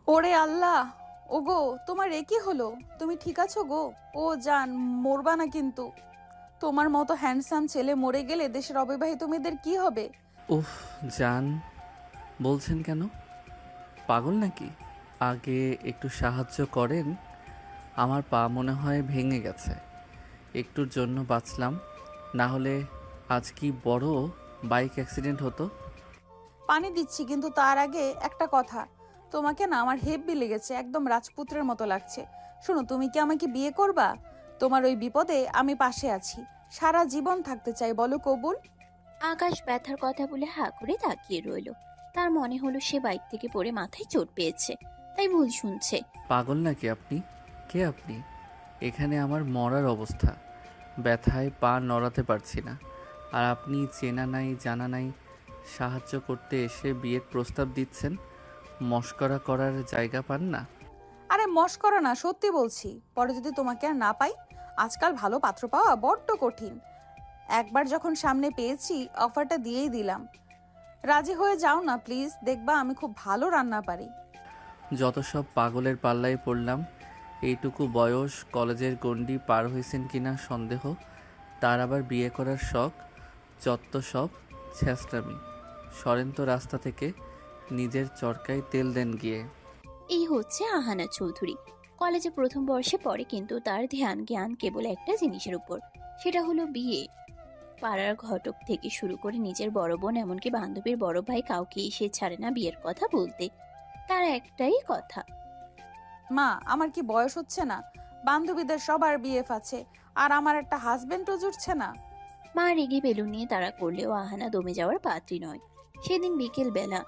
ওরে আল্লাহ! ওগো, তোমার এ কি হলো? তুমি ঠিক আছো গো? ও জান, মরবা না কিন্তু। তোমার মতো হ্যান্ডসাম ছেলে মরে গেলে দেশের অবিবাহিত মেয়েদের কি হবে? উফ, জান বলছেন কেন? পাগল নাকি? আগে একটু সাহায্য করেন। আমার পা মনে হয় ভেঙে গেছে। একটুর জন্য বাঁচলাম, না হলে আজ কি বড় বাইক অ্যাক্সিডেন্ট হতো। পানি দিচ্ছি, কিন্তু তার আগে একটা কথা। তোমাকে না আমার হেব্বি লেগেছে, একদম রাজপুত্রের মতো লাগছে। শোনো, তুমি কি আমাকে বিয়ে করবা? তোমার ওই বিপদে আমি পাশে আছি। সারা জীবন থাকতে চাই, বলো কবুল? আকাশ ব্যথার কথা বলে হা করে তাকিয়ে রইল। তার মনে হলো সে বাইক থেকে পড়ে মাথায় চোট পেয়েছে, তাই ভুল শুনছে। পাগল নাকি আপনি? কে আপনি? এখানে আমার মরার অবস্থা, ব্যথায় পা নড়াতে পারছি না। আর আপনি চেনা নাই জানা নাই সাহায্য করতে এসে বিয়ের প্রস্তাব দিচ্ছেন। মস্করা করার জায়গা পান না। আরে মশকরা না, সত্যি বলছি। পরে যদি তোমাকে আর না পাই? আজকাল ভালো পাত্র পাওয়া বড্ড কঠিন। একবার যখন সামনে পেয়েছি, অফারটা দিয়েই দিলাম। রাজি হয়ে যাও না প্লিজ, দেখবা আমি খুব ভালো রান্না পারি। যত সব পাগলের পাল্লায় পড়লাম। এইটুকু বয়স, কলেজের গণ্ডি পার হয়েছেন কিনা সন্দেহ, তার আবার বিয়ে করার শখ। যত সব ছ্যাঁচড়ামি। সরেন তো রাস্তা থেকে, নিজের চরকায় তেল দেন গিয়ে। এই হচ্ছে আহানা চৌধুরী। কলেজে প্রথম বর্ষে পড়ে, কিন্তু তার ধ্যান জ্ঞান কেবল একটা জিনিসের উপর, সেটা হলো বিয়ে। পাড়ার ঘটক থেকে শুরু করে নিজের বড় বোন, এমনকি বান্ধবীর বড় ভাই, কাউকে সে ছাড়ে না বিয়ের কথা বলতে। তার একটাই কথা। মা, আমার কি বয়স হচ্ছে না? বান্ধবীদের সবার বিএফ আছে, আর আমার একটা হাজবেন্ডও জুটছে না। মা রেগে বেলুন নিয়ে তাড়া করলেও আহানা দমে যাওয়ার পাত্রী নয়। সেদিন বিকেল বেলা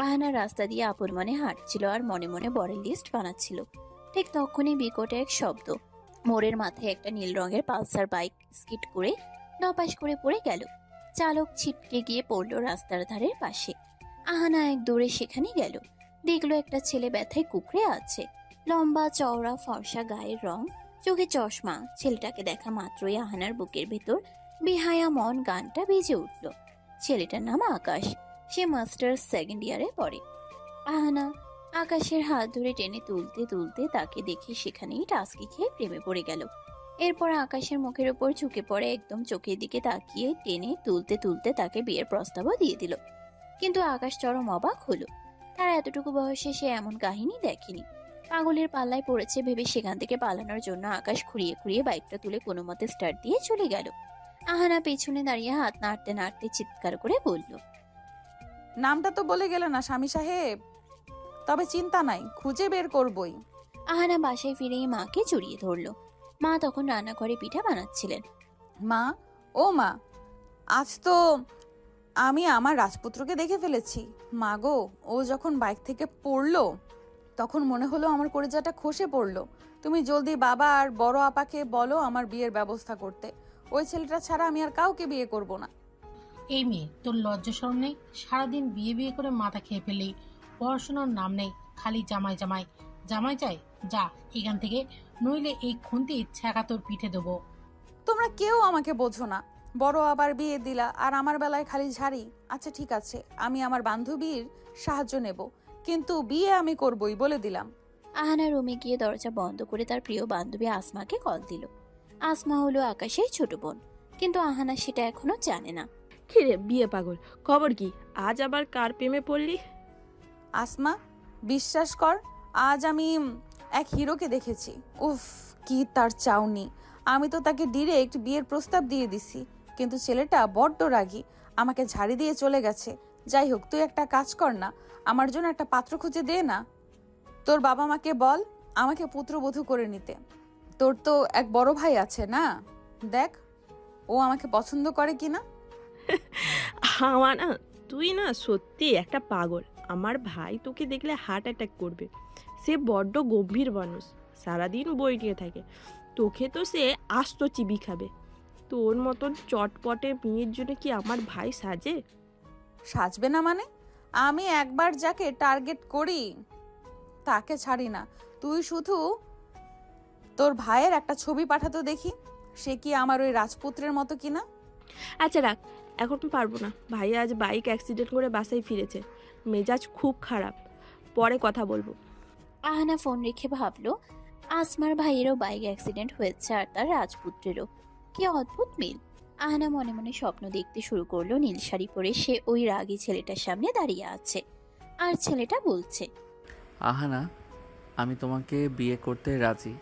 আহানা রাস্তা দিয়ে আপন মনে হাঁটছিল আর মনে মনে বরের লিস্ট বানাচ্ছিল। ঠিক তখনই বিকট এক শব্দ। মোড়ের মাথায় একটা নীল রঙের পালসার বাইক স্কিড করে ধপাস করে পড়ে গেল। চালক ছিটকে গিয়ে পড়ল রাস্তার ধারের পাশে। আহানা এক দৌড়ে সেখানে গেল। দেখলো একটা ছেলে ব্যথায় কুঁকড়ে আছে। লম্বা চওড়া ফর্সা গায়ের রং, চোখে চশমা। ছেলেটাকে দেখা মাত্রই আহানার বুকের ভেতর বেহায়া মন গানটা বেজে উঠল। ছেলেটার নাম আকাশ। সে মাস্টার্স সেকেন্ড ইয়ারে পড়ে। আহানা আকাশের হাত ধরে টেনে তুলতে তুলতে তাকে দেখে সেখানেই টাসকি খেয়ে প্রেমে পড়ে গেল। এরপর আকাশের মুখের উপর ঝুঁকে পড়ে একদম চোখের দিকে তাকিয়ে টেনে তুলতে তুলতে তাকে বিয়ের প্রস্তাবও দিয়ে দিল। কিন্তু আকাশ চরম অবাক হলো। তার এতটুকু বয়সে সে এমন কাহিনী দেখেনি। পাগলের পাল্লায় পড়েছে ভেবে সেখান থেকে পালানোর জন্য আকাশ খুঁড়িয়ে খুঁড়িয়ে বাইকটা তুলে কোনো মতে স্টার্ট দিয়ে চলে গেল। আহানা পেছনে দাঁড়িয়ে হাত নাড়তে নাড়তে চিৎকার করে বলল, নামটা তো বলে গেলে না স্বামী সাহেব। তবে চিন্তা নাই, খুঁজে বের করবই। আহানা বাসায় ফিরেই মাকে জড়িয়ে ধরল। মা তখন রান্নাঘরে পিঠা বানাচ্ছিলেন। মা, ও মা, আজ তো আমি আমার রাজপুত্রকে দেখে ফেলেছি। মা গো, ও যখন বাইক থেকে পড়লো, তখন মনে হলো আমার কলিজাটা খসে পড়লো। তুমি জলদি বাবা আর বড় আপাকে বলো আমার বিয়ের ব্যবস্থা করতে। ওই ছেলেটা ছাড়া আমি আর কাউকে বিয়ে করব না। এই মেয়ে, তোর লজ্জা শরম নেই? সারাদিন বিয়ে বিয়ে করে মাথা খেয়ে ফেললি, পড়াশোনার নাম নেই, খালি জামাই জামাই জামাই চাই। যা এখান থেকে, নইলে এই খুন্তি ছ্যাঁকা তোর পিঠে দেবো। তোমরা কেউ আমাকে বোঝো না। বড় আবার বিয়ে দিলা, আর আমার বেলায় খালি ঝাড়ি। আচ্ছা ঠিক আছে, আমি আমার বান্ধবীর সাহায্য নেব, কিন্তু বিয়ে আমি করবই বলে দিলাম। আহানা রুমে গিয়ে দরজা বন্ধ করে তার প্রিয় বান্ধবী আসমাকে কল দিল। আসমা হলো আকাশের ছোট বোন, কিন্তু আহানা সেটা এখনো জানে না। কিরে বিয়ে পাগল, খবর কি? আজ আবার কার প্রেমে পড়লি? আসমা, বিশ্বাস কর, আজ আমি এক হিরোকে দেখেছি। উফ, কি তার চাউনি! আমি তো তাকে ডিরেক্ট বিয়ের প্রস্তাব দিয়ে দিছি, কিন্তু ছেলেটা বড্ড রাগী, আমাকে ঝাড়ি দিয়ে চলে গেছে। যাই হোক, তুই একটা কাজ কর না, আমার জন্য একটা পাত্র খুঁজে দে না। তোর বাবা মাকে বল আমাকে পুত্রবধূ করে নিতে। তোর তো এক বড় ভাই আছে না, দেখ ও আমাকে পছন্দ করে কিনা। আমার না, তুই না সত্যি একটা পাগল। আমার ভাই তোকে দেখলে হার্ট অ্যাটাক করবে। সে বড্ড গম্ভীর মানুষ, সারাদিন বই নিয়ে থাকে। তোকে তো সে আস্ত চিবি খাবে। তোর মতন চটপটে মেয়ের জন্য কি আমার ভাই সাজে? সাজবে না মানে? আমি একবার যাকে টার্গেট করি তাকে ছাড়ি না। তুই শুধু তোর ভাইয়ের একটা ছবি পাঠাতো দেখি, সে কি আমার ওই রাজপুত্রের মতো কিনা। আচ্ছা রাখ, এখন পারবো না। ভাই আজ বাইক অ্যাক্সিডেন্ট করে বাসায় ফিরেছে, মেজাজ খুব খারাপ। পরে কথা বলবো। আহানা ফোন রেখে ভাবলো আসমার ভাইয়েরও বাইক অ্যাক্সিডেন্ট হয়েছে আর তার রাজপুত্রেরও। কি অদ্ভুত মিল। আহানা মনে মনে স্বপ্ন দেখতে শুরু করলো নীল শাড়ি পরে সে ওই রাগী ছেলেটার সামনে দাঁড়িয়ে আছে, আর ছেলেটা বলছে। আহানা, আমি তোমাকে বিয়ে করতে রাজি।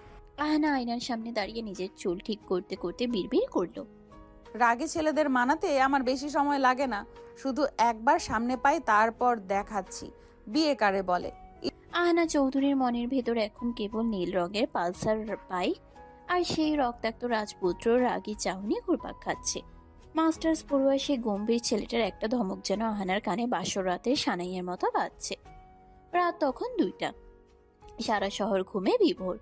আহানা আয়নার সামনে দাঁড়িয়ে নিজের চুল ঠিক করতে করতে বিড়বিড় করলো। রাগে ছেলেদের মানাতে আমার বেশি সময় লাগে না, শুধু একবার সামনে পাই তারপর দেখাচ্ছি বিয়ে কারে বলে। আহানা চৌধুরীর মনের ভেতর এখন কেবল নীল রঙের পালসার বাইক আর সেই রক্তাক্ত রাজপুত্র রাগী চাহনি ঘুরপাক খাচ্ছে। মাস্টার্স পড়ুয়া সে গম্ভীর ছেলেটার একটা ধমক যেন আহানার কানে বাসর রাতের সানাইয়ের মতো বাজছে। রাত তখন 2টা, সারা শহর ঘুমে বিভোর,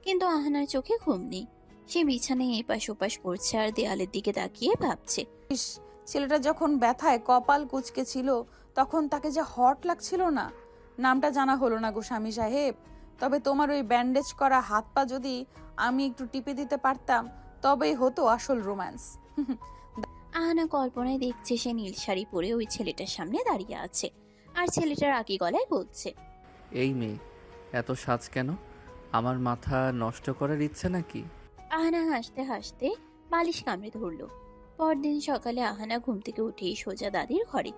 কিন্তু আহানার চোখে ঘুম নেই। সে বিছানায় এপাশ ওপাশ করছে আর দেয়ালের দিকে তাকিয়ে ভাবছে। ইস, ছেলেটা যখন ব্যথায় কপাল কুঁচকে ছিল তখন তাকে যে হট লাগছিল না। নামটা জানা হলো না গো স্বামী সাহেব, তবে তোমার ওই ব্যান্ডেজ করা হাত পা যদি আমি একটু টিপে দিতে পারতাম তবেই হতো আসল রোম্যান্স। আহানা কল্পনায় দেখছে সে নীল শাড়ি পরে ওই ছেলেটার সামনে দাঁড়িয়ে আছে আর ছেলেটার আকি গলায় বলছে। এই মেয়ে, এত সাজ কেন? আমার মাথা নষ্ট করার ইচ্ছে নাকি? আহানা হাসতে হাসতে বালিশ কামড়ে ধরল। পরদিন সকালে আহানা ঘুম থেকে উঠেই সোজা দাদির ঘরে।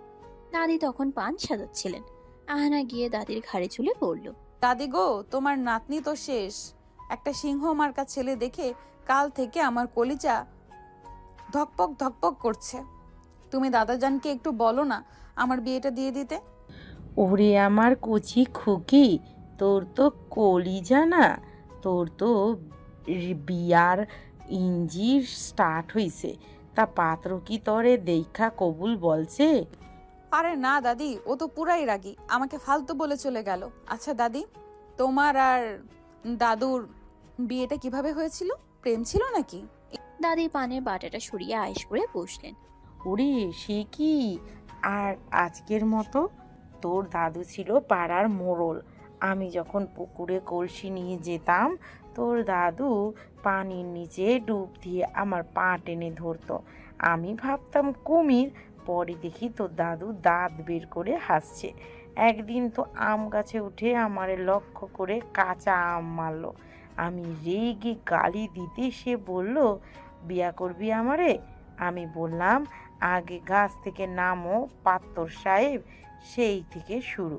দাদি তখন পান সাজাচ্ছিলেন। আহানা গিয়ে দাদির ঘাড়ে চুলে পড়ল। দাদি গো, তোমার নাতনি তো শেষ। একটা সিংহ মার্কা ছেলে দেখে কাল থেকে আমার কলিজা ধকপক ধকপক করছে। তুমি দাদাজানকে একটু বলো না আমার বিয়েটা দিয়ে দিতে। ওরে আমার কচি খুকি, তোর তো কলিজা না, তোর তো বিয়ার ইঞ্জির স্টার্ট হইছে। তা পাত্র কি তরে দেখা কবুল বলছে? আরে না দাদি, ও তো পুরাই রাগী, আমাকে ফালতু বলে চলে গেল। আচ্ছা দাদি, তোমার আর দাদুর বিয়েটা কিভাবে হয়েছিল? প্রেম ছিল নাকি? দাদি পানের বাটাটা সরিয়ে আয়েশ করে বসলেন। ওরে সে কি আর আজকের মতো? তোর দাদু ছিল পাড়ার মোড়ল। আমি যখন পুকুরে কলসি নিয়ে যেতাম তোর দাদু পানির নিচে ডুব দিয়ে আমার পা টেনে ধরতো। আমি ভাবতাম কুমির, পরে দেখি তোর দাদু দাঁত বের করে হাসছে। একদিন তো আম গাছে উঠে আমারে লক্ষ্য করে কাঁচা আম মারলো। আমি রেগে গালি দিতে সে বলল, বিয়া করবি আমারে? আমি বললাম, আগে গাছ থেকে নামো পাত্তর সাহেব। সেই থেকে শুরু।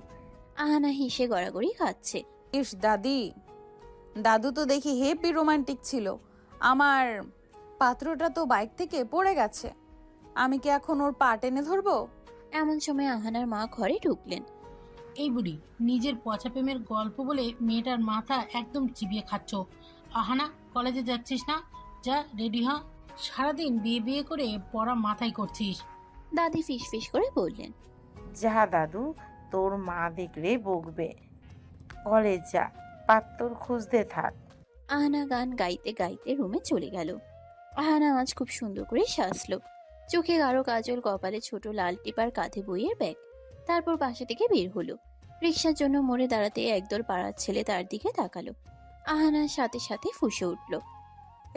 আহানা হেসে গড়াগড়ি খাচ্ছে। ইস দাদি, দাদু তো দেখি হেপি রোমান্টিক ছিল। আমার পাত্রটা তো বাইক থেকে পড়ে গেছে, আমি কি এখন ওর পা টেনে ধরবো? এমন সময় আহানার মা ঘরে ঢুকলেন। এই বুড়ি, নিজের পচা প্রেমের গল্প বলে মেয়েটার মাথা একদম চিবিয়ে খাচ্ছ। আহানা, কলেজে যাচ্ছিস না? যা রেডি হ। সারাদিন বিয়ে বিয়ে করে পড়া মাথায় করছিস। দাদি ফিস ফিস করে বললেন। যা দাদু, তোর মা দেখলে বকবে। কলেজ যা, পাত্তর খুঁজতে থাক। আহানা গান গাইতে গাইতে রুমে চলে গেল। আহানা আজ খুব সুন্দর করে সাজলো। চোখে গাঢ় কাজল, কপালে ছোট লাল টিপার, কাঁধে বইয়ের ব্যাগ। তারপর বাসা থেকে বের হলো। রিকশার জন্য মোড়ে দাঁড়াতে একদল পাড়ার ছেলে তার দিকে তাকালো। আহানার সাথে সাথে ফুঁসে উঠল।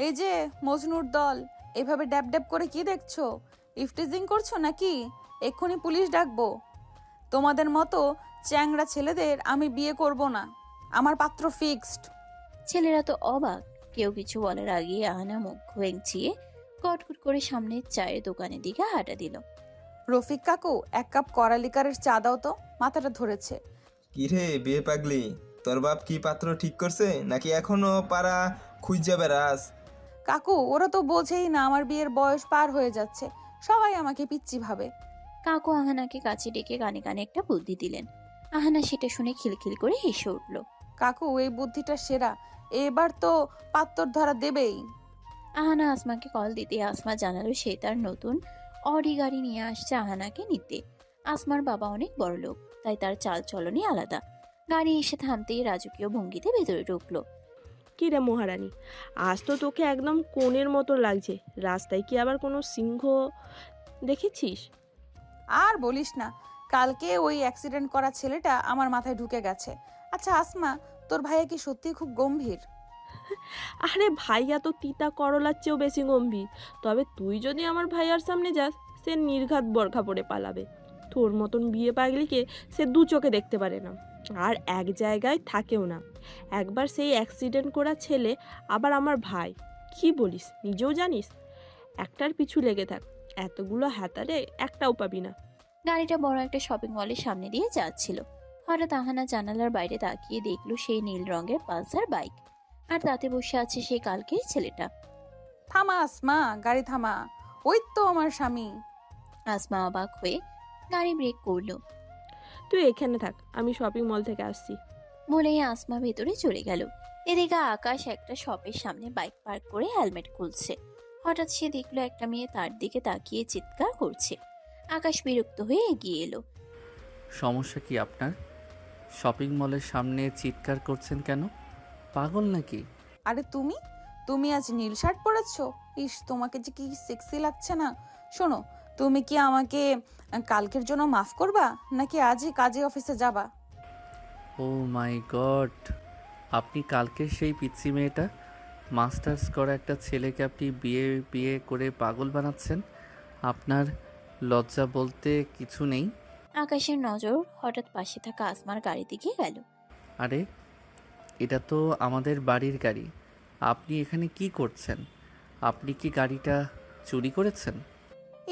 এই যে মজনুর দল, এভাবে ড্যাব ড্যাব করে কি দেখছো? ইফটিজিং করছো নাকি? এক্ষুনি পুলিশ ডাকবো। তোমাদের মতো চ্যাংড়া ছেলেদের আমি বিয়ে করব না, আমার পাত্র ফিক্সড। ছেলেরা তো অবাক। কেউ কিছু বলার আগে আহানা মুখ ভেঙচিয়ে কটকট করে সামনের চায়ের দোকানের দিকে হাঁটা দিল। রফিক কাকু, এক কাপ করালিকারের চা দাও তো, মাথাটা ধরেছে। কিরে বিয়ে পাগলি, তোর বাপ কি পাত্র ঠিক করছে নাকি এখনো পাড়া খুঁজে বেড়াস? কাকু, ওরা তো বোঝেই না আমার বিয়ের বয়স পার হয়ে যাচ্ছে, সবাই আমাকে পিচ্চি ভাবে। কাকু আহানাকে কাছে ডেকে কানে কানে একটা বুদ্ধি দিলেন। আহানা সেটা শুনে খিলখিল করে হেসে উঠল। কাকু, এই বুদ্ধিটা সেরা, এবার তো পাত্তর ধরা দেবেই। আহানা আসমাকে কল দিতে আসমা জানালো সে তার নতুন অডি গাড়ি নিয়ে আসছে আহানাকে নিতে। আসমার বাবা অনেক বড় লোক, তাই তার চাল চলনই আলাদা। গাড়ি এসে থামতেই রাজকীয় ভঙ্গিতে ভেতরে ঢুকলো। কি রে মহারানী, আজ তো তোকে একদম কোণের মতো লাগছে। রাস্তায় কি আবার কোনো সিংহ দেখেছিস? আর বলিস না, কালকে ওই অ্যাক্সিডেন্ট করা ছেলেটা আমার মাথায় ঢুকে গেছে। আচ্ছা আসমা, তোর ভাইয়া কি সত্যি খুব গম্ভীর? আরে ভাইয়া তো তিতা করলার চেয়েও বেশি গম্ভীর। তবে তুই যদি আমার ভাইয়ার সামনে যাস, সে নির্ঘাত বরখা পরে পালাবে। তোর মতন বিয়ে পাগলিকে সে দু চোখে দেখতে পারে না। আর এক জায়গায় থাকেও না। একবার সেই অ্যাক্সিডেন্ট করা ছেলে, আবার আমার ভাই। কি বলিস, নিজেও জানিস? একটার পিছু লেগে থাক, এতগুলো হাতারে একটাও পাবি না। গাড়িটা বড় একটা শপিং মলের সামনে দিয়ে যাচ্ছিল। হঠাৎ আহানা জানালার বাইরে তাকিয়ে দেখলো সেই নীল রঙের পালসার বাইক, আর তাতে বসে আছে সেই কালকের ছেলেটা। থামা আসমা, গাড়ি থামা, ওই তো আমার স্বামী। আসমা অবাক হয়ে গাড়ি ব্রেক করলো। তুই এখানে থাক, আমি শপিং মল থেকে আসছি। বলেই আসমা ভেতরে চলে গেল। এদিকে আকাশ একটা শপের সামনে বাইক পার্ক করে হেলমেট খুলছে। হঠাৎ সে দেখলো একটা মেয়ে তার দিকে তাকিয়ে চিৎকার করছে। আকাশ বিরক্ত হয়ে এগিয়ে এলো। সমস্যা কি আপনার? শপিং মলের সামনে চিৎকার করছেন কেন? পাগল নাকি? আরে তুমি তুমি আজ নীল শার্ট পরেছো? ইস, তোমাকে যে কি সেক্সি লাগছে না। শোনো, তুমি কি আমাকে কালকের জন্য মাফ করবা, নাকি আজই কাজে অফিসে যাবা? ও মাই গড, আপনি কালকের সেই পিচ্ছি মেয়েটা, মাস্টার্স করা একটা ছেলেকে আপনি বিয়ে বিয়ে করে পাগল বানাচ্ছেন। আপনার লজ্জা বলতে কিছু নেই? আকাশের নজর হঠাৎ পাশে থাকা আসমার গাড়ির দিকে গেল। আরে, এটা তো আমাদের বাড়ির গাড়ি। আপনি এখানে কি করছেন? আপনি কি গাড়িটা চুরি করেছেন?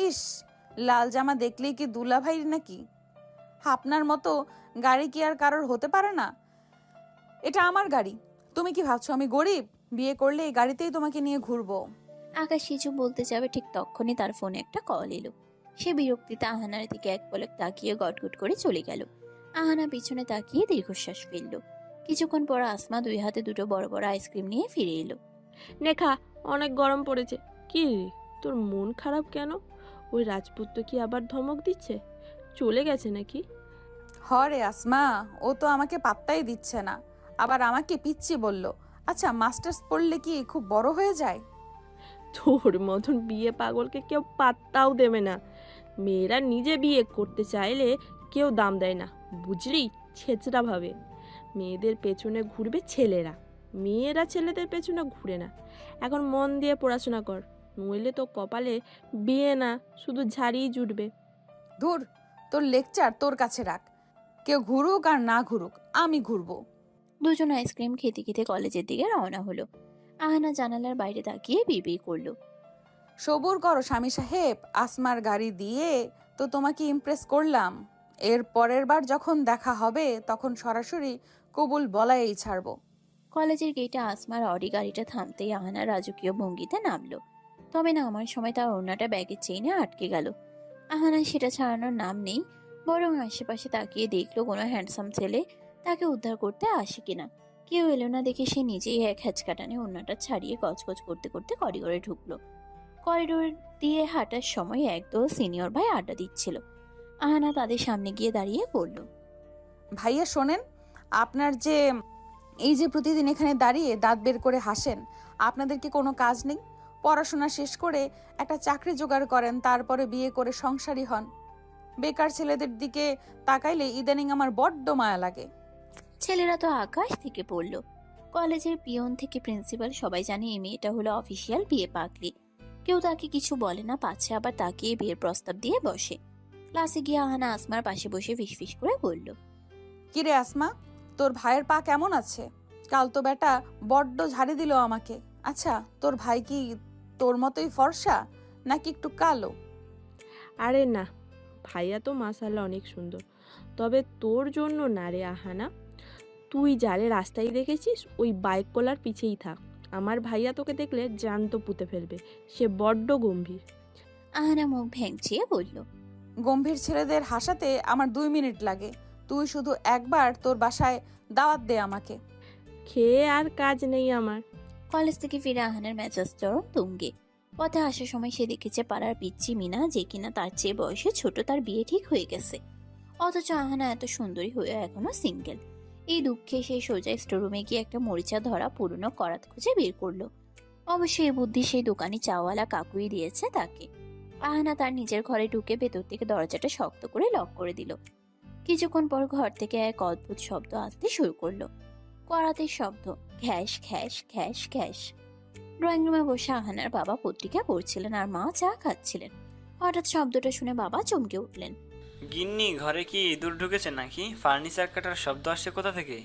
ইস, লাল জামা দেখলেই কি দুলা ভাই নাকি? আপনার মতো গাড়ি কি আর কারোর হতে পারে না? এটা আমার গাড়ি। তুমি কি ভাবছো আমি গরিব? বিয়ে করলে এই গাড়িতেই তোমাকে নিয়ে ঘুরবো। আকাশ কিছু বলতে যাবে, ঠিক তখনই তার ফোনে একটা কল এলো। সে বিরক্তিতে আহানার দিকে এক পলক তাকিয়ে গটগট করে চলে গেল। আহানা পিছনে তাকিয়ে দীর্ঘশ্বাস ফেলল। কিছুক্ষণ পর আসমা দুই হাতে দুটো বড় বড় আইসক্রিম নিয়ে ফিরে এলো। নেখা, অনেক গরম পড়েছে। কি রে, তোর মন খারাপ কেন? ওই রাজপুত্র কি আবার ধমক দিচ্ছে? চলে গেছে নাকি? হরে আসমা, ও তো আমাকে পাত্তাই দিচ্ছে না, আবার আমাকে পিচ্ছি বলল। আচ্ছা, মাস্টার্স পড়লে কি খুব বড় হয়ে যায়? তোর মতন বিয়ে পাগলকে কেউ পাত্তাও দেবে না। মেয়েরা নিজে বিয়ে করতে চাইলে কেউ দাম দেয় না, বুঝলি? ছেচরা ভাবে মেয়েদের পেছনে ঘুরবে ছেলেরা, মেয়েরা ছেলেদের পেছনে ঘুরে না। এখন মন দিয়ে পড়াশোনা কর, নইলে তো কপালে বিয়ে না, শুধু ঝাড়িই জুটবে। ধুর, তোর লেকচার তোর কাছে রাখ। কেউ ঘুরুক আর না ঘুরুক, আমি ঘুরবো। দুজন আইসক্রিম খেতে খেতে কলেজের দিকে রওনা হলো। আহানা জানালার বাইরে তাকিয়ে বিড়বিড় করলো। সবুর করো স্বামী সাহেব, আসমার গাড়ি দিয়ে তো তোমাকে ইমপ্রেস করলাম। এর পরের বার যখন দেখা হবে তখন সরাসরি কবুল বলাই ছাড়বো। কলেজের গেটে আসমার অডি গাড়িটা থামতেই আহানা রাজকীয় ভঙ্গিতে নামলো। তবে নামার সময় তার ওড়নাটা ব্যাগের চেইনে আটকে গেল। আহানা সেটা ছাড়ানোর নাম নেই, বরং আশেপাশে তাকিয়ে দেখলো কোনো হ্যান্ডসাম ছেলে তাকে উদ্ধার করতে আসে কিনা। কেউ এলো না দেখে সে নিজেই এক হ্যাচকাটানে ওড়নাটা ছাড়িয়ে গজগজ করতে করতে করিডোরে ঢুকলো। করিডোর দিয়ে হাঁটার সময় একদল সিনিয়র ভাই আড্ডা দিচ্ছিল। আহানা তাদের সামনে গিয়ে দাঁড়িয়ে পড়ল। ভাইয়া শোনেন, আপনার যে এই যে প্রতিদিন এখানে দাঁড়িয়ে দাঁত বের করে হাসেন, আপনাদের কি কোনো কাজ নেই? পড়াশোনা শেষ করে একটা চাকরি জোগাড় করেন, তারপরে বিয়ে করে সংসারী হন। বেকার ছেলেদের দিকে তাকাইলে ইদানিং আমার বড্ড মায়া লাগে। ছেলেরা তো আকাশ থেকে পড়ল। কলেজের পিয়ন থেকে প্রিন্সিপাল সবাই জানে এই মেয়েটা হলো অফিসিয়াল বিয়ে পাগলি। কেউ তাকে কিছু বলে না, পাছে আবার তাকিয়ে বিয়ের প্রস্তাব দিয়ে বসে। ক্লাসে গিয়ে আহানা আসমার পাশে বসে ফিসফিস করে বলল, কিরে আসমা, তোর ভাইয়ের পা কেমন আছে? কাল তো বেটা বড্ড ঝাড়ি দিল আমাকে। আচ্ছা, তোর ভাই কি তোর মতোই ফর্সা নাকি একটু কালো? আরে না, ভাইয়া তো মাশাআল্লাহ অনেক সুন্দর, তবে তোর জন্য না রে আহানা। তুই যারে রাস্তায় দেখেছিস ওই বাইক কলার পিছেই থাক। আমার ভাইয়া তোকে দেখলে জ্যান্ত পুঁতে ফেলবে, সে বড্ড গম্ভীর। আহানা মুখ ভেঙচিয়ে বলল, গম্ভীর ছেলেদের হাসাতে আমার 2 মিনিট লাগে। তুই শুধু একবার তোর বাসায় দাওয়াত দে আমাকে। খেয়ে আর কাজ নেই আমার। কলেজ থেকে ফিরে আহানের মেজাজ চরম তুঙ্গে। পথে আসার সময় সে দেখেছে পাড়ার পিচ্চি মিনা, যে কিনা তার চেয়ে বয়সে ছোট, তার বিয়ে ঠিক হয়ে গেছে। অথচ আহানা এত সুন্দরী হয়ে এখনো সিঙ্গেল। এই দুঃখে সে সোজা স্টোররুমে গিয়ে একটা মরিচা ধরা পুরনো করাত খুঁজে বের করলো। অবশ্যই এই বুদ্ধি সেই দোকানি চাওয়ালা কাকুই দিয়েছে তাকে। আহানা তার নিজের ঘরে ঢুকে ভেতর থেকে দরজাটা শক্ত করে লক করে দিল। কিছুক্ষণ পর ঘর থেকে এক অদ্ভুত শব্দ আসতে শুরু করলো। করাতের শব্দ, ঘ্যাস ঘ্যাস ঘ্যাস ঘ্যাস। ড্রয়িং রুমে বসে আহানার বাবা পত্রিকা পড়ছিলেন আর মা চা খাচ্ছিলেন। হঠাৎ শব্দটা শুনে বাবা চমকে উঠলেন। গিন্নি, ঘরে কি ইঁদুর ঢুকেছে নাকি? ফার্নিচার কাটার শব্দ আসছে কোথা থেকে?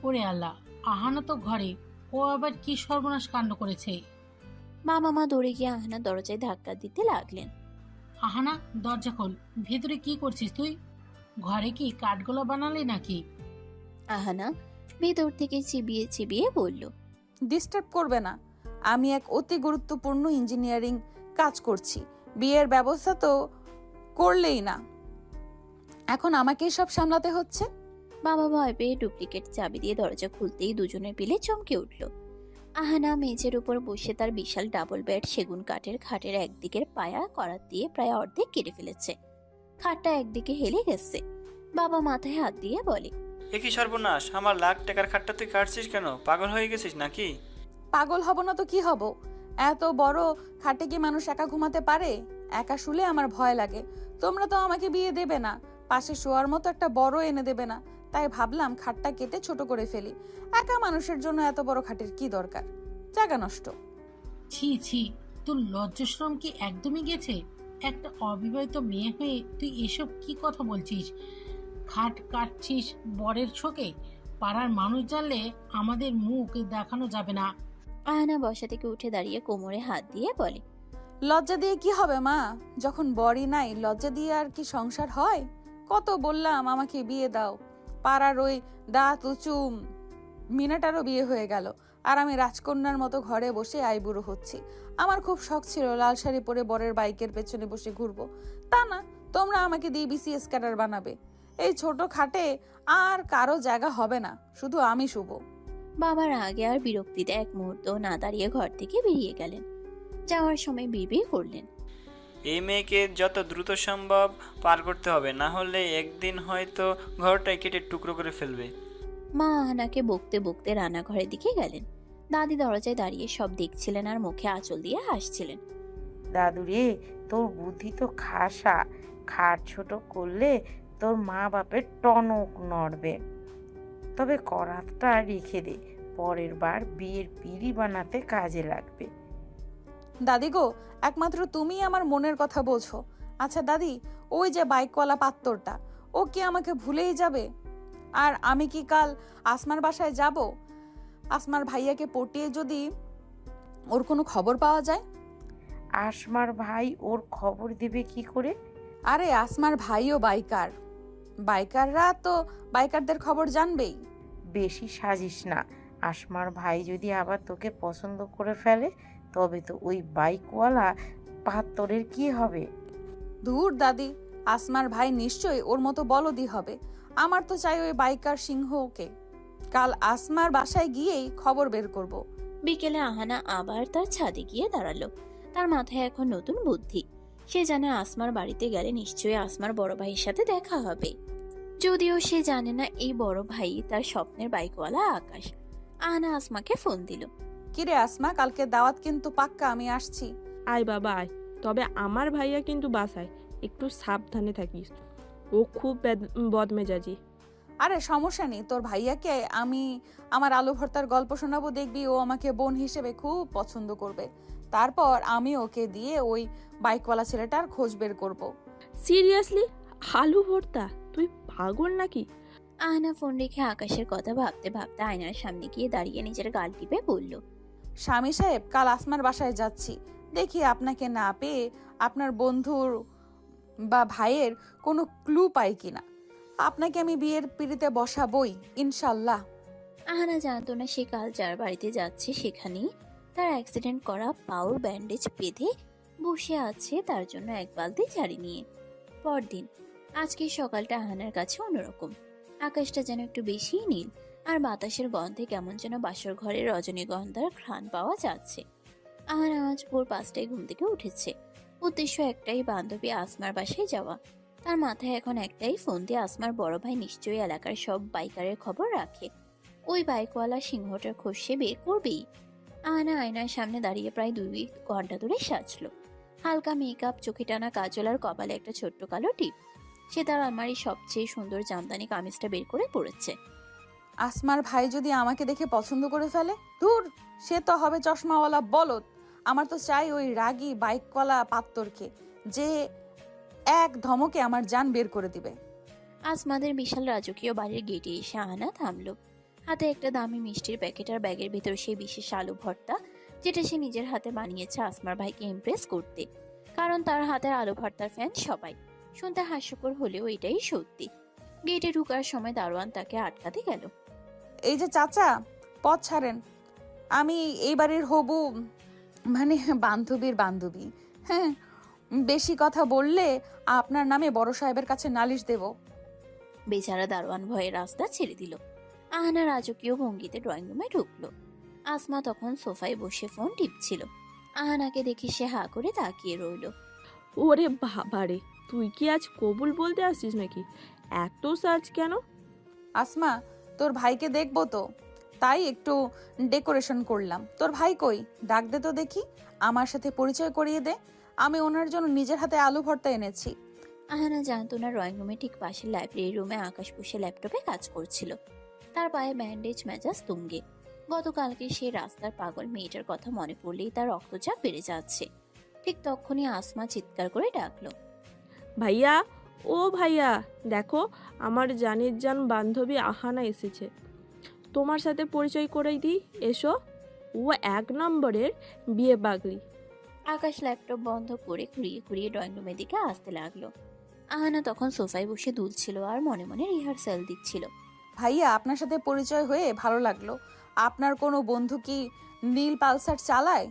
ওরে আল্লাহ, আহানা তো ঘরে, ও আবার কি সর্বনাশ কাণ্ড করেছে। মা মামা দৌড়ে গিয়ে আহানার দরজায় ধাক্কা দিতে লাগলেন। আহানা, দরজা খোল, ভেতরে কি করছিস তুই? ঘরে কি কাঠগোলা বানালি নাকি? আহানা ভেতর থেকে চিবিয়ে চিবিয়ে বলল, ডিস্টার্ব করবে না, আমি এক অতি গুরুত্বপূর্ণ ইঞ্জিনিয়ারিং কাজ করছি। বিয়ের ব্যবস্থা তো করলেই না, এখন আমাকেই সব সামলাতে হচ্ছে। বাবা ভয় পেয়ে ডুপ্লিকেট চাবি দিয়ে দরজা খুলতেই দুজনের পিলে চমকে উঠল। আহানা মেঝের উপর বসে তার বিশাল ডাবল বেড সেগুন কাঠের খাটের একদিকের পায়া করাত দিয়ে প্রায় অর্ধেক কেটে ফেলেছে। খাটটা একদিকে হেলে গেছে। বাবা মাথায় হাত দিয়ে বলে, এ কি সর্বনাশ! আমার লাখ টাকার খাটটা তুই কাটছিস কেন? পাগল হয়ে গেছিস নাকি? পাগল হব না তো কি হব? এত বড় খাটে কি মানুষ একা ঘুমাতে পারে? একা শুলে আমার ভয় লাগে। তোমরা তো আমাকে বিয়ে দেবে না, পাশে শোয়ার মতো একটা বড় এনে দেবে না, তাই ভাবলাম খাটটা কেটে ছোট করে ফেলি। একা মানুষের জন্য এত বড় খাটের কি দরকার? জায়গা নষ্ট। ছি ছি, তোর লজ্জাশরম কি একদমই গেছে? একটা অবিবাহিত মেয়ে হয়ে তুই এসব কি কথা বলছিস? খাট কাটছিস বরের শোকে? পাড়ার মানুষ জানলে আমাদের মুখ দেখানো যাবে না। আহানা বসা থেকে উঠে দাঁড়িয়ে কোমরে হাত দিয়ে বলে, লজ্জা দিয়ে কি হবে মা? যখন বরই নাই, লজ্জা দিয়ে আর কি সংসার হয়? কত বললাম আমাকে বিয়ে দাও, পাড়ার ওই দাঁত উঁচু মিনাটারও বিয়ে হয়ে গেল, আর আমি রাজকন্যার মতো ঘরে বসে আইবুড়ো হচ্ছি। আমার খুব শখ ছিল লাল শাড়ি পরে বরের বাইকের পেছনে বসে ঘুরবো, তা না, তোমরা আমাকে দিয়ে বিসিএস ক্যাডার বানাবে। এই ছোট খাটে আর কারো জায়গা হবে না, শুধু আমি শুভ। বাবার আগে আর বিরক্তিতে এক মুহূর্ত না দাঁড়িয়ে ঘর থেকে বেরিয়ে গেলেন। যাওয়ার সময় বিড়বিড় করলেন, এই মেয়েকে যত দ্রুত সম্ভব পার করতে হবে, না হলে একদিন হয়তো ঘরটাই কেটে টুকরো করে ফেলবে। মা আহানাকে বকতে বকতে রান্নাঘরের দিকে গেলেন। দাদি দরজায় দাঁড়িয়ে সব দেখছিলেন আর মুখে আঁচল দিয়ে হাসছিলেন। দাদু রে, তোর বুদ্ধি তো খাসা। খাট ছোট করলে তোর মা বাপের টনক নড়বে। তবে করাতটা রেখে দে, পরের বার বিয়ের পিঁড়ি বানাতে কাজে লাগবে। দাদি গো, একমাত্র তুমিই আমার মনের কথা বোঝো। আচ্ছা দাদি, ওই যে বাইকওয়ালা পাত্তরটা, ও কি আমাকে ভুলেই যাবে? আর আমি কি কাল আসমার বাসায় যাব? আসমার ভাইয়াকে পটিয়ে যদি ওর কোনো খবর পাওয়া যায়? আসমার ভাই ওর খবর দিবে কি করে? আরে আসমার ভাইও বাইকার, বাইকাররা তো বাইকারদের খবর জানবেই। বেশি সাজিস না। আসমার ভাই যদি আবার তোকে পছন্দ করে ফেলে, তবে তো ওই বাইকওয়ালা পাত্তরের কি হবে? ধুর দাদি, আসমার ভাই নিশ্চয়ই ওর মতো বলদি হবে। আমার তো চাই ওই বাইকার সিংহকে। কাল আসমার বাসায় গিয়েই খবর বের করব। বিকেলে আহানা আবার তার ছাদে গিয়ে দাঁড়ালো। তার মাথায় এখন নতুন বুদ্ধি। সে জানে আসমার বাড়িতে গেলে নিশ্চয়ই আসমার বড় ভাইয়ের সাথে দেখা হবে। যদিও সে জানে না এই বড় ভাই তার স্বপ্নের বাইকওয়ালা আকাশ। আহানা আসমাকে ফোন দিল। কিরে আসমা, কালকে দাওয়াত কিন্তু পাক্কা, আমি আসছি। আয় বাবা আয়, তবে আমার ভাইয়া কিন্তু বাসায়, একটু সাবধানে থাকিস, ও খুব বদমেজাজি। আরে সমস্যা নেই, তোর ভাইয়াকে আমি আমার আলু ভর্তার গল্প শোনাবো, দেখবি ও আমাকে বোন হিসেবে খুব পছন্দ করবে। তারপর আমি ওকে দিয়ে ওই বাইকওয়ালা ছেলেটার খোঁজ বের করব। সিরিয়াসলি? আলু ভর্তা? তুই পাগল নাকি? আহানা ফোন রেখে আকাশের কথা ভাবতে ভাবতে আয়নার সামনে গিয়ে দাঁড়িয়ে নিজের গাল টিপে বলল, স্বামী সাহেব, কাল আসমার বাসায় যাচ্ছি, দেখি আপনাকে না পেয়ে আপনার বন্ধুর বা ভাইয়ের কোনো ক্লু পাই কিনা। আপনাকে আমি বিয়ের পিড়িতে বসাবই ইনশাল্লাহ। আহানা জানতো না সে কাল যার বাড়িতে যাচ্ছে সেখানেই তার অ্যাক্সিডেন্ট করা পাওর ব্যান্ডেজ বেঁধে বসে আছে তার জন্য এক বালতি ঝাড়ি নিয়ে। পরদিন আজকের সকালটা আহানার কাছে অন্যরকম। আকাশটা যেন একটু বেশিই নীল, আর বাতাসের গন্ধে কেমন যেন বাসর ঘরের রজনীগন্ধার ঘ্রাণ পাওয়া যাচ্ছে। আহানা আজ ভোর 5টায় ঘুম থেকে উঠেছে। উদ্দেশ্য একটাই, বান্ধবী আসমার বাসায় যাওয়া। তার মাথায় এখন একটাই, ফোন দিয়ে আসমার বড় ভাই নিশ্চয়ই এলাকার সব বাইকারের খবর রাখে। ওই বাইকওয়ালা সিংহটার খোঁজ সে বের করবেই। আহানা আয়নার সামনে দাঁড়িয়ে প্রায় 2 ঘন্টা ধরে সাজলো। হালকা মেকআপ, চোখে টানা কাজল আর কপালে একটা ছোট্ট কালো টিপ। সে তার আলমারির সবচেয়ে সুন্দর জামদানি কামিজটা বের করে পড়েছে। আসমার ভাই যদি আমাকে দেখে পছন্দ করে ফেলে, দূর, সে তো হবে চশমাওয়ালা বলদ। আমার তো চাই ওই রাগী বাইকওয়ালা পাত্তরকে, যে এক ধমকে আমার জান বের করে দিবে। আসমাদের বিশাল রাজকীয় বাড়ির গেটে এসে আহানা থামলো। হাতে একটা দামি মিষ্টির প্যাকেট আর ব্যাগের ভিতর সেই বিশেষ আলু ভর্তা, যেটা সে নিজের হাতে বানিয়েছে আসমার ভাইকে ইমপ্রেস করতে। কারণ তার হাতের আলু ভর্তার ফ্যান সবাই। শুনতে হাস্যকর হলেও এটাই সত্যি। গেটে ঢুকার সময় দারোয়ান তাকে আটকাতে গেল। এই যে চাচা, পথ ছাড়েন। আমি এই বাড়ির হবু, মানে বান্ধবীর বান্ধবী। হ্যাঁ, বেশি কথা বললে আপনার নামে বড় সাহেবের কাছে নালিশ দেব। বেচারা দারোয়ান ভয়ে রাস্তা ছেড়ে দিল। আহানা রাজকীয় ভঙ্গিতে ড্রয়িং রুমে ঢুকলো। আসমা তখন সোফায় বসে ফোন টিপছিল। আহানাকে দেখে সে হা করে তাকিয়ে রইল। ওরে বাবারে, তুই কি আজ কবুল বলতে আসছিস নাকি? এত সার্চ কেন? আসমা, তোর ভাইকে দেখবো তো, তাই একটু ডেকোরেশন করলাম। তোর ভাই কই? ডাক দে তো দেখি, আমার সাথে পরিচয় করিয়ে দে। আমি ওনার জন্য নিজের হাতে আলু ভর্তা এনেছি। আহানা জানতো না ড্রয়িং রুমে ঠিক পাশের লাইব্রেরি রুমে আকাশ বসে ল্যাপটপে কাজ করছিল। তার পায়ে ব্যান্ডেজ, মেজাজ তুঙ্গে। গতকালকে সেই রাস্তার পাগল মেয়েটার কথা মনে পড়লেই তার রক্তচাপ বেড়ে যাচ্ছে। ঠিক তখনই আসমা চিৎকার করে ডাকলো, ভাইয়া, ও ভাইয়া, দেখো আমার জানের জান বান্ধবী আহানা এসেছে। তোমার সাথে পরিচয় করাই দিই, এসো। ও 1 নম্বরের বিয়ে পাগলি। আকাশ ল্যাপটপ বন্ধ করে ঘুরিয়ে ঘুরিয়ে ড্রয়িং রুমের দিকে আসতে লাগলো। আহানা তখন সোফায় বসে দুলছিল আর মনে মনে রিহার্সাল দিচ্ছিল। ভাইয়া, আপনার সাথে পরিচয় হয়ে ভালো লাগলো। আপনার কোনো বন্ধু কি নীল পালসার চালায়?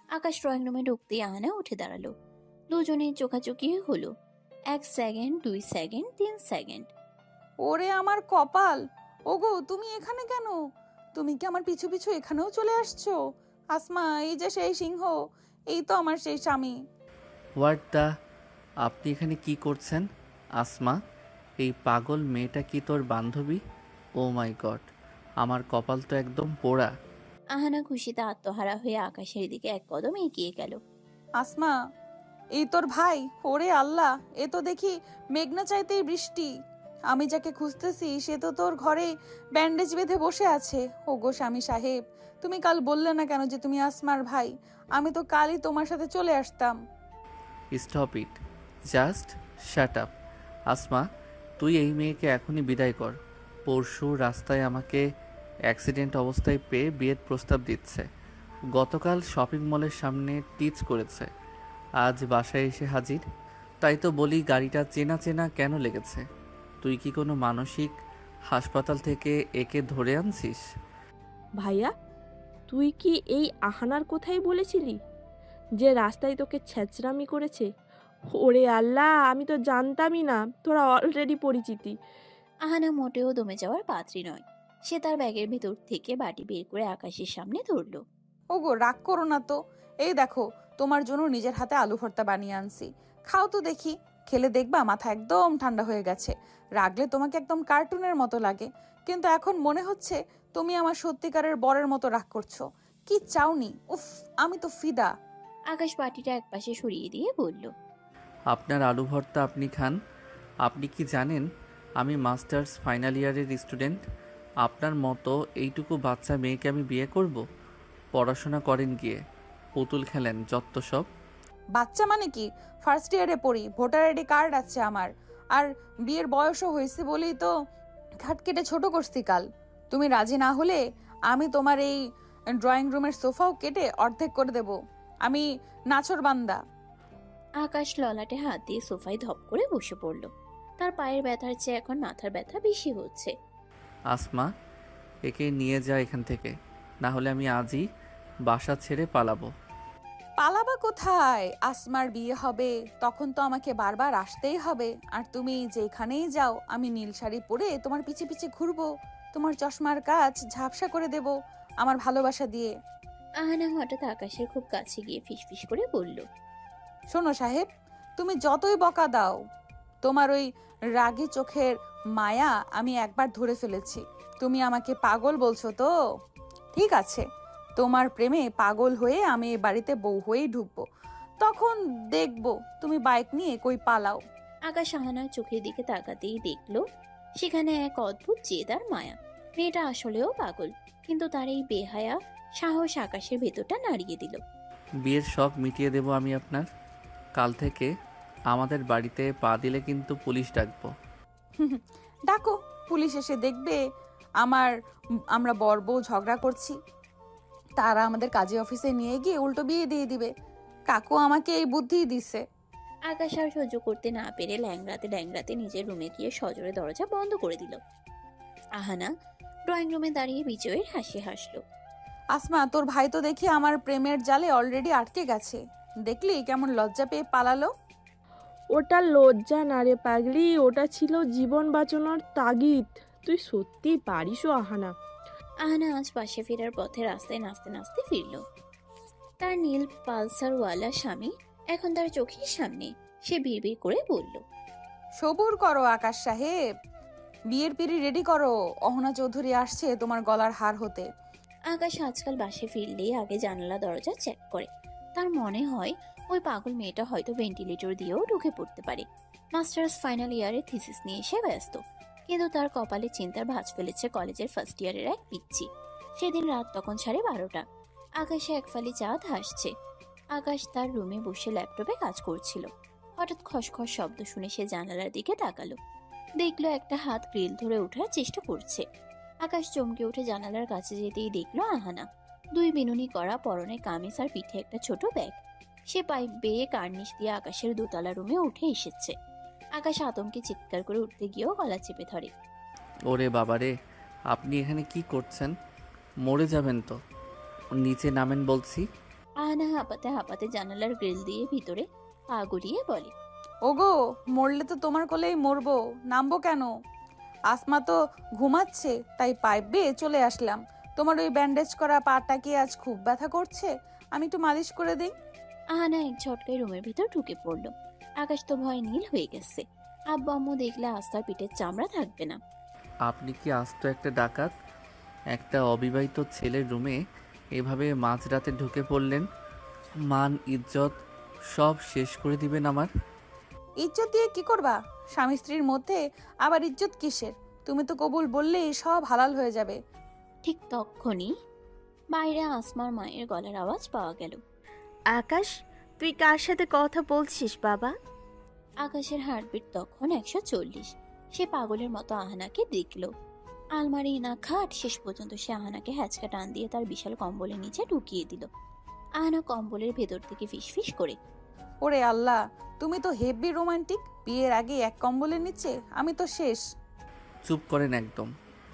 আকাশ ড্রয়িং রুমে ঢুকতেই আহানা উঠে দাঁড়ালো। দুজনের চোখাচোখি হলো। 1 সেকেন্ড, 2 সেকেন্ড, 3 সেকেন্ড। ওরে আমার কপাল! ওগো, তুমি এখানে কেন? তুমি কি আমার পিছু পিছু এখানেও চলে আসছো? আসমা, এই যে সেই সিংহ, এই তো আমার সেই স্বামী। হোয়াট দ্য, আপনি এখানে কি করছেন? আসমা, এই পাগল মেয়েটা কি তোর বান্ধবী? ও মাই গড, আমার কপাল তো একদম পোড়া। আহানা খুশিতে আত্মহারা হয়ে আকাশের দিকে 1 কদম এগিয়ে গেল। আসমা, এই তোর ভাই? ওরে আল্লাহ, এ তো দেখি মেঘনা চাইতেই বৃষ্টি। আমি যাকে খুঁজতেছি সে তো তোর ঘরে ব্যান্ডেজ বেঁধে বসে আছে। ওগো স্বামী সাহেব, তুমি কাল বললে না কেন যে তুমি আসমার ভাই? আমি তো কালই তোমার সাথে চলে আসতাম। Stop it, just shut up. Asma, তুই এই মেয়েকে এখনই বিদায় কর। পরশু রাস্তায় আমাকে অ্যাক্সিডেন্ট অবস্থায় পেয়ে বিয়ের প্রস্তাব দিচ্ছে। গতকাল শপিং মলের সামনে টিচ করেছে, আজ বাসায় এসে হাজির। তাই তো বলি, গাড়িটা চেনা চেনা কেন লেগেছে? তুই কি কোনো মানসিক হাসপাতাল থেকে একে ধরে আনছিস? ভাইয়া, তুই কি এই আহানার কথাই বলেছিলি যে রাস্তায় তোকে ছেঁচড়ামি করেছে? ওরে আল্লাহ, আমি তো জানতামই না তোরা অলরেডি পরিচিতি। আহানা মোটেও দমে যাওয়ার পাত্রী নয়। সে তার ব্যাগের ভেতর থেকে বাটি বের করে আকাশের সামনে ধরলো। ওগো, রাগ করো না তো। এই দেখো, তোমার জন্য নিজের হাতে আলু ভর্তা বানিয়ে আনছি। খাও তো দেখি। খেলে দেখবা মাথা একদম ঠান্ডা হয়ে গেছে। রাগলে তোমাকে একদম কার্টুনের মতো লাগে, কিন্তু এখন মনে হচ্ছে তুমি আমার সত্যিকারের বরের মতো রাগ করছো। কি চাওনি? উফ, আমি তো ফিদা। আকাশ বাটিটা একপাশে সরিয়ে দিয়ে বলল, আপনার আলু ভর্তা আপনি খান। আপনি কি জানেন আমি মাস্টার্স ফাইনাল ইয়ারের স্টুডেন্ট? আপনার মতো এইটুকু বাচ্চা মেয়েকে আমি বিয়ে করব? পড়াশোনা করেন গিয়ে, পুতুল খেলেন যত সব। বাচ্চা মানে কি? ফার্স্ট ইয়ারে পড়ি, ভোটার আইডি কার্ড আছে আমার, আর বিয়ের বয়সও হয়েছে বলেই তো ঘাট কেটে ছোট করছি কাল। তুমি রাজি না হলে আমি তোমার এই ড্রয়িং রুমের সোফাও কেটে অর্ধেক করে দেব। আমি নাছর বান্দা। আকাশ ললাটে হাত দিয়ে সোফায় ধপ করে বসে পড়ল। তার পায়ের ব্যথার চেয়ে এখন মাথার ব্যথা বেশি হচ্ছে। আসমা, একে নিয়ে যা এখান থেকে, না হলে আমি আজই বাসা ছেড়ে পালাবো। পালাবা কোথায়? আসমার বিয়ে হবে, তখন তো আমাকে বারবার আসতেই হবে। আর তুমি যেখানেই যাও আমি নীল শাড়ি পরে তোমার পিছে পিছে ঘুরবো, তোমার চশমার কাজ ঝাপসা করে দেব আমার ভালোবাসা দিয়ে। আহানা হঠাৎ আকাশের খুব কাছে গিয়ে ফিসফিস করে বলল, শোনো সাহেব, তুমি যতই বকা দাও, তোমার ওই রাগী চোখের মায়া আমি একবার ধরে ফেলেছি। তুমি আমাকে পাগল বলছো তো? ঠিক আছে, তোমার প্রেমে পাগল হয়ে আমি এ বাড়িতে বউ হয়েই ঢুকবো। তখন দেখবো তুমি বাইক নিয়ে কই পালাও। আকাশ আহানার চোখের দিকে তাকাতেই দেখলো সেখানে এক অদ্ভুত জেদ আর মায়া। মেয়েটা আসলেও পাগল, কিন্তু তার এই বেহায়া সাহস আকাশের ভেতরটা নাড়িয়ে দিল। বিয়ের শখ মিটিয়ে দেব আমি আপনার। কাল থেকে আমাদের বাড়িতে পা দিলে কিন্তু পুলিশ ডাকবো। ডাকো, পুলিশ এসে দেখবে আমরা বর বউ ঝগড়া করছি, তারা আমাদের কাজী অফিসে নিয়ে গিয়ে উল্টো বিয়ে দিয়ে দিবে। কাকু আমাকে এই বুদ্ধিই দিছে। আকাশ আর সহ্য করতে না পেরে ল্যাংড়াতে ল্যাংড়াতে নিজের রুমে গিয়ে সজোরে দরজা বন্ধ করে দিল। আহানা ড্রয়িং রুমে দাঁড়িয়ে বিজয়ের হাসি হাসলো। আসমা, তোর ভাই তো দেখি আমার প্রেমের জালে অলরেডি আটকে গেছে। দেখলি কেমন লজ্জা পেয়ে পালালো। ওটা লজ্জা না রে পাগলি, ওটা ছিল জীবন বাঁচানোর তাগিদ। তুই সত্যি পারিসও আহানা। আহানা আজ পাশে ফেরার পথে রাস্তায় নাচতে নাচতে ফিরল। তার নীল পালসারওয়ালা স্বামী এখন তার চোখের সামনে। সে বিড়বিড় করে বলল, সবুর করো আকাশ সাহেব, বিয়ের পিড়ি রেডি করো, অহনা চৌধুরী আসছে তোমার গলার হার হতে। আকাশ আজকাল বাসে ফিরলেই আগে জানালা দরজা চেক করে। তার মনে হয় ওই পাগল মেয়েটা হয়তো ভেন্টিলেটর দিয়েও ঢুকে পড়তে পারে। মাস্টার্স ফাইনাল ইয়ারে থিসিস নিয়ে এসে ব্যস্ত, কিন্তু তার কপালে চিন্তার ভাঁজ ফেলেছে কলেজের ফার্স্ট ইয়ারের এক পিচ্চি। সেদিন রাত তখন 12:30। আকাশে এক ফালি চাঁদ হাসছে। আকাশ তার রুমে বসে ল্যাপটপে কাজ করছিল। হঠাৎ খসখস শব্দ শুনে সে জানালার দিকে তাকালো। দেখলো একটা হাত গ্রিল ধরে ওঠার চেষ্টা করছে। আকাশ চমকে উঠে জানালার কাছে যেতেই দেখলো আহানা। দুই বিনুনি করা, পরনে কামিজ আর পিঠে একটা ছোট ব্যাগ। সে পাইপ বেয়ে কার্নিশ দিয়ে আকাশের দোতলা রুমে উঠে এসেছে। আকাশ আতঙ্কে চিৎকার করে উঠতে গিয়েও গলা চেপে ধরে। ওরে বাবারে, আপনি এখানে কি করছেন? মরে যাবেন তো, নিচে নামেন বলছি। আহানা হাঁপাতে হাঁপাতে জানালার গ্রিল দিয়ে ভিতরে পা গড়িয়ে বলে, ওগো, মরলে তো তোমার কোলেই মরবো, নামবো কেন? আসমা তো ঘুমাচ্ছে, তাই পাইপ বেয়ে চলে আসলাম। তোমার ওই ব্যান্ডেজ করা পাটা কি আজ খুব ব্যথা করছে? আমি একটু মালিশ করে দিই। আহানা এক ঝটকায় রুমের ভিতর ঢুকে পড়লো। আকাশ তো ভয় নীল হয়ে গেছে। আব্বু আম্মু দেখলে আস্তার পিঠের চামড়া থাকবে না। আপনি কি আস্ত একটা ডাকাত? একটা অবিবাহিত ছেলের রুমে এভাবে মাঝরাতে ঢুকে পড়লেন? মান ইজ্জত সব শেষ করে দিবেন আমার। ইজ্জত দিয়ে কি করবা? স্বামী স্ত্রীর মধ্যে আবার ইজ্জত কিসের? তুমি তো কবুল বললেই সব হালাল হয়ে যাবে। ঠিক তখনই বাইরে আসমার মায়ের গলার আওয়াজ পাওয়া গেল। আকাশ, তুই কার সাথে কথা বলছিস বাবা? আকাশের হার্টবিট তখন 140। সে পাগলের মতো আহানাকে দেখল। আলমারি না খাট, শেষ পর্যন্ত সে আহানাকে হ্যাচকা টান দিয়ে তার বিশাল কম্বলের নিচে ঢুকিয়ে দিল। আহানা কম্বলের ভেতর থেকে ফিসফিস করে, ওরে আল্লাহ, তুমি তো হেভি রোমান্টিক। বিয়ের আগে এক কম্বলের নিচে, আমি তো শেষ। চুপ করেন একদম।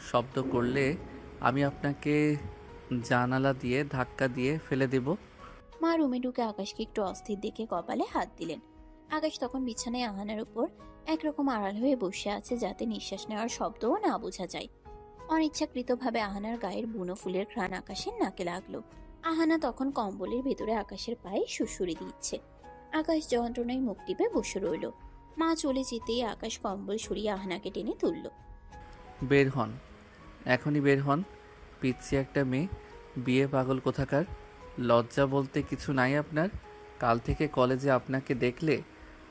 শব্দ করলে আমি আপনাকে জানালা দিয়ে ধাক্কা দিয়ে ফেলে দেব। মা রুমে ঢুকে আকাশকে একটু অস্থির দেখে কপালে হাত দিলেন। আকাশ তখন বিছানায় আহানার উপর একরকম আড়াল হয়ে বসে আছে, যাতে নিঃশ্বাস নেওয়ার শব্দও না বোঝা যায়। অনিচ্ছাকৃতভাবে আহানার গায়ের বুনো ফুলের ঘ্রাণ আকাশের নাকে লাগলো। আহানা তখন কম্বলের ভেতরে আকাশের পায়ে সুড়সুড়ি দিচ্ছে। আকাশ যন্ত্রণায় মুখ টিপে বসে রইল। মা চলে যেতেই আকাশ কম্বল সরিয়ে আহানাকে টেনে তুলল। বের হন, এখনই বের হন। পিচ্ছি একটা মেয়ে, বিয়ে পাগল কোথাকার। লজ্জা বলতে কিছু নাই আপনার? কাল থেকে কলেজে আপনাকে দেখলে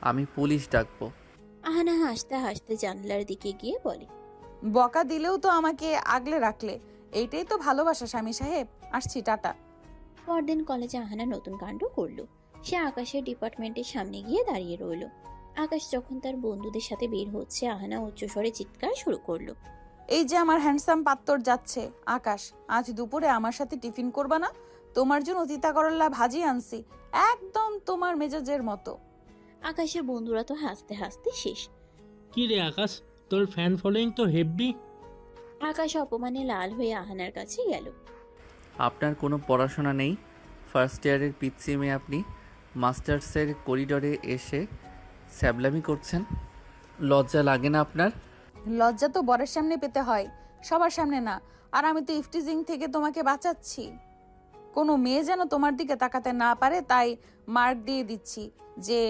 আমি পুলিশ ডাকবো। আহানা হাসতে হাসতে জানলার দিকে গিয়ে বলে, বকা দিলেও তো আমাকে আগলে রাখলে, এইটাই তো ভালোবাসা স্বামী সাহেব। আসছি, টাটা। পরদিন কলেজে আহানা নতুন কাণ্ড করলো। সে আকাশের ডিপার্টমেন্টের সামনে গিয়ে দাঁড়িয়ে রইল। আকাশ যখন তার বন্ধুদের সাথে বের হচ্ছে, আহানা উচ্চস্বরে চিৎকার শুরু করলো, এই যে আমার হ্যান্ডসাম পাত্তর যাচ্ছে। আকাশ, আজ দুপুরে আমার সাথে টিফিন করবা না? তোমার জন্য তিতা করল্লা ভাজি আনছি, একদম তোমার মেজাজের মতো। আকাশের বন্ধুরা তো হাসতে হাসতে শেষ। কি রে আকাশ, তোর ফ্যান ফলোয়িং তো হেভি। আকাশ অপমানে লাল হয়ে আহানার কাছে গেল। আপনার কোনো পড়াশোনা নেই? ফার্স্ট ইয়ারের পিচ্ছি মেয়ে আপনি মাস্টার্সের করিডোরে এসে স্যাবলামি করছেন। লজ্জা লাগে না আপনার? লজ্জা তো বরের সামনে পেতে হয়, সবার সামনে না। আর আমি তো ইফটিজিং থেকে তোমাকে বাঁচাচ্ছি। কোনো মেয়ে যেন তোমার দিকে তাকাতে না পারে, তাই মার্ক দিয়ে দিচ্ছি যে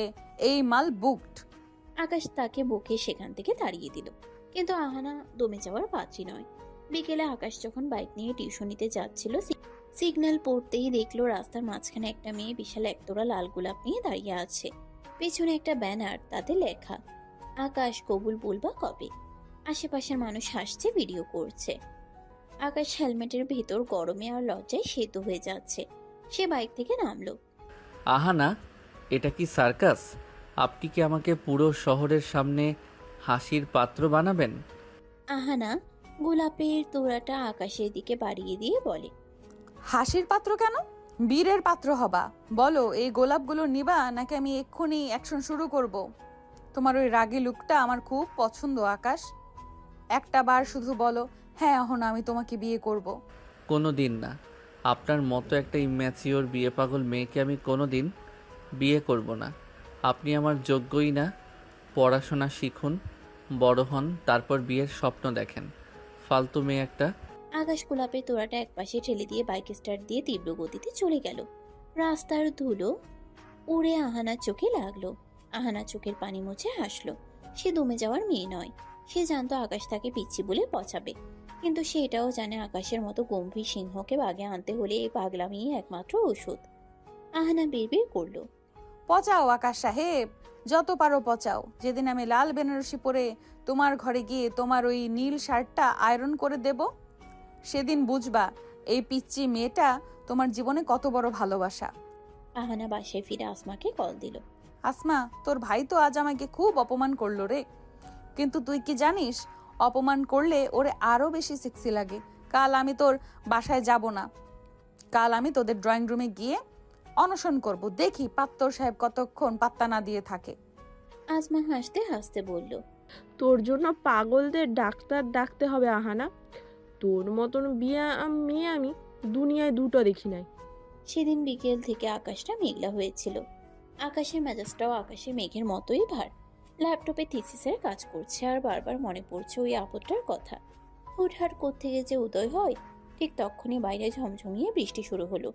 এই মাল বুকড। আকাশ তাকে বকে সেখান থেকে তাড়িয়ে দিল, কিন্তু আহানা দমে যাওয়ার পাত্রী নয়। বিকেলে আকাশ যখন বাইক নিয়ে টিউশনিতে যাচ্ছিল, সিগন্যাল পড়তেই দেখলো রাস্তার মাঝখানে একটা মেয়ে বিশাল একতোড়া লাল গোলাপ নিয়ে দাঁড়িয়ে আছে। পেছনে একটা ব্যানার, তাতে লেখা, আকাশ কবুল বলবা কবে। আশেপাশের মানুষ হাসছে, ভিডিও করছে। আকাশ হেলমেটের ভেতর গরমে আর লজ্জায় সেতু হয়ে যাচ্ছে। সে বাইক থেকে নামলো। আহানা, এটা কি সার্কাস? আপনি কি আমাকে পুরো শহরের সামনে হাসির পাত্র বানাবেন? আহানা গোলাপের তোড়াটা আকাশের দিকে বাড়িয়ে দিয়ে বলে। হাসির পাত্র কেন? বীরের পাত্র হবা। বলো, এই গোলাপগুলো নিবা নাকি আমি এক্ষুনি অ্যাকশন শুরু করব? তোমার ওই রাগী লুকটা আমার খুব পছন্দ আকাশ। একটা বার শুধু বলো, হ্যাঁ অহনা আমি তোমাকে বিয়ে করব। কোনো দিন না। আপনার মতো একটা ইম্যাচিওর বিয়ে পাগল মেয়েকে আমি কোনো দিন বিয়ে করব না। আপনি আমার যোগ্যই না। পড়াশোনা শিখুন, বড় হন, তারপর বিয়ের স্বপ্ন দেখেন। ফালতু মেয়ে একটা। আকাশ গোলাপের তোড়াটা একপাশে ঠেলে দিয়ে বাইক স্টার্ট দিয়ে তীব্র গতিতে চলে গেল। রাস্তার ধুলো উড়ে আহানার চোখে লাগলো। আহানা চোখের পানি মুছে হাসলো। সে দমে যাওয়ার মেয়ে নয়। সে জানতো আকাশ তাকে পিচ্ছি বলে পচাবে, কিন্তু সে এটাও জানে আকাশের মতো গম্ভীর সিংহকে বাগে আনতে হলে এই পাগলামিই একমাত্র ওষুধ। আহানা বিড়বিড় করলো। পচাও আকাশ সাহেব, যত পারো পচাও। যেদিন আমি লাল বেনারসি পরে তোমার ঘরে গিয়ে তোমার ওই নীল শার্টটা আয়রন করে দেব, সেদিন বুঝবা এই পিচ্চি মেয়েটা তোমার জীবনে কত বড় ভালোবাসা। আহানা বাসায় ফিরে আসমাকে কল দিল। আসমা, তোর ভাই তো আজ আমাকে খুব অপমান করলো রে। কিন্তু তুই কি জানিস, অপমান করলে ওরে আরো বেশি সেক্সি লাগে। কাল আমি তোর বাসায় যাব না, কাল আমি তোদের ড্রয়িং রুমে গিয়ে অনশন করব। দেখি পাত্তর সাহেব কতক্ষণ পাত্তা না দিয়ে থাকে। আসমা হাসতে হাসতে বলল, তোর জন্য পাগলদের ডাক্তার ডাকতে হবে আহানা। তোর মতন মেয়ে আমি দুনিয়ায় দুটো দেখি নাই। সেদিন বিকেল থেকে আকাশটা মেঘলা হয়েছিল। আকাশের মেজাজটাও আকাশে মেঘের মতোই ভার। ল্যাপটপে থিসিসের কাজ করছে আর বারবার মনে পড়ছে ওই আপদটার কথা। হুটহাট কোত্থেকে যে উদয় হয়। ঠিক তখনই বাইরে ঝমঝমিয়ে বৃষ্টি শুরু হলো।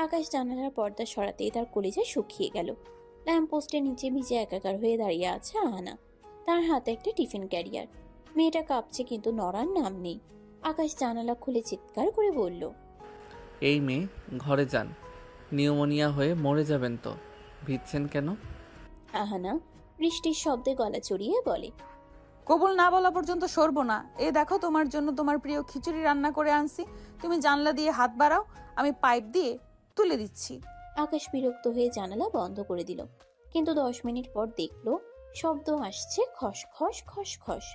আকাশ জানালার পর্দা সরাতেই তার কলিজা শুকিয়ে গেল। ল্যাম্পপোস্টের নিচে ভিজে একাকার হয়ে দাঁড়িয়ে আছে আহানা। তার হাতে একটা টিফিন ক্যারিয়ার। মেয়েটা কাঁপছে কিন্তু নড়ার নাম নেই। আকাশ জানালা খুলে চিৎকার করে বলল, এই মেয়ে, ঘরে যান। নিউমোনিয়া হয়ে মরে যাবেন তো। ভিজছেন কেন? আহানা বৃষ্টির শব্দে গলা চড়িয়ে বলে, কবুল না বলা পর্যন্ত সরবো না। এ দেখো, তোমার জন্য তোমার প্রিয় খিচুড়ি রান্না করে আনছি। তুমি জানলা দিয়ে হাত বাড়াও, আমি পাইপ দিয়ে তুলে দিচ্ছি। আকাশ বিরক্ত হয়ে জানালা বন্ধ করে দিল। কিন্তু 10 মিনিট পর দেখলো শব্দ আসছে, খস খস খস খস।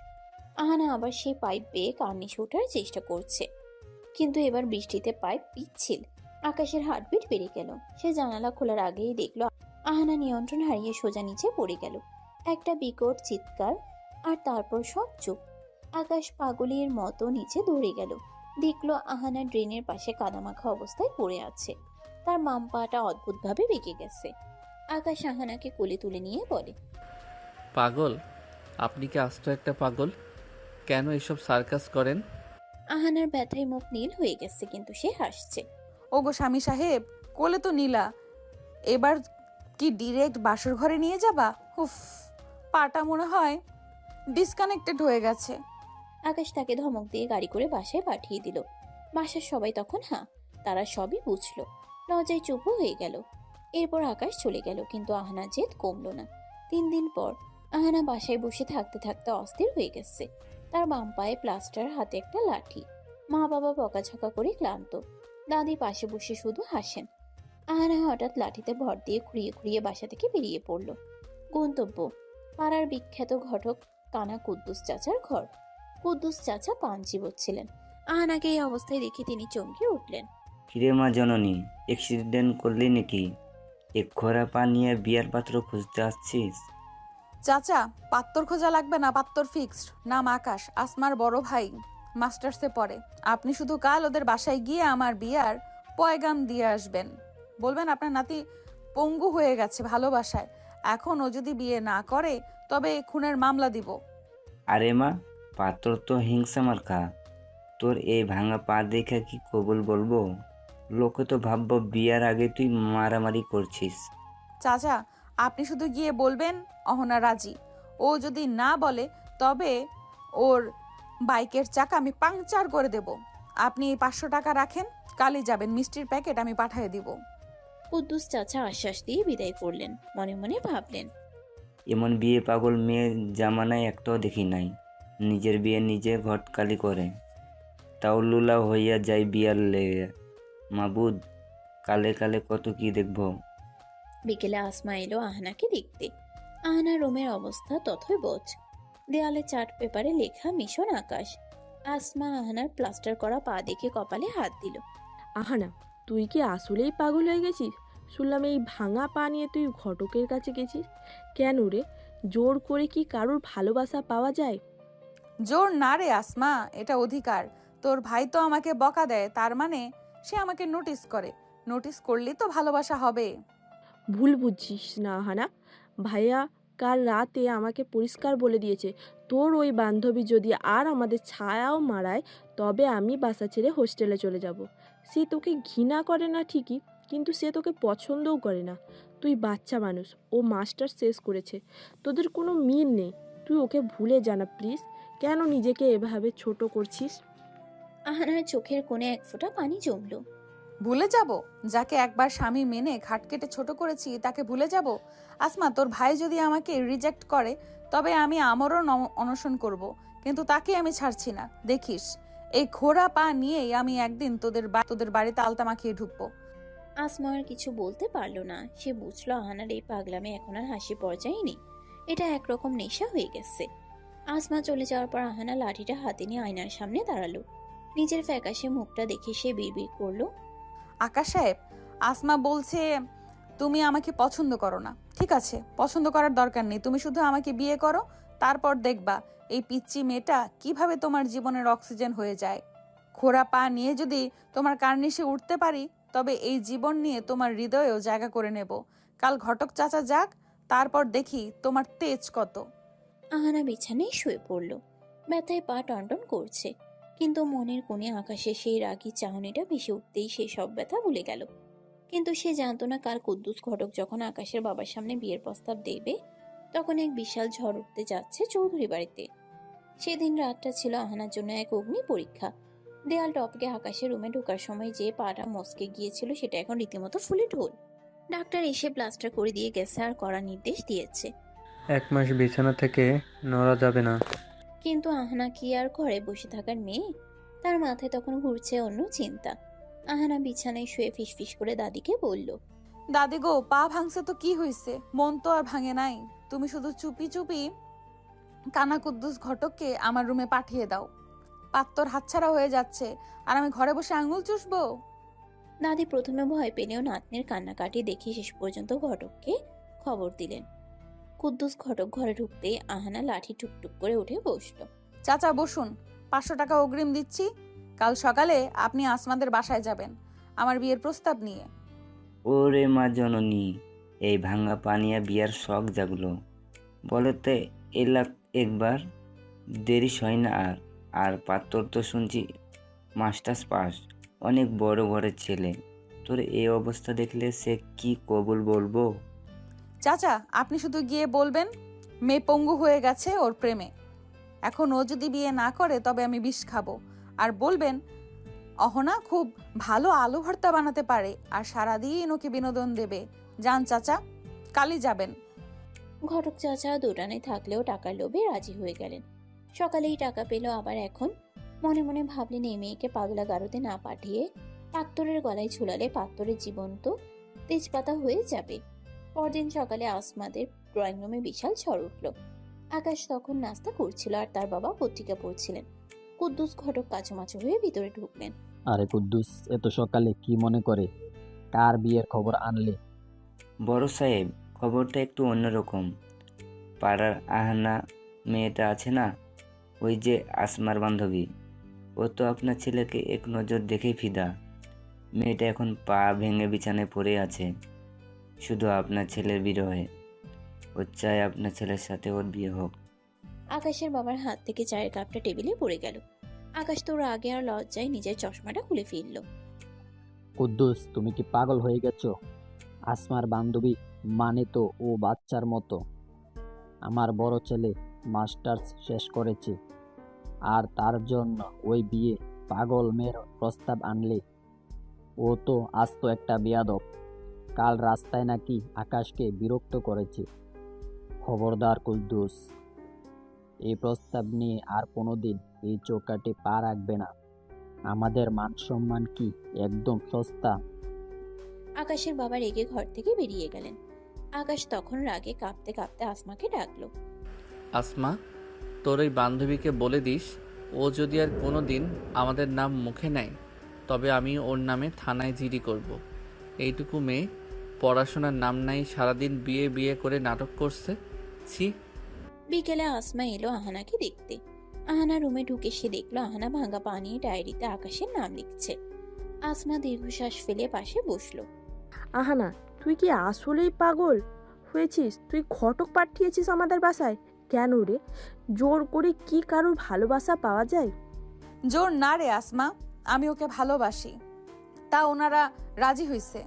আহানা আবার সেই পাইপ বেয়ে কার্নিশে ওঠার চেষ্টা করছে, কিন্তু এবার বৃষ্টিতে পাইপ পিচ্ছিল। আকাশের হার্টবিট বেড়ে গেল। সে জানালা খোলার আগেই দেখলো আহানা নিয়ন্ত্রণ হারিয়ে সোজা নিচে পড়ে গেল। একটা বিকট চিৎকার, আর তারপর সব চুপ। আকাশ পাগলের মতো নিচে দৌড়ে গেল। দেখলো আহানা ড্রেনের পাশে কাদামাখা অবস্থায় পড়ে আছে। তার মাম পাটা অদ্ভুতভাবে বেঁকে গেছে। আকাশ আহানাকে কোলে তুলে নিয়ে বলে, পাগল? আপনি কি আস্ত একটা পাগল? কেন এসব সার্কাস করেন? আহানার ব্যথায় মুখ নীল হয়ে গেছে, কিন্তু সে হাসছে। ওগো স্বামী সাহেব, কোলে তো নিলা, এবার কি ডিরেক্ট বাসর ঘরে নিয়ে যাবা? উফ, পাটা মনে হয় ডিসকানেক্টেড হয়ে গেছে। আকাশ তাকে ধমক দিয়ে গাড়ি করে বাসায় পাঠিয়ে দিল। বাসার সবাই তখন তারা সবই বুঝলো। লজ্জায় চুপও হয়ে গেল। এরপর আকাশ চলে গেল, কিন্তু আহানার জেদ কমলো না। 3 দিন পর আহানা বাসায় বসে থাকতে থাকতে অস্থির হয়ে গেছে। তার বাম পায়ে প্লাস্টার, হাতে একটা লাঠি। মা বাবা বকাঝকা করে ক্লান্ত। দাদি পাশে বসে শুধু হাসেন। আহানা হঠাৎ লাঠিতে ভর দিয়ে খুঁড়িয়ে খুঁড়িয়ে বাসা থেকে বেরিয়ে পড়ল। গন্তব্য পাড়ার বিখ্যাত ঘটক কানা কুদ্দুস চাচার ঘর। কুদ্দুস চাচা পান চিবোচ্ছিলেন। আহানাকে এই অবস্থায় দেখে তিনি চমকে উঠলেন। কিরে মা জননী, অ্যাক্সিডেন্ট করলি নাকি? এক খরা পা নিয়ে বিয়ার পাত্র খুঁজতে আসছিস? চাচা, পাত্তর খোঁজা লাগবে না, পাত্তর ফিক্সড। নাম আকাশ, আসমার বড় ভাই, মাস্টার্সে পড়ে। আপনি শুধু কাল ওদের বাসায় গিয়ে আমার বিয়ার পয়গাম দিয়ে আসবেন। বলবেন আপনার নাতি পঙ্গু হয়ে গেছে ভালোবাসায়, এখন ও যদি বিয়ে না করে তবে খুনের মামলা দিব। আরে মা, পাত্র তো হিংসা মার্কা। তোর এই ভাঙা পা দেখে কি কবুল বলবো? লোকে তো ভাববো বিয়ার আগে তুই মারামারি করছিস। চাচা, আপনি শুধু গিয়ে বলবেন অহনা রাজি। ও যদি না বলে তবে ওর বাইকের চাকা আমি পাংচার করে দেব। আপনি এই 500 টাকা রাখেন, কালই যাবেন, মিষ্টির প্যাকেট আমি পাঠিয়ে দিব। কুদ্দুস চাচা আশ্বাস দিয়ে বিদায় করলেন। মনে মনে ভাবলেন, এমন বিয়ে পাগল মেয়ে জামানায় একটাও দেখি নাই। নিজের বিয়ে নিজে ঘটকালি করে, তাও লুলা হইয়া যায় বিয়ার লেগে। মাবুদ, কালে কালে কত কি দেখব। বিকেলে আসমা এলো আহানাকে দেখতে। আহানার রুমের অবস্থা তথই বোঝ। দেয়ালে চার্ট পেপারে লেখা মিশন আকাশ। আসমা আহানার প্লাস্টার করা পা দেখে কপালে হাত দিল। আহানা, তুই কি আসলেই পাগল হয়ে গেছিস? শুনলাম এই ভাঙা পা নিয়ে তুই ঘটকের কাছে গেছিস। কেন রে? জোর করে কি কারোর ভালোবাসা পাওয়া যায়? জোর না রে আসমা, এটা অধিকার। তোর ভাই তো আমাকে বকা দেয়, তার মানে সে আমাকে নোটিস করে। নোটিস করলেই তো ভালোবাসা হবে। ভুল বুঝছিস না আহানা। ভাইয়া কাল রাতে আমাকে পরিষ্কার বলে দিয়েছে, তোর ওই বান্ধবী যদি আর আমাদের ছায়াও মারায় তবে আমি বাসা ছেড়ে হোস্টেলে চলে যাব। সে তোকে ঘৃণা করে না ঠিকই, কিন্তু সে তোকে পছন্দও করে না। তুই বাচ্চা মানুষ, ও মাস্টার শেষ করেছে, তোদের কোনো মিল নেই। তুই ওকে ভুলে জানা প্লিজ। কেন নিজেকে এভাবে ছোট করছিস? আহানার চোখের কোণে এক ফোঁটা পানি জমল। ভুলে যাব? যাকে একবার স্বামী মেনে ঘাট কেটে ছোট করেছি তাকে ভুলে যাব? আসমা, তোর ভাই যদি আমাকে রিজেক্ট করে তবে আমি আমরণ অনশন করব, কিন্তু তাকে আমি ছাড়ছি না। দেখিস, এই ঘোড়া পা নিয়েই আমি একদিন তোদের বাড়িতে আলতা মাখিয়ে ঢুকবো। আসমা আর কিছু বলতে পারলো না। সে বুঝলো আহানার এই পাগলামে এখন আর হাসি পর্যায়ে নেই, এটা একরকম নেশা হয়ে গেছে। আসমা চলে যাওয়ার পর আহানা লাঠিটা হাতে নিয়ে আয়নার সামনে দাঁড়ালো। নিজের ফ্যাকাশে মুখটা দেখে সে বিড়বিড় করলো, আকাশ সাহেব, আসমা বলছে তুমি আমাকে পছন্দ করো না। ঠিক আছে, পছন্দ করার দরকার নেই, তুমি শুধু আমাকে বিয়ে করো, তারপর দেখবা এই পিচ্চি মেয়েটা কিভাবে তোমার জীবনের অক্সিজেন হয়ে যায়। খোড়া পা নিয়ে যদি তোমার কার্নিশে উঠতে পারি তবে এই জীবন নিয়ে তোমার হৃদয়েও জায়গা করে নেব। কাল ঘটক চাচা যাক, তারপর দেখি তোমার তেজ কত। আহানা বিছানায় শুয়ে পড়ল। ব্যথায় পা টনটন করছে, কিন্তু মনের কোণে আকাশে সেই রাগী চাহনিটা ভেসে উঠতেই সে সব ব্যথা ভুলে গেল। কিন্তু সে জানতো না কাল কুদ্দুস ঘটক যখন আকাশের বাবার সামনে বিয়ের প্রস্তাব দেবে তখন এক বিশাল ঝড় উঠতে যাচ্ছে চৌধুরী বাড়িতে। সেদিন রাতটা ছিল আহানার জন্য এক অগ্নি পরীক্ষা। দেয়াল টপকে আকাশের রুমে ঢোকার সময় যে পাটা মস্কে গিয়েছিল সেটা এখন রীতিমতো ফুলে ঢোল। ডাক্তার এসে প্লাস্টার করে দিয়ে গেছে আর কড়া নির্দেশ দিয়েছে। 1 মাস বিছানা থেকে নড়া যাবে না। কিন্তু আহানা কি আর ঘরে বসে থাকার মেয়ে? তার মাথায় তখন ঘুরছে অন্য চিন্তা। আহানা বিছানায় শুয়ে ফিসফিস করে দাদিকে বলল, দাদি গো, পা ভাঙছে তো কি হয়েছে? মন তো আর ভাঙে নাই। তুমি শুধু চুপি চুপি কানা কুদ্দুস ঘটককে আমার রুমে পাঠিয়ে দাও। পাত্তর হাতছাড়া হয়ে যাচ্ছে, আর আমি ঘরে বসে আঙুল চুষবো? দাদি প্রথমে ভয় পেলেও নাতনির কান্নাকাটি দেখে শেষ পর্যন্ত ঘটককে খবর দিলেন। কুদ্দুস ঘটক ঘরে ঢুকতেই আহানা লাঠি টুকটুক করে উঠে বসলো। চাচা বসুন, 500 টাকা অগ্রিম দিচ্ছি। কাল সকালে আপনি আসমাদের বাসায় যাবেন আমার বিয়ের প্রস্তাব নিয়ে। ওরে মা জননী, এই ভাঙা পানিয়া বিয়ার শখ জাগলো। বলতে এলাক একবার, দেরি হয় না আর। আর পাত্তর তো শুনছি মাস্টার্স পাস, অনেক বড় ঘরের ছেলে। তোর এই অবস্থা দেখলে সে কি কবুল বলবো? চাচা, আপনি শুধু গিয়ে বলবেন মেয়ে পঙ্গু হয়ে গেছে ওর প্রেমে, এখন ও যদি বিয়ে না করে তবে আমি বিষ খাবো। আর বলবেন অহনা খুব ভালো আলু ভর্তা বানাতে পারে আর সারাদিন ওকে বিনোদন দেবে। যান চাচা, কালই যাবেন। ঘটক চাচা দোটানে থাকলেও টাকার লোভে রাজি হয়ে গেলেন। সকালেই টাকা পেল, আবার এখন মনে মনে ভাবলেন এই মেয়েকে পাগলা গারদে না পাঠিয়ে পাত্তরের গলায় ঝুলালে পাত্তরের জীবন তো তেজপাতা হয়ে যাবে। পরদিন সকালে আসমাদের ড্রয়িং রুমে বিশাল ঝড় উঠল। আকাশ তখন নাস্তা করছিল আর তার বাবা পত্রিকা পড়ছিলেন। কুদ্দুস ঘটক কাছুমাছু হয়ে ভিতরে ঢুকলেন। আরে কুদ্দুস, এত সকালে কি মনে করে? কার বিয়ের খবর আনলে? বড় সাহেব, খবরটা একটু অন্যরকম। পাড়ার আহানা মেয়েটা আছে না, ওই যে আসমার বান্ধবী, ও তো আপনার ছেলেকে এক নজর দেখেই ফিদা। মেয়েটা এখন পা ভেঙে বিছানায় পড়ে আছে শুধু আপনার ছেলের বিরহে। ও চায় আপনার ছেলের সাথে ওর বিয়ে হোক। আকাশের বাবার হাত থেকে চায়ের কাপটা টেবিলে পড়ে গেল। আকাশ তো রাগে আর লজ্জায় নিজের চশমাটা খুলে ফেলল। কুদ্দুস, তুমি কি পাগল হয়ে গেছো? আসমার বান্ধবী মানে তো ও বাচ্চার মতো। আমার বড় ছেলে মাস্টার্স শেষ করেছে, আর তার জন্য ওই বিয়ে পাগল মেয়ের প্রস্তাব আনলে? ও তো আস্ত একটা বেয়াদব। কাল রাস্তায় নাকি আকাশকে বিরক্ত করেছে। খবরদার কুদ্দুস, এই প্রস্তাব নিয়ে আর কোনোদিন এই চৌকাটে পা রাখবে না। আমাদের মান সম্মান কি একদম সস্তা? আকাশের বাবা রেগে ঘর থেকে বেরিয়ে গেলেন। আকাশ তখন রাগে কাঁপতে কাঁপতে আসমাকে ডাকলো। আসমা, তোর ওই বান্ধবীকে বলে দিস, ও যদি আর কোনো দিন আমাদের নাম মুখে নেয় তবে আমি ওর নামে থানায় জিডি করব। এইটুকু মেয়ে, পড়াশোনার নাম নাই, সারাদিন বিয়ে বিয়ে করে নাটক করছে। ছি। বিকেলে আসমা এলো আহানাকে দেখতে। আহানা রুমে ঢুকে সে দেখলো আহানা ভাঙা পানি ডায়েরিতে আকাশের নাম লিখছে। আসমা দীর্ঘশ্বাস ফেলে পাশে বসলো। আহানা, তুই কি আসলেই পাগল হয়েছিস? তুই ঘটক পাঠিয়েছিস আমাদের বাসায় কেন রে? জোর করে কি কারোর ভালোবাসা পাওয়া যায়? জোর না রে আসমা, আমি ওকে ভালোবাসি, তা ওনারা রাজি হয়েছে।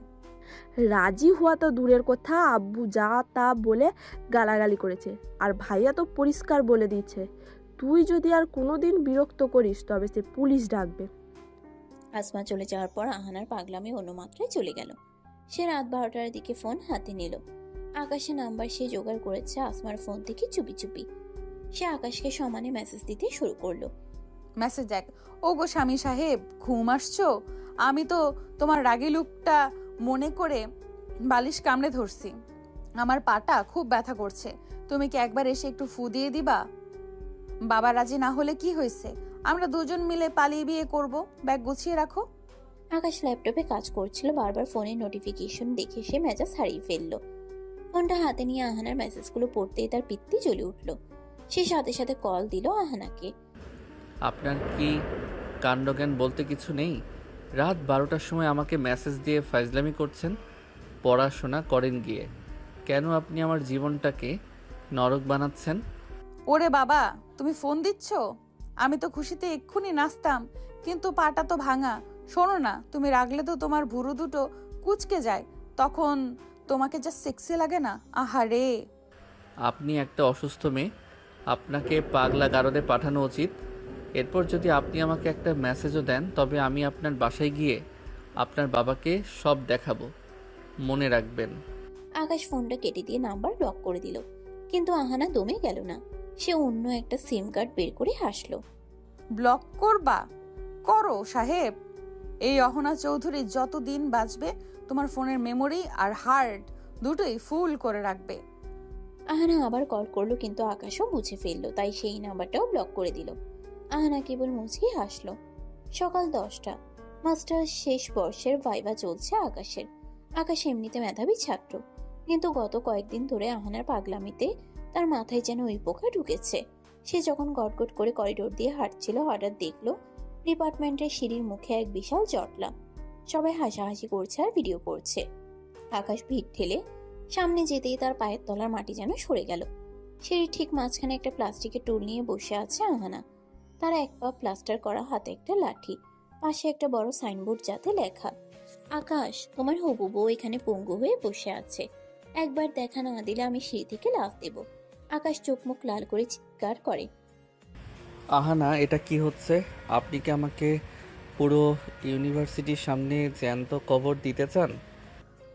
রাজি হওয়া তো দূরের কথা, আব্বু যা তা বলে গালাগালি করেছে, আর ভাইয়া তো পরিষ্কার বলে দিচ্ছে তুই যদি আর কোনোদিন বিরক্ত করিস তবে সে পুলিশ ডাকবে। আসমা চলে যাওয়ার পর আহানার পাগলামি অন্য মাত্রায় চলে গেল। সে রাত 12টার দিকে ফোন হাতে নিল। আকাশের নাম্বার সে জোগাড় করেছে আসমার ফোন থেকে চুপি চুপি। সে আকাশকে সমানে মেসেজ দিতে শুরু করলো। মেসেজ দেখ। ও গো স্বামী সাহেব, ঘুম আসছো? আমি তো তোমার রাগী লুকটা মনে করে বালিশ কামড়ে ধরছি। আমার পাটা খুব ব্যথা করছে, তুমি কি একবার এসে একটু ফু দিয়ে দিবা? বাবা রাজি না হলে কি হয়েছে, আমরা দুজন মিলে পালিয়ে বিয়ে করব। ব্যাগ গুছিয়ে রাখো। আকাশ ল্যাপটপে কাজ করছিল, বারবার ফোনের নোটিফিকেশন দেখে সে মেজাজ হারিয়ে ফেললো। ফোনটা হাতে নিয়ে আহানার মেসেজগুলো পড়তেই তার পিত্তি জ্বলে উঠল। সে সাথে সাথে কল দিল আহানাকে। আপনার কি কাণ্ডজ্ঞান বলতে কিছু নেই? রাত 12টার সময় আমাকে মেসেজ দিয়ে ফাইজলামি করছেন। পড়াশোনা করেন গিয়ে, কেন আপনি আমার জীবনটাকে নরক বানাচ্ছেন? ওরে বাবা, তুমি ফোন দিচ্ছ? আমি তো খুশিতে এক্ষুনি নাচতাম, কিন্তু পাটা তো ভাঙা। শোনো না, তুমি রাগলে তো তোমার ভুরু দুটো কুচকে যায়, তখন তোমাকে যা সেক্সি লাগে না, আহারে। আপনি একটা অসুস্থ মেয়ে, আপনাকে পাগলা গারদে পাঠানো উচিত। এরপর যদি আপনি আমাকে একটা মেসেজও দেন তবে আমি আপনার বাসায় গিয়ে আপনার বাবাকে সব দেখাবো, মনে রাখবেন। আকাশ ফোনটা কেটে দিয়ে নাম্বার ব্লক করে দিল, কিন্তু আহানা দমে গেল না। সে অন্য একটা সিম কার্ড বের করে হাসলো। ব্লক করবা? করো সাহেব। এই অহনা চৌধুরী যত দিন বাঁচবে তোমার ফোনের মেমোরি আর হার্ড দুটোই ফুল করে রাখবে। আহানা আবার কল করলো, কিন্তু আকাশও বুঝে ফেললো, তাই সেই নাম্বারটাও ব্লক করে দিল। আহানা কেবল মুচকি হাসলো। সকাল 10টা, মাস্টার শেষ বর্ষের ভাইবা চলছে আকাশের। আকাশ এমনিতে মেধাবী ছাত্র, কিন্তু গত কয়েকদিন ধরে আহানার পাগলামিতে তার মাথায় যেন ওই পোকা ঢুকেছে। সে যখন গটগট করে করিডোর দিয়ে হাঁটছিল, হঠাৎ দেখলো ডিপার্টমেন্টের সিঁড়ির মুখে এক বিশাল জটলা। সবাই হাসাহাসি করছে আর ভিডিও করছে। আকাশ ভিড় ঠেলে সামনে যেতেই তার পায়ের তলার মাটি যেন সরে গেল। সিঁড়ির ঠিক মাঝখানে একটা প্লাস্টিকের টুল নিয়ে বসে আছে আহানা। তার এক পা প্লাস্টার করা, হাতে একটা লাঠি, পাশে একটা বড় সাইনবোর্ড যাতে লেখা, আকাশ তোমার হবু বউ এখানে পঙ্গু হয়ে বসে আছে, একবার দেখা না দিলে আমি সিঁড়ি থেকে লাফ দেব। আকাশ চোখ মুখ লাল করে চিৎকার করে। আহানা, এটা কি হচ্ছে? আপনি কি আমাকে পুরো ইউনিভার্সিটির সামনে জ্যান্ত কবর দিতে চান?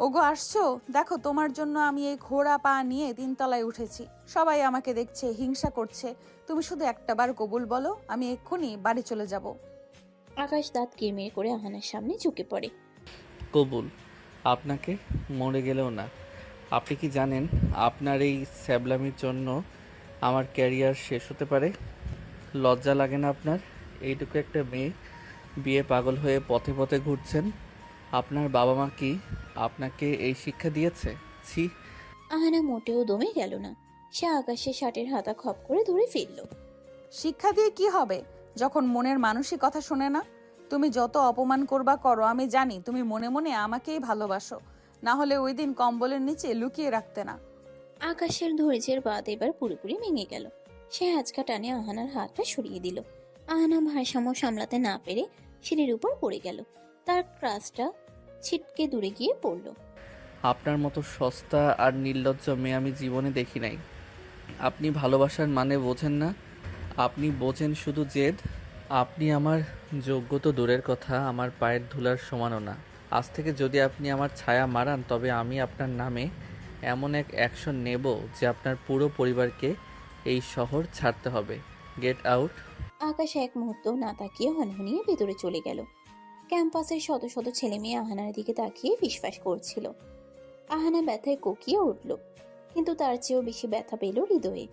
ওগো আসছো? দেখো, তোমার জন্য আমি এই ঘোড়া পা নিয়ে 3 তলায় উঠেছি। সবাই আমাকে দেখছে, হিংসা করছে। তুমি শুধু একটাবার কবুল বলো, আমি এক্ষুনি বাড়ি চলে যাব। আকাশ দাঁত কিরমির করে আহানার সামনে ঝুঁকে পড়ে। কবুল? আপনাকে? মরে গেলেও না। আপনি কি জানেন আপনার এই স্যাবলামির জন্য আমার ক্যারিয়ার শেষ হতে পারে? লজ্জা লাগে না আপনার? এইটুকু একটা মেয়ে বিয়ে পাগল হয়ে পথে পথে ঘুরছেন। আপনার বাবা মা কি আপনাকে এই শিক্ষা দিয়েছে? ছি। আহানা মোটেও দমে গেল না। সে আকাশের শার্টের হাতা খপ করে ধরে ফেলল। শিক্ষা দিয়ে কি হবে যখন মনের মানুষই কথা শোনে না? তুমি যত অপমান করবা করো, আমি জানি তুমি মনে মনে আমাকেই ভালোবাসো, না হলে ওই দিন কম্বলের নিচে লুকিয়ে রাখতে না। আকাশের ধৈর্যের বাদ এবার পুরোপুরি ভেঙে গেল। সে আঁচকা টানে আহানার হাতটা সরিয়ে দিল। আহানা ভারসাম্য সামলাতে না পেরে সিঁড়ির উপর পড়ে গেল। তার ক্রাশটা ছিটকে দূরে গিয়ে পড়ল। আপনার মতো সস্তা আর নির্লজ্জ মেয়ে আমি জীবনে দেখি নাই। আপনি ভালোবাসার মানে বোঝেন না, আপনি বোঝেন শুধু জেদ। আপনি আমার যোগ্য তো দূরের কথা, আমার পায়ের ধুলার সমানও না। আজ থেকে যদি আপনি আমার ছায়া মারান তবে আমি আপনার নামে এমন এক অ্যাকশন নেব যে আপনার পুরো পরিবারকে এই শহর ছাড়তে হবে। Get out. আকাশ এক মুহূর্ত না তাকিয়ে হনহনিয়ে ভেতরে চলে গেল। ক্যাম্পাসের শত শত ছেলে মেয়ে আহানার দিকে তাকিয়ে ফিসফাস করছিল। আহানা ব্যথায় কোকিয়ে উঠল, কিন্তু তার চেয়েও বেশি ব্যথা পেল হৃদয়ে।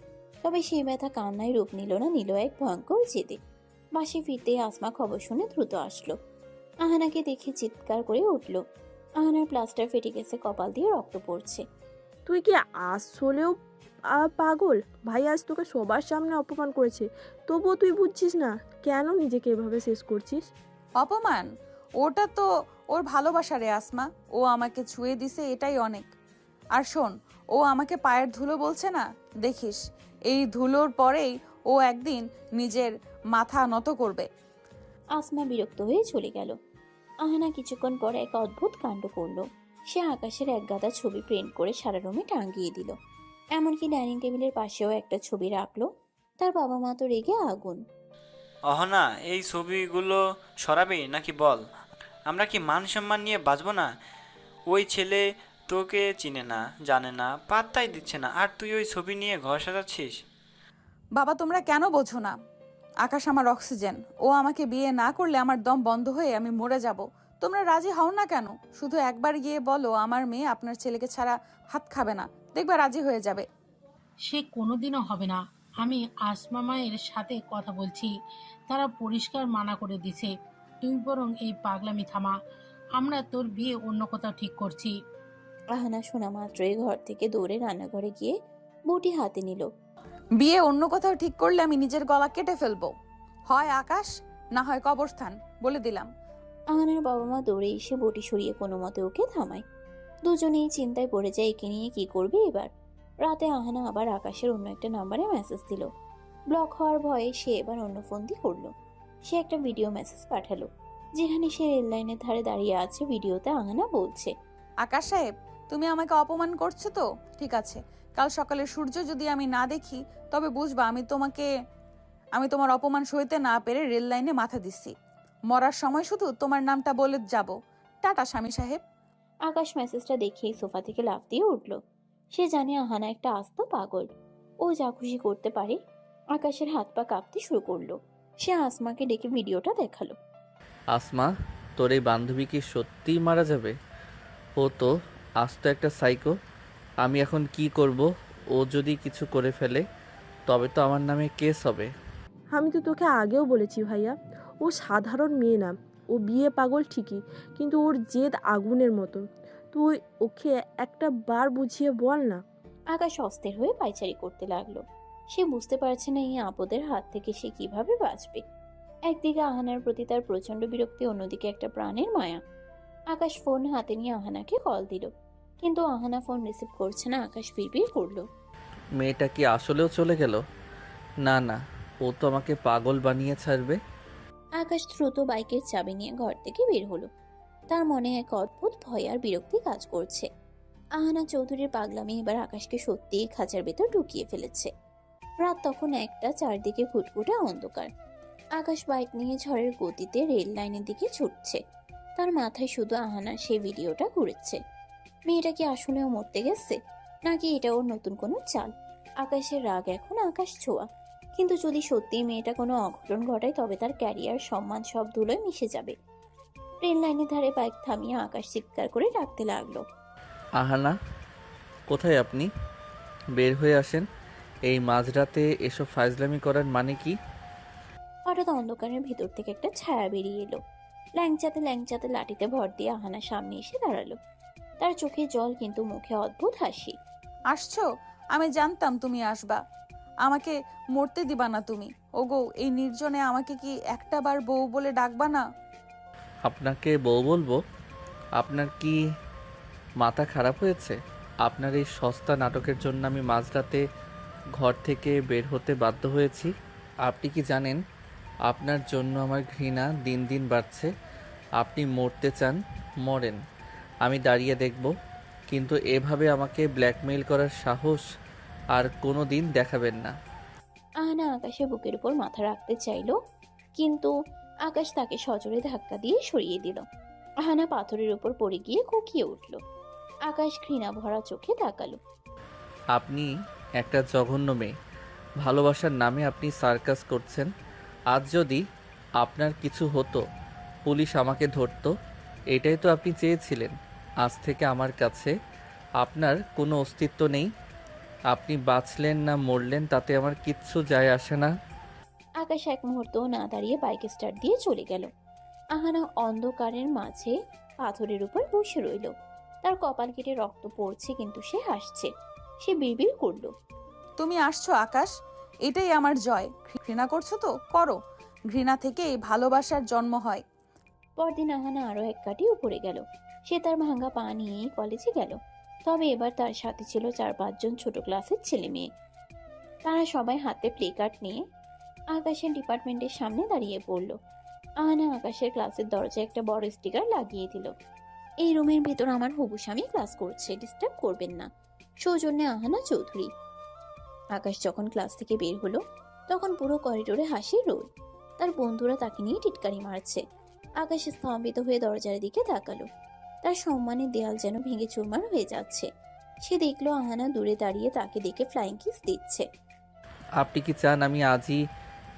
তবে সেই ব্যথা কান্নায় রূপ নিল না, নিল এক ভয়ঙ্কর জেদে। বাসে ফিরতে আসমা খবর শুনে দ্রুত আসলো। আহানাকে দেখে চিৎকার করে উঠল। আহানার প্লাস্টার ফেটে গেছে, কপাল দিয়ে রক্ত পড়ছে। তুই কি আসলেও পাগল? ভাই আজ তোকে সবার সামনে অপমান করেছে, তবুও তুই বুঝছিস না? কেন নিজেকে এভাবে শেষ করছিস? অপমান? ওটা তো ওর ভালোবাসা রে আসমা। ও আমাকে ছুঁয়ে দিছে, এটাই অনেক। আর শোন, ও আমাকে পায়ের ধুলো বলছে না, দেখিস এই ধুলোর পরেই ও একদিন নিজের মাথা নত করবে। আসমা বিরক্ত হয়ে চলে গেল। আহানা কিছুক্ষণ পর এক অদ্ভুত কাণ্ড করল। সে আকাশের এক গাদা ছবি প্রিন্ট করে সারা রুমে টাঙিয়ে দিল। এমনকি ডাইনিং টেবিলের পাশেও একটা ছবি রাখলো। তার বাবা মা তো রেগে আগুন। অহনা, এই ছবিগুলো সরাবি নাকি বল? আমরা কি মান সম্মান নিয়ে বাঁচবো না? ওই ছেলে তোকে চিনে না, জানে না, পাত্তাই দিচ্ছে না, আর তুই ওই ছবি নিয়ে ঘর সাজাচ্ছিস? বাবা, তোমরা কেন বোঝো না? আকাশ আমার অক্সিজেন। ও আমাকে বিয়ে না করলে আমার দম বন্ধ হয়ে আমি মরে যাব। তোমরা রাজি হও না কেন? শুধু একবার গিয়ে বলো আমার মেয়ে আপনার ছেলেকে ছাড়া হাত খাবে না, দেখবা রাজি হয়ে যাবে। সে কোনোদিনও হবে না। আমি আসমা মায়ের সাথে কথা বলছি, তারা পরিষ্কার মানা করে দিছে। তুই বরং এই পাগলামি থামা, আমরা তোর বিয়ে অন্য কোথাও ঠিক করছি। আহানা শোনা মাত্রই ঘর থেকে দৌড়ে রান্নাঘরে গিয়ে বটি হাতে নিল। বিয়ে অন্য কোথাও ঠিক করলে আমি নিজের গলা কেটে ফেলবো, হয় আকাশ না হয় কবরস্থান, বলে দিলাম। আহানার বাবা মা দৌড়ে এসে বটি সরিয়ে কোনো মতে ওকে থামায়। দুজনেই চিন্তায় পড়ে যায় একে নিয়ে কি করবে এবার। রাতে আহানা আবার আকাশের অন্য একটা নাম্বারে মেসেজ দিল। ব্লক হওয়ার ভয়ে সে এবার অন্য ফোন দিয়ে করলো। সে একটা ভিডিও মেসেজ পাঠালো, যেখানে সে রেল লাইনের ধারে দাঁড়িয়ে আছে। ভিডিওতে আহানা বলছে, আকাশ সাহেব, তুমি আমাকে অপমান করছো তো? ঠিক আছে, কাল সকালে সূর্য যদি আমি না দেখি তবে বুঝবা আমি তোমার অপমান সইতে না পেরে রেল লাইনে মাথা দিচ্ছি। মরার সময় শুধু তোমার নামটা বলে যাব। টাটা স্বামী সাহেব। আকাশ মেসেজটা দেখেই সোফা থেকে লাফ দিয়ে উঠল। সে জানে আহানা একটা আস্ত পাগল, ও যা খুশি করতে পারে। আকাশের হাত পা কাঁপতে শুরু করলো। সে আসমাকে ডেকে ভিডিওটা দেখালো। আসমা, তোর এই বান্ধবী কি সত্যিই মারা যাবে? ও তো আস্ত একটা সাইকো। আমি এখন কি করব? ও যদি কিছু করে ফেলে তবে তো আমার নামে কেস হবে। আমি তো তোকে আগেও বলেছি ভাইয়া, ও সাধারণ মেয়ে না। ও বিয়ে পাগল ঠিকই, কিন্তু ওর জেদ আগুনের মতো। তুই ওকে একটা বার বুঝিয়ে বল না। আকাশ অস্থির হয়ে পায়চারি করতে লাগলো। সে বুঝতে পারছে না এই আপদের হাত থেকে সে কিভাবে বাঁচবে। একদিকে আহানার প্রতি তার প্রচন্ড বিরক্তি, অন্যদিকে একটা প্রাণের মায়া। আকাশ ফোন হাতে নিয়ে আহানাকে কল দিল, কিন্তু আহানা ফোন রিসিভ করছে না। আকাশ বিড়বিড় করলো, মেয়েটা কি আসলেও চলে গেল? না না, ও তো আমাকে পাগল বানিয়ে ছাড়বে। আকাশ দ্রুত বাইকের চাবি নিয়ে ঘর থেকে বের হলো। তার মনে এক অদ্ভুত ভয় আর বিরক্তি কাজ করছে। আহানা চৌধুরীর পাগলামি এবার আকাশকে সত্যিই খাঁচার ভেতর ঢুকিয়ে ফেলেছে। রাত তখন একটা, চারদিকে ঘুটঘুটে অন্ধকার। আকাশ বাইক নিয়ে ঝড়ের গতিতে রেল লাইনের দিকে ছুটছে। তার মাথায় শুধু আহানার সেই ভিডিওটা ঘুরেছে। মেয়েটা কি আসলেও মরতে গেছে, নাকি এটা ওর নতুন কোনো চাল? আকাশের রাগ এখন আকাশ ছোঁয়া, কিন্তু যদি সত্যি মেয়েটা কোনো অঘটন ঘটায় তবে তার ক্যারিয়ার, সম্মান সব ধুলোয় মিশে যাবে। রেল লাইনের ধারে বাইক থামিয়ে আকাশ চিৎকার করে ডাকতে লাগলো, আহানা, কোথায় আপনি? বের হয়ে আসেন। এই মাঝরাতে এসব ফাজলামি করার মানে কি? হঠাৎ অন্ধকারের ভিতর থেকে একটা ছায়া বেরিয়ে এলো। ল্যাংচাতে ল্যাংচাতে লাঠিতে ভর দিয়ে আহানা সামনে এসে দাঁড়ালো। তার চোখে জল, কিন্তু মুখে অদ্ভুত হাসি। আসছো? আমি জানতাম তুমি আসবা। আমাকে মরতে দিবা না তুমি। ওগো, এই নির্জনে আমাকে কি একটা বার বউ বলে ডাকবা না? আপনাকে বউ বলবো? আপনার কি মাথা খারাপ হয়েছে? আপনার এই সস্তা নাটকের জন্য আমি মাঝরাতে ঘর থেকে বের হতে বাধ্য হয়েছি। আপনি কি জানেন আপনার জন্য আমার ঘৃণা দিন দিন বাড়ছে? আপনি মরতে চান, মরেন, আমি দাঁড়িয়ে দেখব। কিন্তু এভাবে আমাকে ব্ল্যাকমেইল করার সাহস আর কোনো দিন দেখাবেন না। আহানা আকাশের বুকের উপর মাথা রাখতে চাইলো, কিন্তু আকাশ তাকে সজোরে ধাক্কা দিয়ে সরিয়ে দিল। আহানা পাথরের উপর পড়ে গিয়ে কুকিয়ে উঠল। আকাশ ঘৃণা ভরা চোখে তাকালো। আপনি একটা জঘন্য মেয়ে। ভালোবাসার নামে আপনি সার্কাস করছেন। আজ যদি আপনার কিছু হতো, পুলিশ আমাকে ধরতো, এটাই তো আপনি চেয়েছিলেন। আজ থেকে আমার কাছে আপনার কোনো অস্তিত্ব নেই। আপনি বাঁচলেন না মরলেন তাতে আমার কিচ্ছু যায় আসে না। আকাশ এক মুহূর্ত না দাঁড়িয়ে বাইক স্টার্ট দিয়ে চলে গেল। আহানা অন্ধকারের মাঝে পাথরের উপর বসে রইল। তার কপাল কেটে রক্ত পড়ছে, কিন্তু সে হাসছে। সে বিড়বিড় করলো, তুমি আসছো আকাশ, এটাই আমার জয়। ঘৃণা করছো তো করো, ঘৃণা থেকেই ভালোবাসার জন্ম হয়। পরদিন আহানা আরো এক কাটি উপরে গেল। সে তার ভাঙা পা নিয়ে কলেজে গেল। তবে এবার তার সাথে ছিল 4-5 জন ছোট ক্লাসের ছেলে মেয়ে। তারা সবাই হাতে প্লে কার্ড নিয়ে আকাশের ডিপার্টমেন্টের সামনে দাঁড়িয়ে পড়ল। আহানা আকাশের ক্লাসের দরজায় একটা বড় স্টিকার লাগিয়ে দিল, এই রুমের ভিতর আমার হবু স্বামী ক্লাস করছে, ডিস্টার্ব করবেন না, সৌজন্যে আহানা চৌধুরী। আকাশ যখন ক্লাস থেকে বের হলো তখন পুরো করিডোরে হাসির রোল। তার বন্ধুরা তাকে নিয়ে টিটকারি মারছে। আকাশ স্তম্ভিত হয়ে দরজার দিকে তাকালো। তার সম্মানের দেয়াল যেন ভেঙে চুরমার হয়ে যাচ্ছে। সে দেখলো আহানা দূরে দাঁড়িয়ে তাকে দেখে ফ্লাইং কিস দিচ্ছে। আপনি কি চান আমি আজই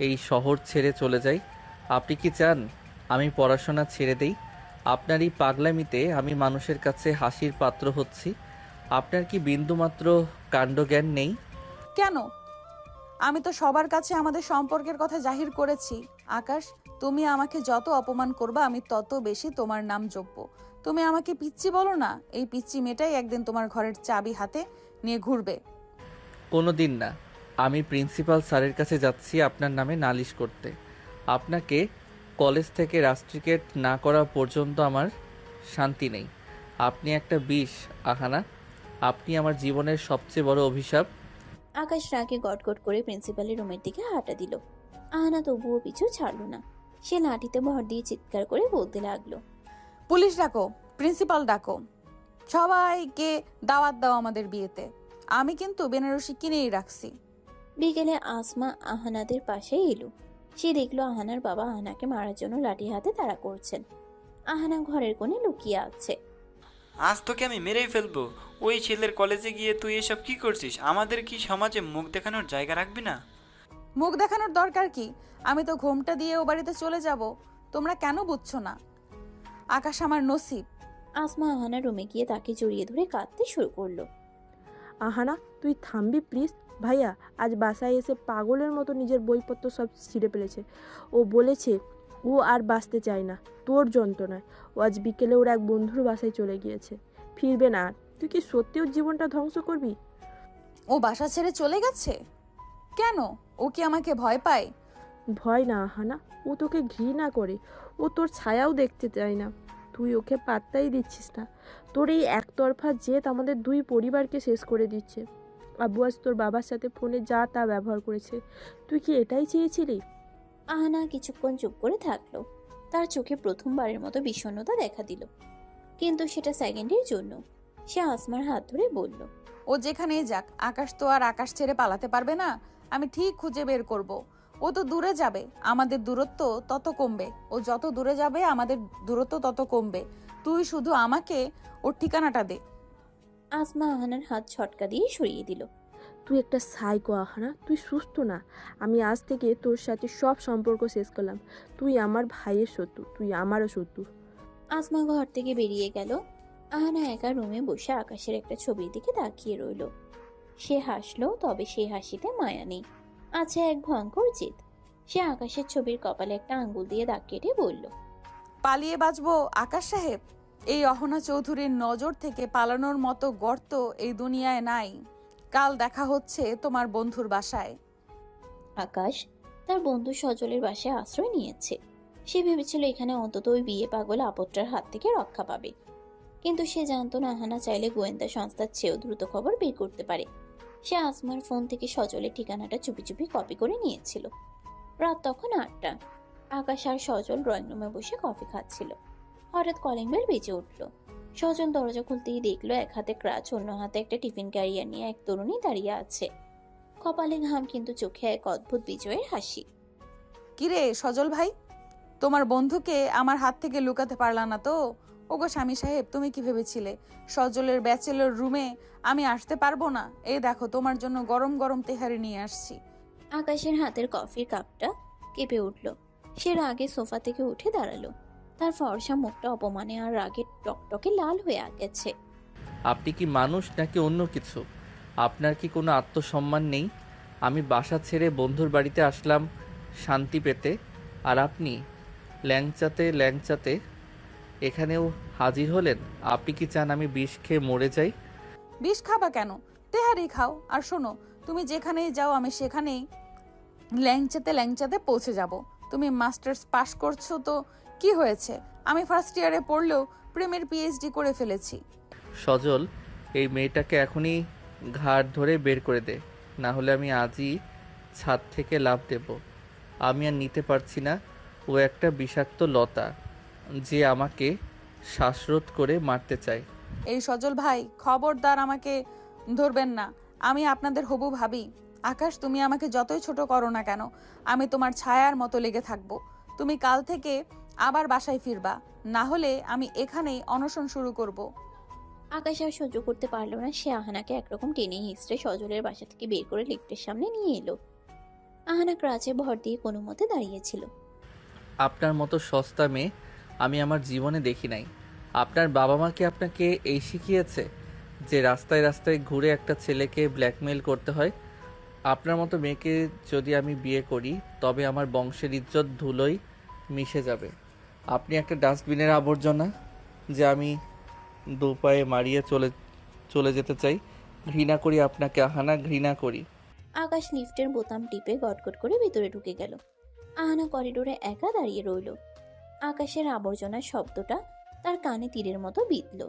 এই শহর ছেড়ে চলে যাই? আপনি কি চান আমি পড়াশোনা ছেড়ে দেই? আপনার এই পাগলামিতে আমি মানুষের কাছে হাসির পাত্র হচ্ছি। আপনার কি বিন্দুমাত্র কাণ্ডজ্ঞান নেই? কেন? আমি তো সবার কাছে আমাদের সম্পর্কের কথা জাহির করেছি। আকাশ, তুমি আমাকে যত অপমান করবে আমি তত বেশি তোমার নাম জপবো। তুমি আমাকে পিচ্চি বলো না, এই পিচ্চি মেয়েটাই একদিন তোমার ঘরের চাবি হাতে নিয়ে ঘুরবে। কোনো দিন না। আমি প্রিন্সিপাল স্যারের কাছে যাচ্ছি আপনার নামে নালিশ করতে। আপনাকে কলেজ থেকে রাস্ট্রিকেট না করা পর্যন্ত আমার শান্তি নেই। আপনি একটা বিষ আহানা, আপনি আমার জীবনের সবচেয়ে বড় অভিশাপ। আকাশ রাগে গটগট করে প্রিন্সিপালের রুমের দিকে হাঁটা দিল। আহানা তবুও পিছু ছাড়লো না। সে লাঠিতে ভর দিয়ে চিৎকার করে বলতে লাগলো, পুলিশ ডাকো, প্রিন্সিপাল ডাকো, সবাইকে দাওয়াত দাও আমাদের বিয়েতে। আমি কিন্তু বেনারসি কিনেই রাখছি। বিকেলে আসমা আহানাদের পাশে এলো। সে দেখলো আহানার বাবা আহানাকে মারার জন্য লাঠি হাতে তাড়া করছেন। আহানা ঘরের কোণে লুকিয়ে আছে। আজ তোকে আমি মেরেই ফেলবো। ওই ছেলের কলেজে গিয়ে তুই এসব কি করছিস? আমাদের কি সমাজে মুখ দেখানোর জায়গা রাখবি না? মুখ দেখানোর দরকার কি? আমি তো ঘোমটা দিয়ে ও বাড়িতে চলে যাব। তোমরা কেন বুঝছো না? আকাশ আমার নসিব। আসমা আহানার রুমে গিয়ে তাকে জড়িয়ে ধরে কাঁদতে শুরু করলো। আহানা তুই থামবি প্লিজ। ভাইয়া আজ বাসায় এসে পাগলের মতো নিজের বইপত্র সব ছিঁড়ে ফেলেছে। ও বলেছে ও আর বাঁচতে চায় না তোর যন্ত্রণায়। ও আজ বিকেলে ওর এক বন্ধুর বাসায় চলে গিয়েছে, ফিরবে না আর। তুই কি সত্যি ওর জীবনটা ধ্বংস করবি? ও বাসা ছেড়ে চলে গেছে কেন? ও কি আমাকে ভয় পায়? ভয় না আহানা, ও তোকে ঘৃণা করে। ও তোর ছায়াও দেখতে চায় না। তুই ওকে পাত্তাই দিচ্ছিস না। তোর এই একতরফা জেদ আমাদের দুই পরিবারকে শেষ করে দিচ্ছে। আব্বু আজ তোর বাবার সাথে ফোনে যা তা ব্যবহার করেছে। তুই কি এটাই চেয়েছিলি? আহানা কিছুক্ষণ চুপ করে থাকলো। তার চোখে প্রথমবারের মতো বিষণ্ণতা দেখা দিল, কিন্তু সেটা সেকেন্ডের জন্য। সে আসমার হাত ধরে বলল, ও যেখানেই যাক, আকাশ তো আর আকাশ ছেড়ে পালাতে পারবে না। আমি ঠিক খুঁজে বের করব। ও তো দূরে যাবে, আমাদের দূরত্ব তত কমবে। ও যত দূরে যাবে আমাদের দূরত্ব তত কমবে। তুই শুধু আমাকে ওর ঠিকানাটা দে। আসমা আহানার হাত ছটকা দিয়ে সরিয়ে দিল। তুই একটা সাইকো আহানা, তুই সুস্থ না। আমি আজ থেকে তোর সাথে সব সম্পর্ক শেষ করলাম। তুই আমার ভাইয়ের শত্রু, তুই আমারও শত্রু। আসমা ঘর থেকে বেরিয়ে গেল। আহানা একা রুমে বসে আকাশের একটা ছবির দিকে তাকিয়ে রইল। সে হাসলো, তবে সে হাসিতে মায়া নেই, আছে এক ভয়ঙ্কর জেদ। সে আকাশের ছবির কপালে একটা আঙ্গুল দিয়ে দাগ কেটে বলল, পালিয়ে বাঁচবো আকাশ সাহেব? এই অহনা চৌধুরীর নজর থেকে পালানোর মতো গর্ত এই দুনিয়ায় নাই। কাল দেখা হচ্ছে তোমার বন্ধুর বাসায়। আকাশ তার বন্ধু সজলের বাসায় আশ্রয় নিয়েছে। সে ভেবেছিল এখানে অন্তত ওই বিয়ে পাগল আপদটার হাত থেকে রক্ষা পাবে। কিন্তু সে জানতো না আহানা চাইলে গোয়েন্দা সংস্থার চেয়েও দ্রুত খবর বের করতে পারে। সে আসমার ফোন থেকে সজলের ঠিকানাটা চুপি চুপি কপি করে নিয়েছিল। রাত তখন 8টা। আকাশ আর সজল ড্রয়িং রুমে বসে কফি খাচ্ছিল। হঠাৎ কলিং বেল বেজে উঠল। সজল দরজা খুলতেই দেখলো এক হাতে ক্রাচ, অন্য হাতে একটা টিফিন ক্যারিয়ার নিয়ে এক তরুণী দাঁড়িয়ে আছে। কপালে ঘাম, কিন্তু চোখে এক অদ্ভুত বিজয়ের হাসি। কিরে সজল ভাই, তোমার বন্ধুকে আমার হাত থেকে লুকাতে পারলা না তো? ওগো স্বামী সাহেব, তুমি কি ভেবেছিলে সজলের ব্যাচেলর রুমে আমি আসতে পারবো না? এই দেখো তোমার জন্য গরম গরম তেহারি নিয়ে আসছি। আকাশের হাতের কফির কাপটা কেঁপে উঠল। সে রাগে সোফা থেকে উঠে দাঁড়ালো। তার ফর্সা মুখটা অপমানে আর রাগে টকটকে লাল হয়ে গেছে। আপনি কি মানুষ নাকি অন্য কিছু? আপনার কি কোনো আত্মসম্মান নেই? আমি বাসা ছেড়ে বন্ধুর বাড়িতে আসলাম শান্তি পেতে, আর আপনি ল্যাংচাতে ল্যাংচাতে এখানেও হাজির হলেন। আপনি কি চান আমি বিষ খেয়ে মরে যাই? বিষ খাবা কেন? তেহারি খাও। আর শোনো, তুমি যেখানেই যাও আমি সেখানেই ল্যাংচাতে ল্যাংচাতে পৌঁছে যাব। তুমি মাস্টার্স পাশ করছো তো কি হয়েছে? আমি ফার্স্ট ইয়ারে পড়লেও প্রেমের পিএইচডি করে ফেলেছি। সজল, এই মেয়েটাকে এখনই ঘাড় ধরে বের করে দে, না হলে আমি আজই ছাদ থেকে লাফ দেব। আমি আর নিতে পারছি না। ও একটা বিষাক্ত লতা যে আমাকে শ্বাসরোধ করে মারতে চায়। এই সজল ভাই, খবরদার আমাকে ধরবেন না। আমি আপনাদের হবু ভাবি। আকাশ, তুমি আমাকে যতই ছোট করো না কেন, আমি তোমার ছায়ার মতো লেগে থাকবো। তুমি কাল থেকে আবার বাসায় ফিরবা, না হলে আমি এখানেই অনশন শুরু করব। আকাশ আর সহ্য করতে পারলো না। সে আহানাকে একরকম টেনে হিঁচড়ে সজলের বাসা থেকে বের করে লিফটের সামনে নিয়ে এলো। আহানা ক্রাচে ভর দিয়ে কোনো মতে দাঁড়িয়েছিল। আপনার মতো সস্তা মেয়ে আমি আমার জীবনে দেখি নাই। আপনার বাবা মা কি আপনাকে এই শিখিয়েছে যে রাস্তায় রাস্তায় ঘুরে একটা ছেলেকে ব্ল্যাকমেল করতে হয়? আপনার মতো মেয়েকে যদি আমি বিয়ে করি তবে আমার বংশের ইজ্জত ধুলোয় মিশে যাবে। আপনি একটা ডাস্টবিনের আবর্জনা যে আমি দু পায়ে মারিয়ে চলে যেতে চাই। ঘৃণা করি আপনাকে আহানা, ঘৃণা করি। আকাশ লিফটের বোতাম টিপে গটগট করে ভিতরে ঢুকে গেল। আহানা করিডোরে একা দাঁড়িয়ে রইল। আকাশের আবর্জনার শব্দটা তার কানে তীরের মতো বিঁধল,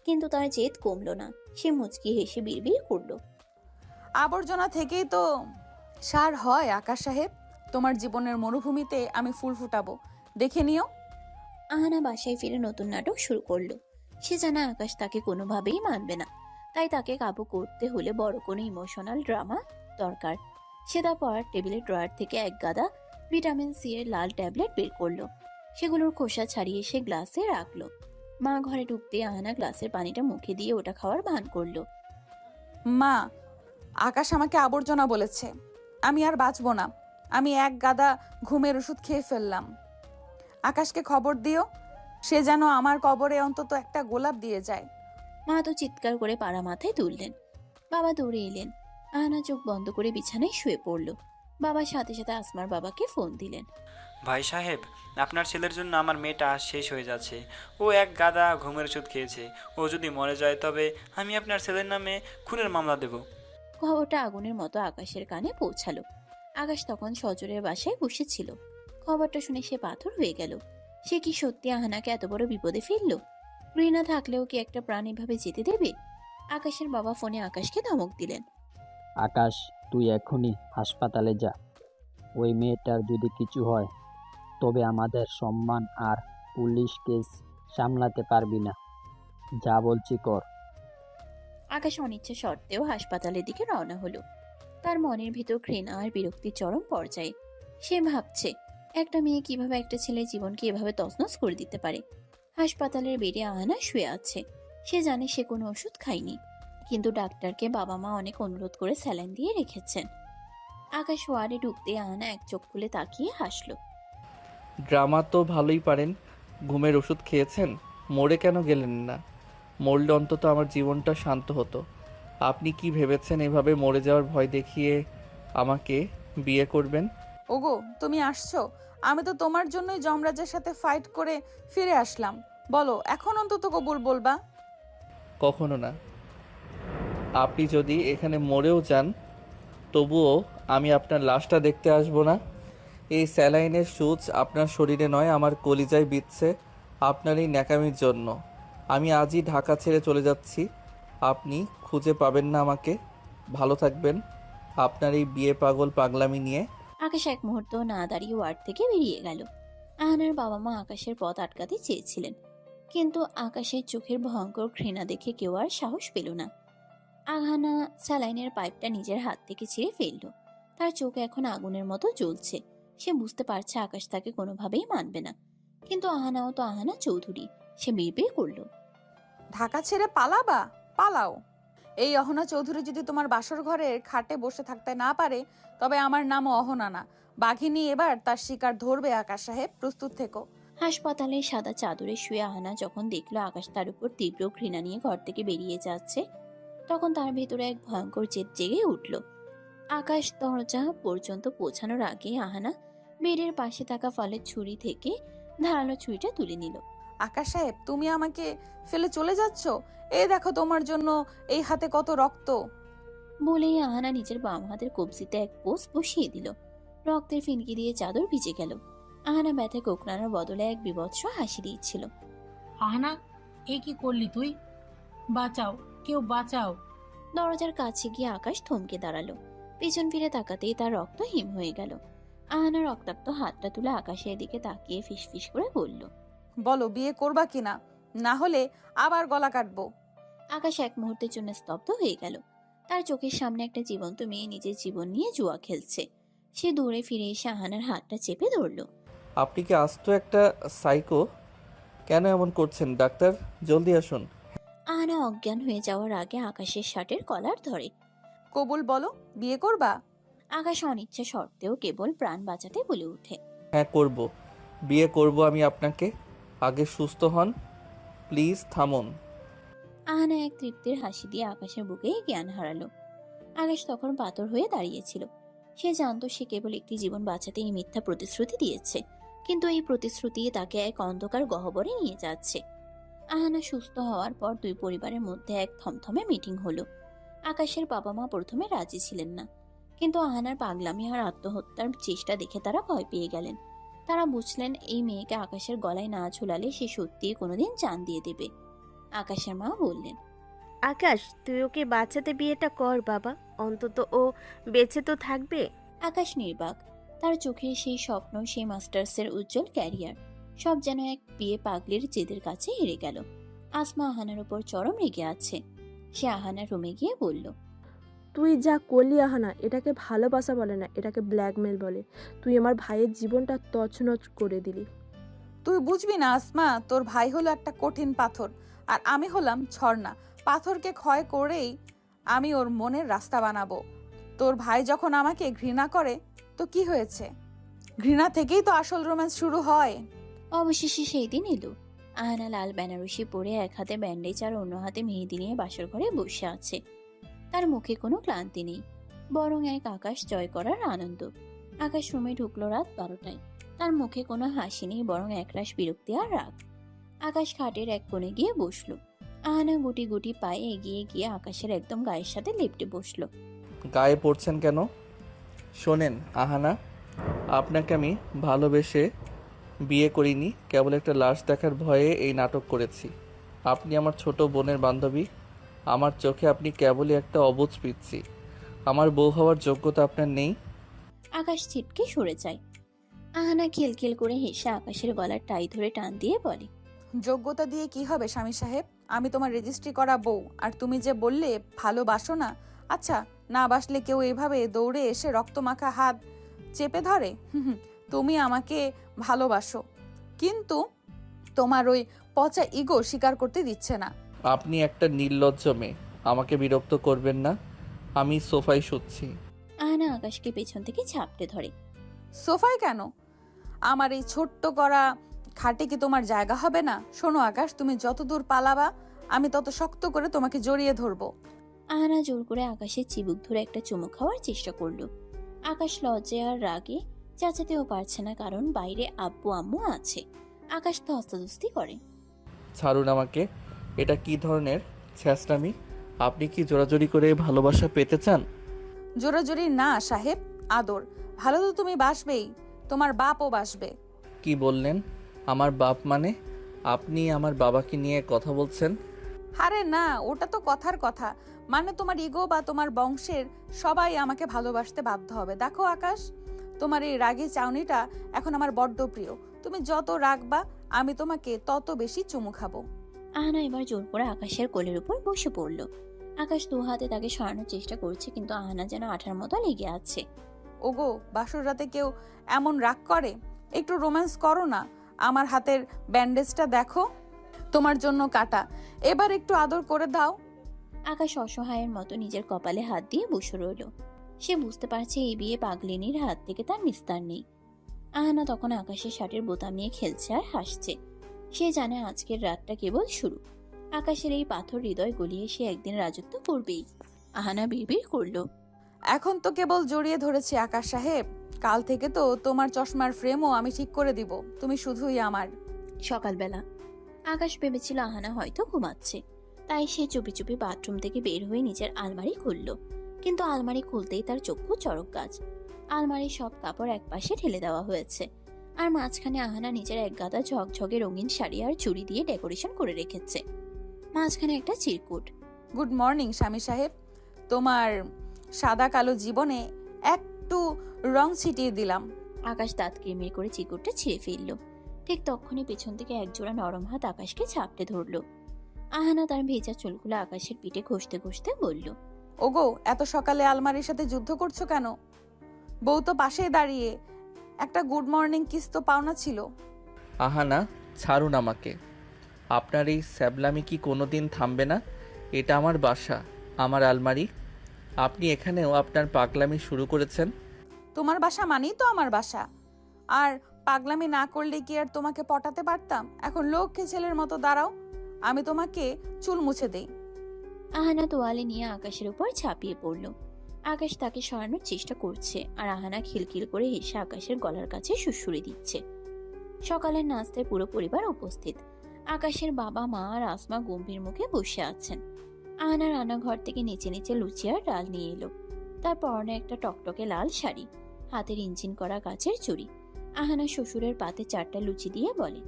কিন্তু তার জেদ কমল না। সে মুচকি হেসে বিড়বিড় করল, আবর্জনা থেকেই তো সার হয় আকাশ সাহেব। তোমার জীবনের মরুভূমিতে আমি ফুল ফুটাবো, দেখে নিও। আহানা বাসায় ফিরে নতুন নাটক শুরু করলো। সে জানে আকাশ তাকে কোনোভাবেই মানবে না, তাই তাকে কাবু করতে হলে বড় কোনো ইমোশনাল ড্রামা দরকার। সে তারপর টেবিলের ড্রয়ার থেকে এক গাদা ভিটামিন সি এর লাল ট্যাবলেট বের করলো। সেগুলোর খোসা ছাড়িয়ে সে গ্লাসে রাখলো। মা ঘরে ঢুকতে আহানা গ্লাসের পানিটা মুখে দিয়ে ওটা খাওয়ার ভান করলো। মা, আকাশ আমাকে আবর্জনা বলেছে। আমি আর বাঁচবো না। আমি এক গাদা ঘুমের ওষুধ খেয়ে ফেললাম। আকাশকে খবর দিও, সে যেন আমার কবরে অন্তত একটা গোলাপ দিয়ে যায়। মা তো চিৎকার করে পাড়া মাথায় তুললেন। বাবা দৌড়ে এলেন। আহানা চোখ বন্ধ করে বিছানায় শুয়ে পড়ল। বাবার সাথে সাথে আসমার বাবাকে ফোন দিলেন। ভাই সাহেব, আপনার ছেলের জন্য আমার মেয়েটা শেষ হয়ে যাচ্ছে। ও এক গাদা ঘুমের ওষুধ খেয়েছে। ও যদি মরে যায় তবে আমি আপনার ছেলের নামে খুনের মামলা দেব। খবরটা আগুনের মতো আকাশের কানে পৌঁছালো। আকাশ তখন সজলের বাসায় বসেছিল। খবরটা শুনে সে পাথর হয়ে গেল। সে কি সত্যি আহানাকে এত বড় বিপদে ফেলল? ঘৃণা থাকলেও কি একটা প্রাণ এভাবে যেতে দেবে? আকাশের বাবা ফোনে আকাশকে ধমক দিলেন। আকাশ, তুই এখনই হাসপাতালে যা। ওই মেয়েটার যদি কিছু হয় তবে আমাদের সম্মান আর পুলিশ কেস সামলাতে পারবি না। যা বলছি কর। আকাশ অনিচ্ছা সত্ত্বেও হাসপাতালের দিকে রওনা হলো। তার মনের ভিতর ঘৃণা আর বিরক্তির চরম পর্যায়ে। সে ভাবছে, একটা মেয়ে কিভাবে একটা ছেলের জীবনকে এভাবে তছনছ করে দিতে পারে। হাসপাতালের বেডে আহানা শুয়ে আছে। সে জানে সে কোনো ওষুধ খায়নি, কিন্তু ডাক্তারকে বাবা মা অনেক অনুরোধ করে স্যালাইন দিয়ে রেখেছেন। আকাশ ওয়ার্ডে ঢুকতে আহানা এক চোখ খুলে তাকিয়ে হাসল। ড্রামা তো ভালোই পারেন। ঘুমের ওষুধ খেয়েছেন, মরে কেন গেলেন না? মরলে অন্তত আমার জীবনটা শান্ত হতো। আপনি কি ভেবেছেন এভাবে মরে যাওয়ার ভয় দেখিয়ে আমাকে বিয়ে করবেন? ওগো, তুমি আসছো? আমি তো তোমার জন্যই যমরাজের সাথে ফাইট করে ফিরে আসলাম। বলো, এখন অন্তত কবুল বলবা? কখনো না। আপনি যদি এখানে মরেও যান তবুও আমি আপনার লাশটা দেখতে আসবো না। এই স্যালাইনের সূচ আপনার শরীরে নয়, আমার কলিজায় বিঁধছে আপনার এই ন্যাকামির জন্য। আমি আজই ঢাকা ছেড়ে চলে যাচ্ছি। আপনি খুঁজে পাবেন না আমাকে। ভালো থাকবেন আপনার এই বিয়ে পাগল পাগলামি নিয়ে। আকাশ এক মুহূর্ত না দাঁড়িয়ে ওয়ার্ড থেকে বেরিয়ে গেল। আহানার বাবা মা আকাশের পথ আটকাতে চেয়েছিলেন, কিন্তু আকাশের চোখের ভয়ঙ্কর ঘৃণা দেখে কেউ আর সাহস পেল না। আহানা স্যালাইনের পাইপটা নিজের হাত থেকে ছিঁড়ে ফেলল। তার চোখ এখন আগুনের মতো জ্বলছে। সে বুঝতে পারছে আকাশ তাকে কোনোভাবেই মানবে না, কিন্তু আহানাও তো আহানা চৌধুরী। সে বিড়বিড় করল, ঢাকা ছেড়ে পালাবা? পালাও। এই অহনা চৌধুরী যদি তোমার বাসর ঘরের খাটে বসে থাকতে না পারে তবে আমার নামও অহনা না। বাঘিনী এবার তার শিকার ধরবে। আকাশ সাহেব, প্রস্তুত থেকো। হাসপাতালের সাদা চাদরে শুয়ে আহানা যখন দেখলো আকাশ তার উপর তীব্র ঘৃণা নিয়ে ঘর থেকে বেরিয়ে যাচ্ছে, তখন তার ভেতরে এক ভয়ঙ্কর জেদ জেগে উঠল। আকাশ দরজা পর্যন্ত পৌঁছানোর আগে আহানা বেডের পাশে থাকা ফলের ছুরি থেকে ধারালো ছুরিটা তুলে নিল। আকাশ সাহেব, তুমি আমাকে ফেলে চলে যাচ্ছ? এই দেখো তোমার জন্য এই হাতে কত রক্ত। বলেই আহানা নিজের বাম হাতের কবজিতে এক পোষ বসিয়ে দিল। রক্তের ফিনকি দিয়ে চাদর ভিজে গেল। আহানা ব্যথা কোকড়ানোর বদলে এক বিভৎস হাসি দিচ্ছিল। আহানা, এ কি করলি তুই? বাঁচাও, কেউ বাঁচাও। দরজার কাছে গিয়ে আকাশ থমকে দাঁড়ালো। পিছন ফিরে তাকাতেই তার রক্ত হিম হয়ে গেল। আহানা রক্তাক্ত হাতটা তুলে আকাশের দিকে তাকিয়ে ফিসফিস করে বলল, বলো বিয়ে করবা কিনা, না হলে আবার গলা কাটবো। আকাশ এক মুহূর্তের জন্য স্তব্ধ হয়ে গেল। তার চোখের সামনে একটা জীবন্ত মেয়ে নিজের জীবন নিয়ে জুয়া খেলছে। সে দৌড়ে ফিরে এসে আহানার হাতটা চেপে ধরল। আপনি কি আস্ত একটা সাইকো? কেন এমন করছেন ডাক্তার? জলদি আসুন। আহানা অজ্ঞান হয়ে যাওয়ার আগে আকাশের শার্টের কলার ধরে। কবুল বলো, বিয়ে করবা? আকাশ অনিচ্ছা সত্ত্বেও কেবল প্রাণ বাঁচাতে বলে ওঠে, হ্যাঁ করব, বিয়ে করব আমি আপনাকে। আগে সুস্থ হন, প্লিজ থামুন। আহানা এক তৃপ্তির হাসি দিয়ে আকাশের বুকে জ্ঞান হারালো। আকাশ তখন পাথর হয়ে দাঁড়িয়েছিল। সে জানতো সে কেবল একটি জীবন বাঁচাতে এই মিথ্যা প্রতিশ্রুতি দিয়েছে, কিন্তু এই প্রতিশ্রুতি তাকে এক অন্ধকার গহ্বরে নিয়ে যাচ্ছে। আহানা সুস্থ হওয়ার পর দুই পরিবারের মধ্যে এক থমথমে মিটিং হলো। আকাশের বাবা মা প্রথমে রাজি ছিলেন না, কিন্তু আহানার পাগলামি আর আত্মহত্যার চেষ্টা দেখে তারা ভয় পেয়ে গেলেন। তারা বুঝলেন এই মেয়েকে আকাশের গলায় না ঝুলালে সে সত্যিই কোনোদিন জান দিয়ে দেবে। আকাশের মা বললেন, আকাশ, তুই ওকে বাঁচাতে বিয়েটা কর বাবা, অন্তত ও বেঁচে তো থাকবে। আকাশ নির্বাক। তার চোখে সেই স্বপ্ন, সেই মাস্টার্সের উজ্জ্বল ক্যারিয়ার, সব যেন এক বিয়ে পাগলির জেদের কাছে হেরে গেল। আসমা আহানার উপর চরম রেগে আছে। সে আহানার রুমে গিয়ে বলল, তুই যা করলি আহানা, এটাকে ভালোবাসা বলে না, এটাকে ব্ল্যাকমেল বলে। তুই আমার ভাইয়ের জীবনটা তছনছ করে দিলি। তুই বুঝবি না আসমা, তোর ভাই হলো একটা কঠিন পাথর আর আমি হলাম ঝর্ণা। পাথরকে ক্ষয় করেই আমি ওর মনের রাস্তা বানাবো। তোর ভাই যখন আমাকে ঘৃণা করে তো কি হয়েছে? ঘৃণা থেকেই তো আসল রোম্যান্স শুরু হয়। অবশেষে সেই দিন এলো। আহানা লাল বেনারসি পরে এক হাতে ব্যান্ডেজ আর অন্য হাতে মেহেদি নিয়ে বাসর ঘরে বসে আছে। তার মুখে কোনো ক্লান্তি নেই, বরং এক আকাশ জয় করার আনন্দ। আকাশ রুমে ঢুকলো রাত 12টায়। তার মুখে কোনো হাসি নেই, বরং একরাশ বিরক্তি আর রাগ। আকাশ খাটের এক কোণে গিয়ে বসলো। আহানা গুটি গুটি পায়ে এগিয়ে গিয়ে আকাশের একদম গায়ের সাথে লেপ্টে বসলো। গায়ে পড়ছেন কেন? শোনেন আহানা, আপনাকে আমি ভালোবেসে বিয়ে করিনি, কেবল একটা লাশ দেখার ভয়ে এই নাটক করেছি। আপনি আমার ছোট বোনের বান্ধবী। আমার চোখে আপনি কেবলই একটা অবুঝ পিচ্ছি। আমার বউ হওয়ার যোগ্যতা আপনার নেই। আকাশ ছিটকে সরে যায়। আহানা খিলখিল করে হেসে আকাশের গলার টাই ধরে টান দিয়ে বলে, যোগ্যতা দিয়ে কি হবে স্বামী সাহেব? আমি তোমার রেজিস্ট্রি করা বউ, আর তুমি যে বললে ভালোবাসো না। আচ্ছা, না বাসলে কেউ এভাবে দৌড়ে এসে রক্তমাখা হাত চেপে ধরে? তুমি আমাকে ভালোবাসো, কিন্তু তোমার ওই পচা ইগো স্বীকার করতে দিচ্ছে না। আপনি একটা নির্লজ্জ মেয়ে, আমাকে বিরক্ত করবেন না। আমি সোফায় শুচ্ছি। আহানা আকাশকে পেছন থেকে ঝাপটে ধরে। সোফায় কেন? আমার এই ছোট্ট করা খাটে কি তোমার জায়গা হবে না? শোনো আকাশ, তুমি যত দূর পালাবা আমি তত শক্ত করে তোমাকে জড়িয়ে ধরবো। আহানা জোর করে আকাশের চিবুক ধরে একটা চুমু খাওয়ার চেষ্টা করলো। আকাশ লজ্জায় আর রাগে চাচাতেও পারছে না, কারণ বাইরে আব্বু আম্মু আছে। আকাশ ধস্তাধস্তি করে। ছাড়ুন আমাকে, এটা কি ধরনের ছ্যাঁচড়ামি? আপনি কি জোরাজোরি করে ভালোবাসা পেতে চান? জোরাজোরি না সাহেব, আদর। ভালো তো তুমি বাসবেই, তোমার বাপও বাসবে। কি বললেন? আমার বাপ মানে? আপনি আমার বাবাকে নিয়ে কথা বলছেন? আরে না, ওটা তো কথার কথা। মানে তোমার ইগো বা তোমার বংশের সবাই আমাকে ভালোবাসতে বাধ্য হবে। দেখো আকাশ, তোমার এই রাগী চাউনিটা এখন আমার বড্ড প্রিয়। তুমি যত রাগবা আমি তোমাকে তত বেশি চুমু খাবো। আহানা এবার জোর করে আকাশের কোলের উপর বসে পড়ল। আকাশ দু হাতে তাকে সরানোর চেষ্টা করছে, কিন্তু আহানা যেন আঠার মতো লেগে আছে। ওগো, বাসর রাতে কেউ এমন রাগ করে? একটু রোম্যান্স করো না। আমার হাতের ব্যান্ডেজটা দেখো, তোমার জন্য কাটা। এবার একটু আদর করে দাও। আকাশ অসহায়ের মতো নিজের কপালে হাত দিয়ে বসে রইল। সে বুঝতে পারছে এই বিয়ে পাগলিনীর হাত থেকে তার নিস্তার নেই। আহানা তখন আকাশের শার্টের বোতাম নিয়ে খেলছে আর হাসছে। সে জানে আজকের রাতটা কেবল শুরু। আকাশের এই পাথর হৃদয় গলিয়ে সে একদিন রাজত্ব করবেই। আহানা বিড়বিড় করলো, এখন তো কেবল জড়িয়ে ধরেছি আকাশ সাহেব, কাল থেকে তো তোমার চশমার ফ্রেমও আমি ঠিক করে দিব, তুমি শুধুই আমার। সকালবেলা আকাশ ভেবেছিল আহানা হয়তো ঘুমাচ্ছে, তাই সে চুপি চুপি বাথরুম থেকে বের হয়ে নিজের আলমারি খুলল। কিন্তু আলমারি খুলতেই তার চক্ষু চড়ক গাছ। আলমারির সব কাপড় একপাশে ঠেলে দেওয়া হয়েছে, আর মাঝখানে আহানা নিজের এক গাদা ঝকঝকে রঙিন শাড়ি আর চুড়ি দিয়ে ডেকোরেশন করে রেখেছে। মাঝখানে একটা চিরকুট। গুড মর্নিং স্বামী সাহেব, তোমার সাদা কালো জীবনে একটু রং ছিটিয়ে দিলাম। আকাশ দাঁত কিরমির করে চিরকুটটা ছিঁড়ে ফেলল। ঠিক তখনই পেছন থেকে একজোড়া নরম হাত আকাশকে চাপটে ধরল। আহানা তার ভেজা চুলগুলো আকাশের পিঠে ঘষতে ঘষতে বলল, ওগো, এত সকালে আলমারির সাথে যুদ্ধ করছো কেন? বউ তো পাশেই দাঁড়িয়ে, একটা গুড মর্নিং কিস তো পাওনা ছিল। আহানা, ছাড়ুন আমাকে। আপনার এই স্যাবলামি কি কোনোদিন থামবে না? এটা আমার বাসা, আমার আলমারি। আপনি এখানেও আপনার পাগলামি শুরু করেছেন। তোমার বাসা মানেই তো আমার বাসা, আর পাগলামি না করলে কি আর তোমাকে পটাতে পারতাম? এখন লক্ষ্মী ছেলের মতো দাঁড়াও, আমি তোমাকে চুল মুছে দেই। আহানা তোয়ালে নিয়ে আকাশের উপর ঝাঁপিয়ে পড়ল। আকাশ তাকে সরানোর চেষ্টা করছে, আর আহানা খিলখিল করে হেসে আকাশের গলার কাছে সুড়সুড়ি দিচ্ছে। সকালের নাস্তায় পুরো পরিবার উপস্থিত। আকাশের বাবা, মা আর আসমা গম্ভীর মুখে বসে আছেন। আহানা রান্নাঘর থেকে নিচে নিচে লুচি আর ডাল নিয়ে এলো। তার পরনে একটা টকটকে লাল শাড়ি, হাতের ইঞ্জিন করা গাছের চুড়ি। আহানা শ্বশুরের পাতে 4টা লুচি দিয়ে বলে,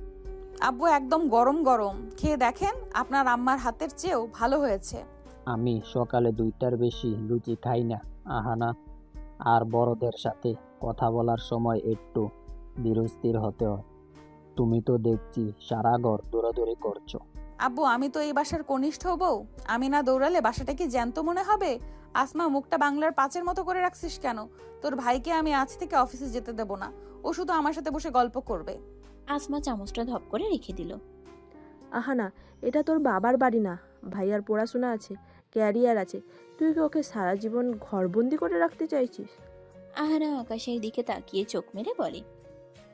আব্বু একদম গরম গরম, খেয়ে দেখেন, আপনার আম্মার হাতের চেয়েও ভালো হয়েছে। আমি সকালে 2টার বেশি লুচি খাই না আহানা, আর বড়দের সাথে কথা বলার সময় একটু ধীরস্থির হতে হয়। তুমি তো দেখছি সারা ঘর দৌড়াদৌড়ি করছো। আব্বু, আমি তো এই বাসার কনিষ্ঠ বউ, আমি না দৌড়ালে বাসাটা কি জ্যান্ত মনে হবে? আসমা, মুখটা বাংলার পাঁচের মতো করে রাখছিস কেন? তোর ভাইকে আমি আজ থেকে অফিসে যেতে দেব না, ও শুধু আমার সাথে বসে গল্প করবে। আসমা চামচটা ধপ করে রেখে দিল। আহানা, এটা তোর বাবার বাড়ি না। ভাইয়ার পড়াশোনা আছে, ক্যারিয়ার আছে, তুই কি ওকে সারা জীবন ঘরবন্দি করে রাখতে চাইছিস? আহানা আকাশের দিকে তাকিয়ে চোখ মেরে বলে,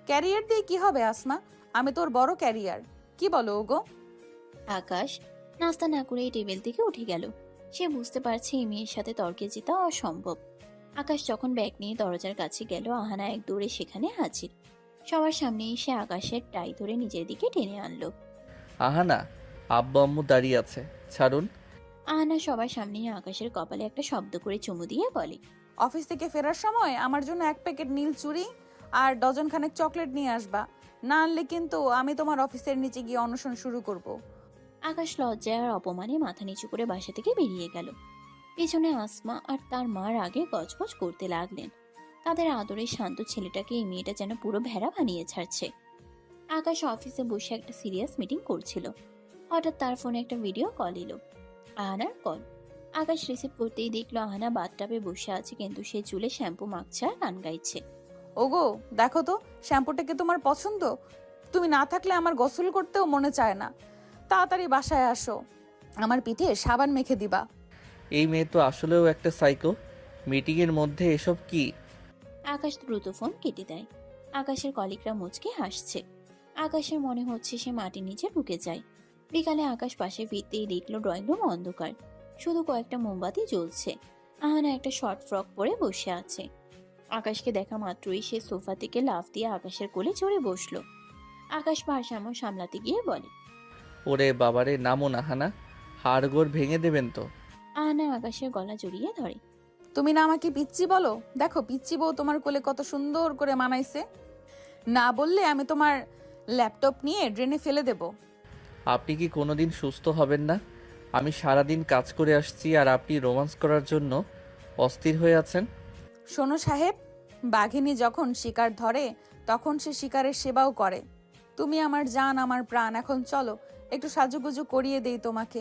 ক্যারিয়ার দিয়ে কি হবে আসমা? আমি তোর বড় ক্যারিয়ার, কি বলো ওগো? আকাশ নাস্তা না করে টেবিল থেকে উঠে গেল। সে বুঝতে পারছে এই মেয়ের সাথে তর্কে জেতা অসম্ভব। আকাশ যখন ব্যাগ নিয়ে দরজার কাছে গেল, আহানা এক দৌড়ে সেখানে হাজির। সবার সামনে এসে আকাশের টাই ধরে নিজের দিকে টেনে আনলো। আহানা, আব্বু আম্মু দাঁড়িয়ে আছে, ছাড়ুন। আহানা সবার সামনে আকাশের কপালে একটা শব্দ করে চুমু দিয়ে বলে, অফিস থেকে ফেরার সময় আমার জন্য 1 প্যাকেট নীল চুড়ি আর ডজনখানেক চকলেট নিয়ে আসবা, না আনলে কিন্তু আমি তোমার অফিসের নিচে গিয়ে অনশন শুরু করব। আকাশ লজ্জায় আর অপমানে মাথা নিচু করে বাসা থেকে বেরিয়ে গেল। পেছনে আসমা আর তার মা আগে গজগজ করতে লাগলেন। তাদের আদরের শান্ত ছেলেটাকে এই মেয়েটা যেন পুরো ভেড়া বানিয়ে ছাড়ছে। আকাশ অফিসে বসে একটা সিরিয়াস মিটিং করছিল। হঠাৎ তার ফোনে একটা ভিডিও কল এলো, আহানার কল। আকাশ রিসিভ করতেই দেখলো আহানা বাথটাবে বসে আছে, কিন্তু সে চুলে শ্যাম্পু মাখছে আর গান গাইছে। ওগো, দেখো তো শ্যাম্পুটা কি তোমার পছন্দ? তুমি না থাকলে আমার গোসল করতেও মনে চায় না। তাড়াতাড়ি বাসায় আসো, আমার পিঠে সাবান মেখে দিবা। এই মেয়ে তো আসলেও একটা সাইকো। মিটিংয়ের মধ্যে এসব কি? আকাশ দ্রুত ফোন কেটে দেয়। আকাশের কলিগরা মুচকে হাসছে। আকাশের মনে হচ্ছে সে মাটির নিচে ঢুকে যায়। বিকালে আকাশ পাশে ফিরতেই দেখলো ড্রয়িং রুম অন্ধকার, শুধু কয়েকটা মোমবাতি জ্বলছে। আহানা একটা শর্ট ফ্রক পরে বসে আছে। আকাশকে দেখা মাত্রই সে সোফা থেকে লাফ দিয়ে আকাশের কোলে চড়ে বসলো। আকাশ ভারসাম্য সামলাতে গিয়ে বলে, ওরে বাবারে, নামো না আহানা, হাড়গোড় ভেঙে দেবেন তো। আহানা আকাশের গলা জড়িয়ে ধরে। তুমি না আমাকে পিচ্চি বলো? দেখো পিচ্চি বউ তোমার কোলে কত সুন্দর করে মানাইছে। না বললে আমি তোমার ল্যাপটপ নিয়ে ড্রেনে ফেলে দেব। আপনি কি কোনোদিন সুস্থ হবেন না? আমি সারাদিন কাজ করে আসছি আর আপনি রোমান্স করার জন্য অস্থির হয়ে আছেন। শোনো সাহেব, বাঘিনী যখন শিকার ধরে তখন সে শিকারের সেবাও করে। তুমি আমার জান, আমার প্রাণ, এখন চলো একটু সাজুগুজু করিয়ে দেই তোমাকে।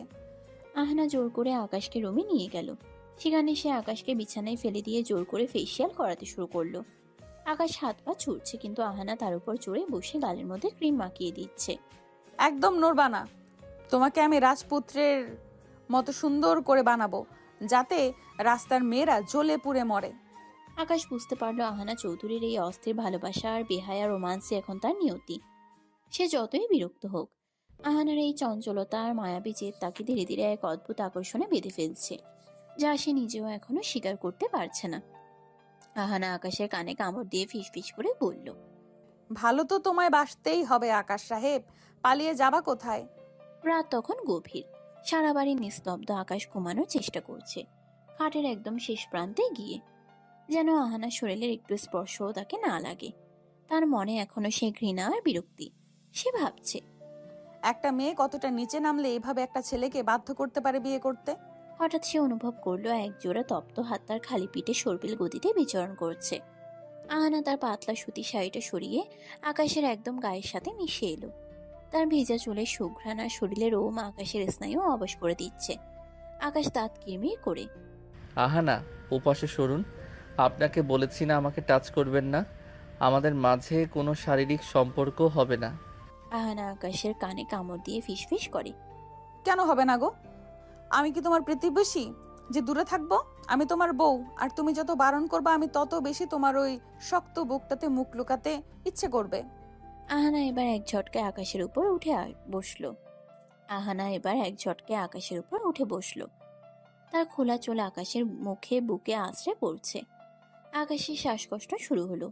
আহানা জোর করে আকাশকে রুমে নিয়ে গেল। সেখানে সে আকাশকে বিছানায় ফেলে দিয়ে জোর করে ফেসিয়াল করাতে শুরু করলো। আকাশ হাত পা ছুটছে, কিন্তু আহানা তার উপর চড়ে বসে গালের মধ্যে ক্রিম মাখিয়ে দিচ্ছে। একদম নড়বা না, তোমাকে আমি রাজপুত্রের মতো সুন্দর করে বানাবো, যাতে রাস্তার মেয়েরা জ্বলে পুড়ে মরে। আকাশ বুঝতে পারলো আহানা চৌধুরীর এই অস্থির ভালোবাসা আর বেহায়া রোমান্সে এখন তার নিয়তি। সে যতই বিরক্ত হোক, আহানার এই চঞ্চলতা আর মায়াবী জেদ তাকে ধীরে ধীরে এক অদ্ভুত আকর্ষণে বেঁধে ফেলছে, যা সে নিজেও এখনো স্বীকার করতে পারছে না। আহানা আকাশের কানে কামড় দিয়ে ফিসফিস করে বলল, ভালো তো তোমায় বাসতেই হবে আকাশ সাহেব, পালিয়ে যাবা কোথায়? রাত তখন গভীর, সারা বাড়ি নিস্তব্ধ। আকাশ ঘুমানোর চেষ্টা করছে খাটের একদম শেষ প্রান্তে গিয়ে, যেন আহানার শরীরের একটু স্পর্শও তাকে না লাগে। তার মনে এখনো সেই ঘৃণা আর বিরক্তি। সে ভাবছে, একটা মেয়ে কতটা নিচে নামলে এইভাবে একটা ছেলেকে বাধ্য করতে পারে বিয়ে করতে। হঠাৎ সে অনুভব করলো এক জোড়া তপ্ত হাত তার খালি পিঠে সর্পিল গতিতে বিচরণ করছে। আহানা তার পাতলা সুতি শাড়িটা সরিয়ে আকাশের একদম গায়ের সাথে মিশে এলো। তার ভেজা চুলের সুঘ্রাণ আর শরীরের রোম আকাশের স্নায়ু অবশ করে দিচ্ছে। আকাশ দাঁত কিরমির করে, আহানা, ওপাশে সরুন। আপনাকে বলেছি না আমাকে টাচ করবেন না, আমাদের মাঝে কোনো শারীরিক সম্পর্ক হবে না। আহানা আকাশের কানে কামড় দিয়ে ফিসফিস করে, কেন হবে না গো? আমি কি তোমার প্রতিবেশী যে দূরে থাকবো? আমি তোমার বউ, আর তুমি যত বারণ করবে আমি তত বেশি তোমার ওই শক্ত বুকটাতে মুখ লুকাতে ইচ্ছে করবে। আহানা এবার এক ঝটকায় আকাশের উপর উঠে বসলো। তার খোলা চোল আকাশের মুখে বুকে আছড়ে পড়ছে। আকাশের শ্বাসকষ্ট শুরু হলো।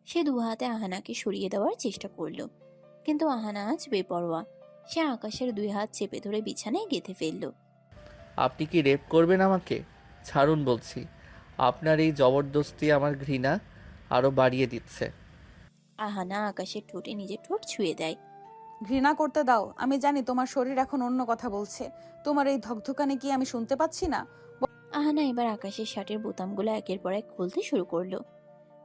সে দু হাতে আহানাকে সরিয়ে দেওয়ার চেষ্টা করলো, কিন্তু আহানা আজ বেপরোয়া। সে আকাশের দুই হাত চেপে ধরে বিছানায় গেঁথে ফেললো। আপনি কি রেপ করবেন আমাকে? ছাড়ুন বলছি। আপনার এই জবরদস্তি আমার ঘৃণা আরো বাড়িয়ে দিচ্ছে। আহানা আকাশের ঠোঁটে নিজের ঠোঁট ছুঁয়ে দেয়। ঘৃণা করতে দাও, আমি জানি তোমার শরীর এখন অন্য কথা বলছে। তোমার এই ধকধকানি কি আমি শুনতে পাচ্ছি না? আহানা এবার আকাশের শার্টের বোতামগুলো একের পর এক খুলতে শুরু করলো।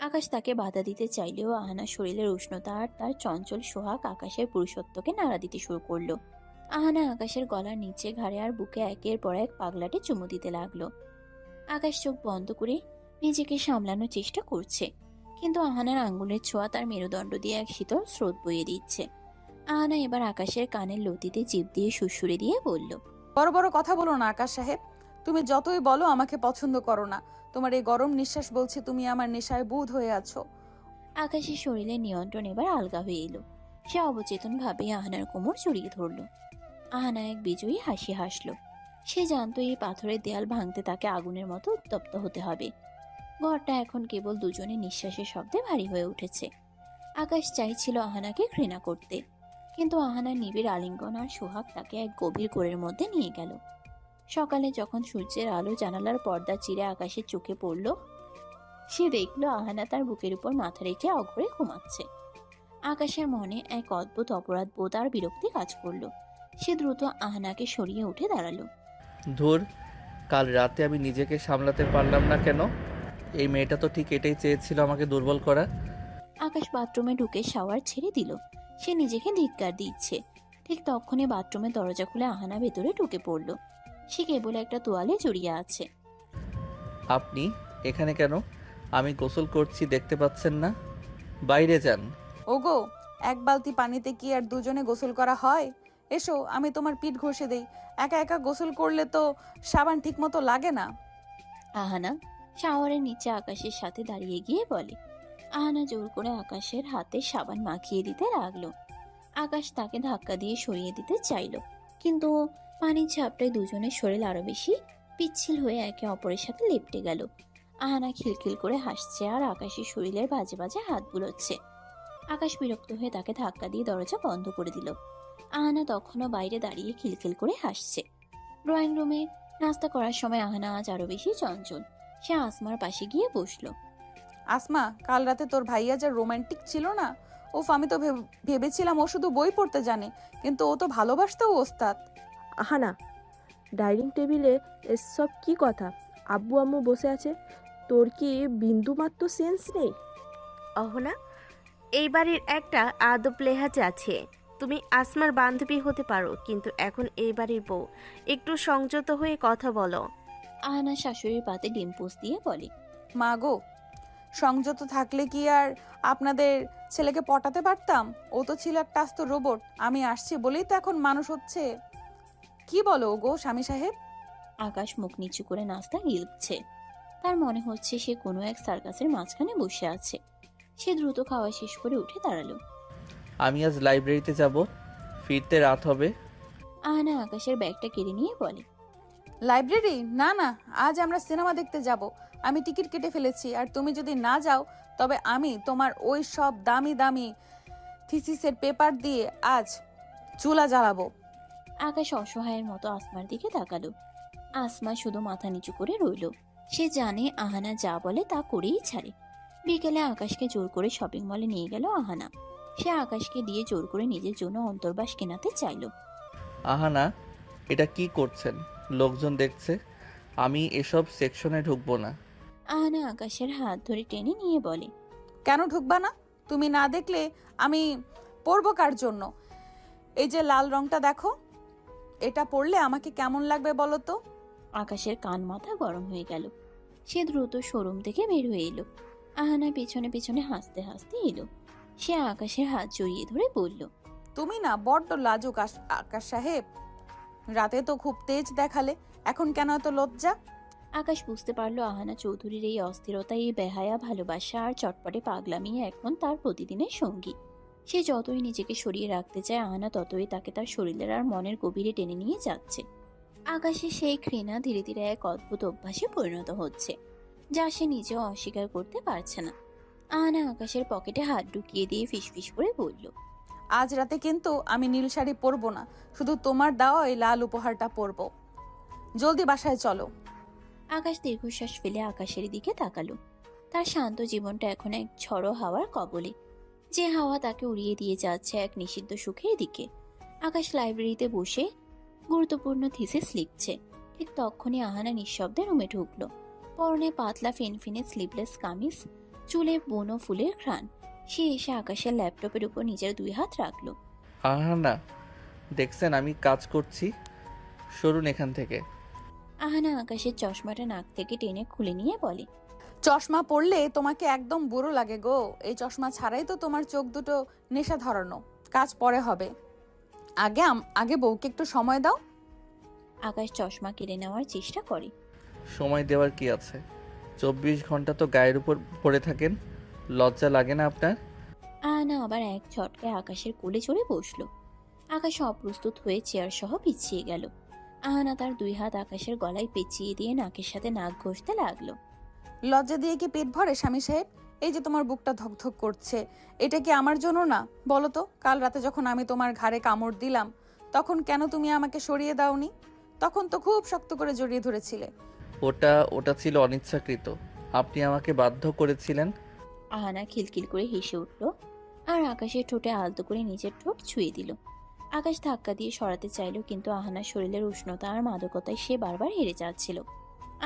আকাশ তাকে বাধা দিতে চাইলেও আহানার শরীরের উষ্ণতা আর তার চঞ্চল সোহাগ আকাশের পুরুষত্বকে নাড়া দিতে শুরু করলো। আহানা আকাশের গলার নিচে, ঘাড়ে আর বুকে একের পর এক পাগলাটে চুমু দিতে লাগলো। আকাশ চোখ বন্ধ করে নিজেকে সামলানোর চেষ্টা করছে, কিন্তু আহানার আঙ্গুলের ছোঁয়া তার মেরুদণ্ড দিয়ে এক শীতল স্রোত বইয়ে দিচ্ছে। আহানা এবার আকাশের কানের লতিতে জিভ দিয়ে সুড়সুড়ে দিয়ে বলল, বড় বড় কথা বলো না আকাশ সাহেব। তুমি যতই বলো আমাকে পছন্দ করো না, তোমার এই গরম নিঃশ্বাস বলছে তুমি আমার নেশায় বুঁদ হয়ে আছো। আকাশের শরীরের নিয়ন্ত্রণ এবার আলগা হয়ে এলো। সে অবচেতন ভাবে আহানার কোমর জড়িয়ে ধরল। আহানা এক বিজয়ী হাসি হাসলো। সে জানতো এই পাথরের দেয়াল ভাঙতে তাকে আগুনের মতো উত্তপ্ত হতে হবে। ঘরটা এখন কেবল দুজনের নিঃশ্বাসের শব্দে ভারী হয়ে উঠেছে। আকাশ চাইছিল আহানাকে ঘৃণা করতে, কিন্তু আহানার নিবিড় আলিঙ্গন আর সোহাগ তাকে এক গভীর ঘোরের মধ্যে নিয়ে গেল। সকালে যখন সূর্যের আলো জানালার পর্দা চিরে আকাশের চোখে পড়ল, সে দেখল আহানা তার বুকের উপর মাথা রেখে অঘরে ঘুমাচ্ছে। আকাশের মনে এক অদ্ভুত অপরাধ বোধ আর বিরক্তি কাজ করলো। সে দ্রুত আহানাকে সরিয়ে উঠে দাঁড়ালো। ধুর, কাল রাতে আমি নিজেকে সামলাতে পারলাম না কেন? এই মেয়েটা তো ঠিক এটাই চেয়েছিল, আমাকে দুর্বল করা। আকাশ বাথরুমে ঢুকে শাওয়ার ছেড়ে দিল। সে নিজেকে ধিক্কার দিচ্ছে। ঠিক তখনই বাথরুমের দরজা খুলে আহানা ভেতরে ঢুকে পড়ল। সে কেবল একটা তোয়ালে জড়িয়ে আছে। আপনি এখানে কেন? আমি গোসল করছি, দেখতে পাচ্ছেন না? বাইরে যান। ওগো, এক বালতি পানিতে কি আর দুজনে গোসল করা হয়? এসো, আমি তোমার পিঠ ঘষে দেই। একা একা গোসল করলে তো সাবান ঠিক মতো লাগে না। আহানা শাওয়ারের নিচে আকাশের সাথে দাঁড়িয়ে গিয়ে বলে। আহানা জোর করে আকাশের হাতে সাবান মাখিয়ে দিতে লাগলো। আকাশ তাকে ধাক্কা দিয়ে সরিয়ে দিতে চাইলো, কিন্তু পানির ঝাপটায় দুজনের শরীর আরো বেশি পিচ্ছিল হয়ে একে অপরের সাথে লেপটে গেল। আহানা খিলখিল করে হাসছে আর আকাশের শরীরের বাজে বাজে হাত বুলোচ্ছে। আকাশ বিরক্ত হয়ে তাকে ধাক্কা দিয়ে দরজা বন্ধ করে দিল। আহানা তখনও বাইরে দাঁড়িয়ে খিলখিল করে হাসছে। ড্রয়িং রুমে নাস্তা করার সময় আহানা আজ আরো বেশি চঞ্চল। সে আসমার পাশে গিয়ে বসলো। আসমা, কাল রাতে তোর ভাইয়া যা রোমান্টিক ছিল না, ওফ, আমি তো ভেবেছিলাম ও শুধু বই পড়তে জানে, কিন্তু ও তো ভালোবাসতেও ওস্তাদ। আহানা, ডাইনিং টেবিলে এসব কি কথা? আব্বু আম্মু বসে আছে, তোর কি বিন্দুমাত্র সেন্স নেই? অহনা, এই বাড়ির একটা আদব লেহাজ আছে। তুমি আসমার বান্ধবী হতে পারো, কিন্তু এখন এই বাড়ির বউ। একটু সংযত হয়ে কথা বলো। আহানা শাশুড়ির পাতে ডিম পোস দিয়ে বলে। মা গো, সংযত থাকলে কি আর আপনাদের ছেলেকে পটাতে পারতাম? ও তো ছিল একটা আস্ত রোবট। আমি আসছি বলেই তো এখন মানুষ হচ্ছে। কি বলো গো স্বামী সাহেব? আকাশ মুখ নিচু করে নাস্তা গিলছে। তার মনে হচ্ছে সে কোনো এক সার্কাসের মাঝখানে বসে আছে। সে দ্রুত খাওয়া শেষ করে উঠে দাঁড়ালো। আমি আজ লাইব্রেরিতে যাব, ফিরতে রাত হবে। আহানা আকাশের ব্যাগটা কেড়ে নিয়ে বলে, লাইব্রেরি? না না, আজ আমরা সিনেমা দেখতে যাব। আমি টিকিট কেটে ফেলেছি, আর তুমি যদি না যাও তবে আমি তোমার ওই সব দামি দামি থিসিসের পেপার দিয়ে আজ চুলা জ্বালাবো। আকাশ অসহায়ের মতো আসমার দিকে তাকালো। আসমা শুধু মাথা নিচু করে রইল। সে জানে আহানা যা বলে তা করেই ছাড়ে। বিকেলে আকাশকে জোর করে শপিং মলে নিয়ে গেল আহানা। সে আকাশকে দিয়ে জোর করে নিজের জন্য অন্তর্বাস কেনাতে চাইল। আহানা, এটা কি করছেন? লোকজন দেখছে। আমি এসব সেকশনে ঢুকবো না। আহানা আকাশের হাত ধরে টেনে নিয়ে বলে, কেন ঢুকবা না? তুমি না দেখলে আমি পরবো কার জন্য? এই যে লাল রংটা দেখো, এটা পরলে আমাকে কেমন লাগবে বলো তো? আকাশের কান মাথা গরম হয়ে গেল। সে দ্রুত শোরুম থেকে বের হয়ে এলো। আহানা পেছনে পেছনে হাসতে হাসতে এলো। সে আকাশের হাত জড়িয়ে ধরে বলল, তুমি না বড্ড লাজুক আকাশ সাহেব। রাতে তো খুব তেজ দেখালে, এখন কেন এত লজ্জা? আকাশ বুঝতে পারলো আহানা চৌধুরীর এই অস্থিরতা, এই বেহায়া ভালোবাসা আর চটপটে পাগলামি এখন তার প্রতিদিনের সঙ্গী। সে যতই নিজেকে সরিয়ে রাখতে চায়, আহানা ততই তাকে তার শরীরের আর মনের গভীরে টেনে নিয়ে যাচ্ছে। আকাশে সেই ঘৃণা ধীরে ধীরে এক অদ্ভুত অভ্যাসে পরিণত হচ্ছে, যা সে নিজেও অস্বীকার করতে পারছে না। আহানা আকাশের পকেটে হাত ঢুকিয়ে দিয়ে ফিসফিস করে বলল, আজ রাতে কিন্তু আমি নীল শাড়ি পরবো না, শুধু তোমার দেওয়া এই লাল উপহারটা পরবো। জলদি বাসায় চলো। আকাশ দীর্ঘশ্বাস ফেলে আকাশের দিকে তাকালো। তার শান্ত জীবনটা এখন এক ঝড়ো হাওয়ার কবলে, যে হাওয়া তাকে উড়িয়ে দিয়ে যাচ্ছে এক নিষিদ্ধ সুখের দিকে। আকাশ লাইব্রেরিতে বসে গুরুত্বপূর্ণ থিসিস লিখছে। ঠিক তখনই আহানা নিঃশব্দে রুমে ঢুকলো। পরনে পাতলা ফিনফিনে স্লিভলেস কামিজ, চুলে বনো ফুলের ঘ্রাণ। সে এসে আকাশের ল্যাপটপের উপর নিজের 2 হাত রাখলো। আহানা, দেখছেন আমি কাজ করছি, সরুন এখান থেকে। আহানা আকাশের চশমাটা নাক থেকে টেনে খুলে নিয়ে বলে, চশমা পরলে তোমাকে একদম বুড়ো লাগে গো। এই চশমা ছাড়াই তো তোমার চোখ দুটো নেশা ধরানো। কাজ পরে হবে, আগে বউকে একটু সময় দাও। আকাশ চশমা কেড়ে নেওয়ার চেষ্টা করে। সময় দেওয়ার কি আছে? 24 ঘন্টা তো গায়ের উপর পড়ে থাকেন, লজ্জা লাগে না আপনার? আহানা আবার এক ঝটকায় আকাশের কোলে চড়ে বসলো। আকাশ অপ্রস্তুত হয়ে চেয়ার সহ পিছিয়ে গেল। আহানা তার 2 হাত আকাশের গলায় পেঁচিয়ে দিয়ে নাকের সাথে নাক ঘষতে লাগলো। লজ্জা দিয়ে কি পেট ভরে স্বামী সাহেব? এই যে তোমার বুকটা ধকধক করছে, এটা কি আমার জন্য না বলো তো? কাল রাতে যখন আমি তোমার ঘাড়ে কামড় দিলাম, তখন কেন তুমি আমাকে সরিয়ে দাওনি? তখন তো খুব শক্ত করে জড়িয়ে ধরেছিলে। ওটা ছিল অনিচ্ছাকৃত, আপনি আমাকে বাধ্য করেছিলেন। আহানা খিলখিল করে হেসে উঠল আর আকাশের ঠোঁটে আলতো করে নিজের ঠোঁট ছুঁয়ে দিল। আকাশ ধাক্কা দিয়ে সরাতে চাইল, কিন্তু আহানার শরীরের উষ্ণতা আর মাদকতায় সে বারবার হেরে যাচ্ছিল।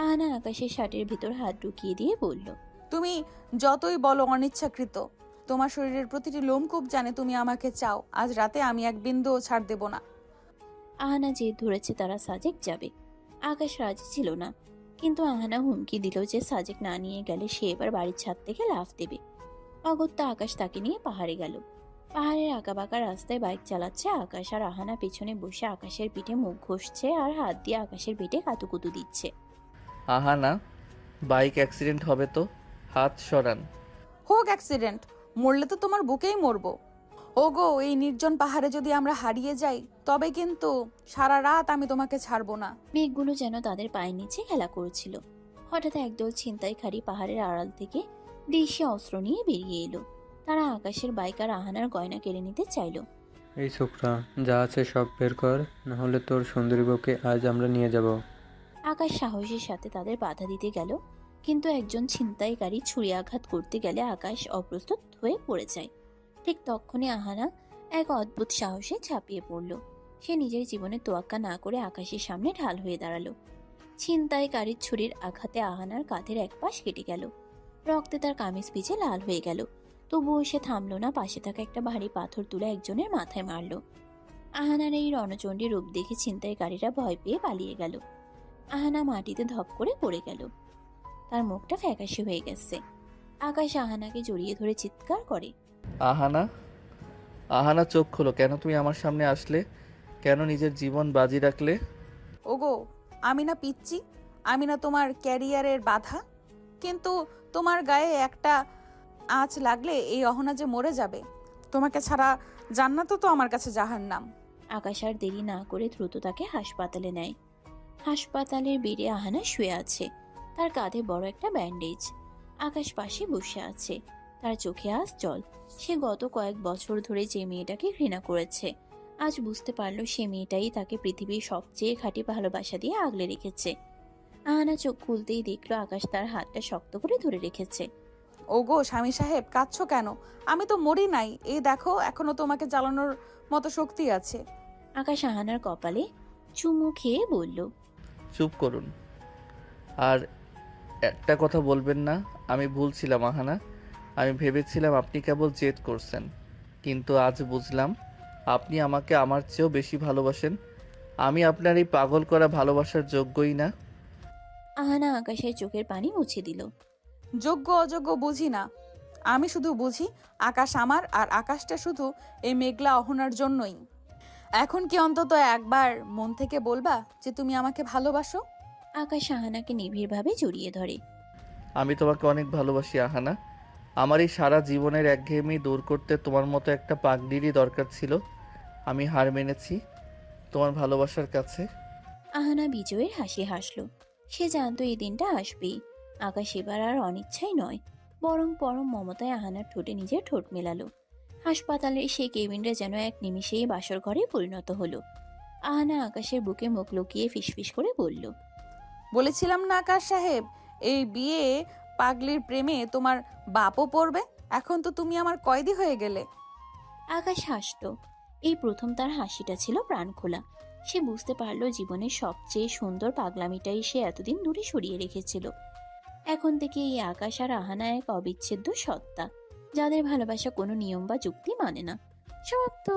আহানা আকাশের শার্টের ভিতর হাত ঢুকিয়ে দিয়ে বলল, তুমি যতই বলো অনিচ্ছাকৃত, তোমার শরীরের প্রতিটি লোমকূপ জানে তুমি আমাকে চাও। আজ রাতে আমি এক বিন্দুও ছাড় দেব না। আহানা জেদ ধরেছে তারা সাজেক যাবে। আকাশ রাজি ছিল না, কিন্তু আহানা হুমকি দিল যে সাজেক না নিয়ে গেলে সে এবার বাড়ির ছাদ থেকে লাফ দেবে। অগত্যা আকাশ তাকে নিয়ে পাহাড়ে গেল। পাহাড়ের আঁকাবাঁকা রাস্তায় বাইক চালাচ্ছে আকাশ, আর আহানা পেছনে বসে আকাশের পিঠে মুখ ঘষছে আর হাত দিয়ে আকাশের পিঠে কাতুকুতু দিচ্ছে। আহানা, বাইক অ্যাক্সিডেন্ট হবে তো, হাত সরান। হোক অ্যাক্সিডেন্ট, মরলে তো তোমার বুকেই মরবো। ওগো, এই নির্জন পাহাড়ে যদি আমরা হারিয়ে যাই, তবে কিন্তু সারা রাত আমি তোমাকে ছাড়বো না। মেঘগুলো যেন তাদের পায়ের নিচে খেলা করছিল। হঠাৎ একদল ছিনতাইকারী পাহাড়ের আড়াল থেকে দেশি অস্ত্র নিয়ে বেরিয়ে এলো। তারা আকাশের বাইক আর আহানার গয়না কেড়ে নিতে চাইল। এই ছোকরা, যা আছে সব বের কর, নাহলে তোর সুন্দরী বউকে আজ আমরা নিয়ে যাব। আকাশ সাহসের সাথে তাদের বাধা দিতে গেল, কিন্তু একজন ছিনতাইকারী ছুরি আঘাত করতে গেলে আকাশ অপ্রস্তুত হয়ে পড়ে যায়। ঠিক তখনই আহানা এক অদ্ভুত সাহসে ঝাঁপিয়ে পড়ল। সে নিজের জীবনে তোয়াক্কা না করে আকাশের সামনে ঢাল হয়ে দাঁড়ালো। ছিনতাইকারীর ছুরির আঘাতে আহানার কাঁধের এক পাশ কেটে গেল। রক্তে তার কামিজ পিছে লাল হয়ে গেল। তবুও সে থামলো না, পাশে থাকা একটা ভারী পাথর তুলে একজনের মাথায় মারল। আহানার এই রণচণ্ডী রূপ দেখে ছিনতাইকারীরা ভয় পেয়ে পালিয়ে গেল। আহানা মাটিতে ধপ করে পড়ে গেল। তার মুখটা ফ্যাকাশে হয়ে গেছে। আকাশ আহানাকে জড়িয়ে ধরে চিৎকার করে, আহানা, আহানা চোখ খোলো। কেন তুমি আমার সামনে আসলে? কেন নিজের জীবন বাজি রাখলে? ওগো, আমি না পিচ্ছি? আমি না তোমার ক্যারিয়ারের বাধা? কিন্তু তোমার গায়ে একটা আঁচ লাগলে এই অহনা যে মরে যাবে। তোমাকে ছাড়া জান্নাতও তো আমার কাছে জাহান্নাম। আকাশ আর দেরি না করে দ্রুত তাকে হাসপাতালে নেয়। হাসপাতালের বেডে আহানা শুয়ে আছে, তার কাঁধে বড় একটা ব্যান্ডেজ। আকাশ পাশে বসে আছে, তার চোখে আজ জল। সে গত কয়েক বছর ধরে যে মেয়েটাকে ঘৃণা করেছে, আজ বুঝতে পারলো সে মেয়েটাই তাকে পৃথিবীর সবচেয়ে খাঁটি ভালোবাসা দিয়ে আগলে রেখেছে। আহানা চোখ খুলতেই দেখলো আকাশ তার হাতটা শক্ত করে ধরে রেখেছে। ওগো স্বামী সাহেব, কাঁদছো কেন? আমি তো মরি নাই, এই দেখো এখনো তোমাকে জ্বালানোর মতো শক্তি আছে। আকাশ আহানার কপালে চুমু খেয়ে বলল, চুপ করুন। আর একটা কথা বলবেন না। আমি ভুলছিলাম আহানা। আমি ভেবেছিলাম আপনি কেবল জেদ করছেন, কিন্তু আজ বুঝলাম আপনি আমাকে আমার চেয়েও বেশি ভালোবাসেন। আমি আপনার এই পাগল করা ভালোবাসার যোগ্যই না। আহানা আকাশের চোখের পানি মুছে দিল। যোগ্য অযোগ্য বুঝি না, আমি শুধু বুঝি আকাশ আমার, আর আকাশটা শুধু এই মেঘলা অহনার জন্যই। এখন কি অন্তত একবার মন থেকে বলবা যে তুমি আমাকে ভালোবাসো? আকাশ আহানাকে নিবিড়ভাবে জড়িয়ে ধরে। আমি তোমাকে অনেক ভালোবাসি আহানা। আমার এই সারা জীবনের একঘেয়েমি দূর করতে তোমার মতো একটা পাগলিরই দরকার ছিল। আমি হার মেনেছি তোমার ভালোবাসার কাছে। আহানা বিজয়ের হাসি হাসলো। সে জানতো এই দিনটা আসবেই। আকাশ এবার আর অনিচ্ছাই নয়, বরং পরম মমতায় আহানার ঠোঁটে নিজের ঠোঁট মেলালো। হাসপাতালের সেই কেবিনটা যেন এক নিমিষেই বাসর ঘরে পরিণত হলো। আহানা আকাশের বুকে মুখ লুকিয়ে ফিসফিস করে বলল, বলেছিলাম না আকাশ সাহেব, এই বিয়ে পাগলির প্রেমে তোমার বাপও পড়বে। এখন তো তুমি আমার কয়েদি হয়ে গেলে। আকাশ হাসল। এই প্রথম তার হাসিটা ছিল প্রাণ খোলা। সে বুঝতে পারলো জীবনের সবচেয়ে সুন্দর পাগলামিটাই সে এতদিন দূরে সরিয়ে রেখেছিল। এখন থেকে এই আকাশ আর আহানা এক অবিচ্ছেদ্য সত্তা, যাদের ভালোবাসা কোনো নিয়ম বা যুক্তি মানে না। সমাপ্ত।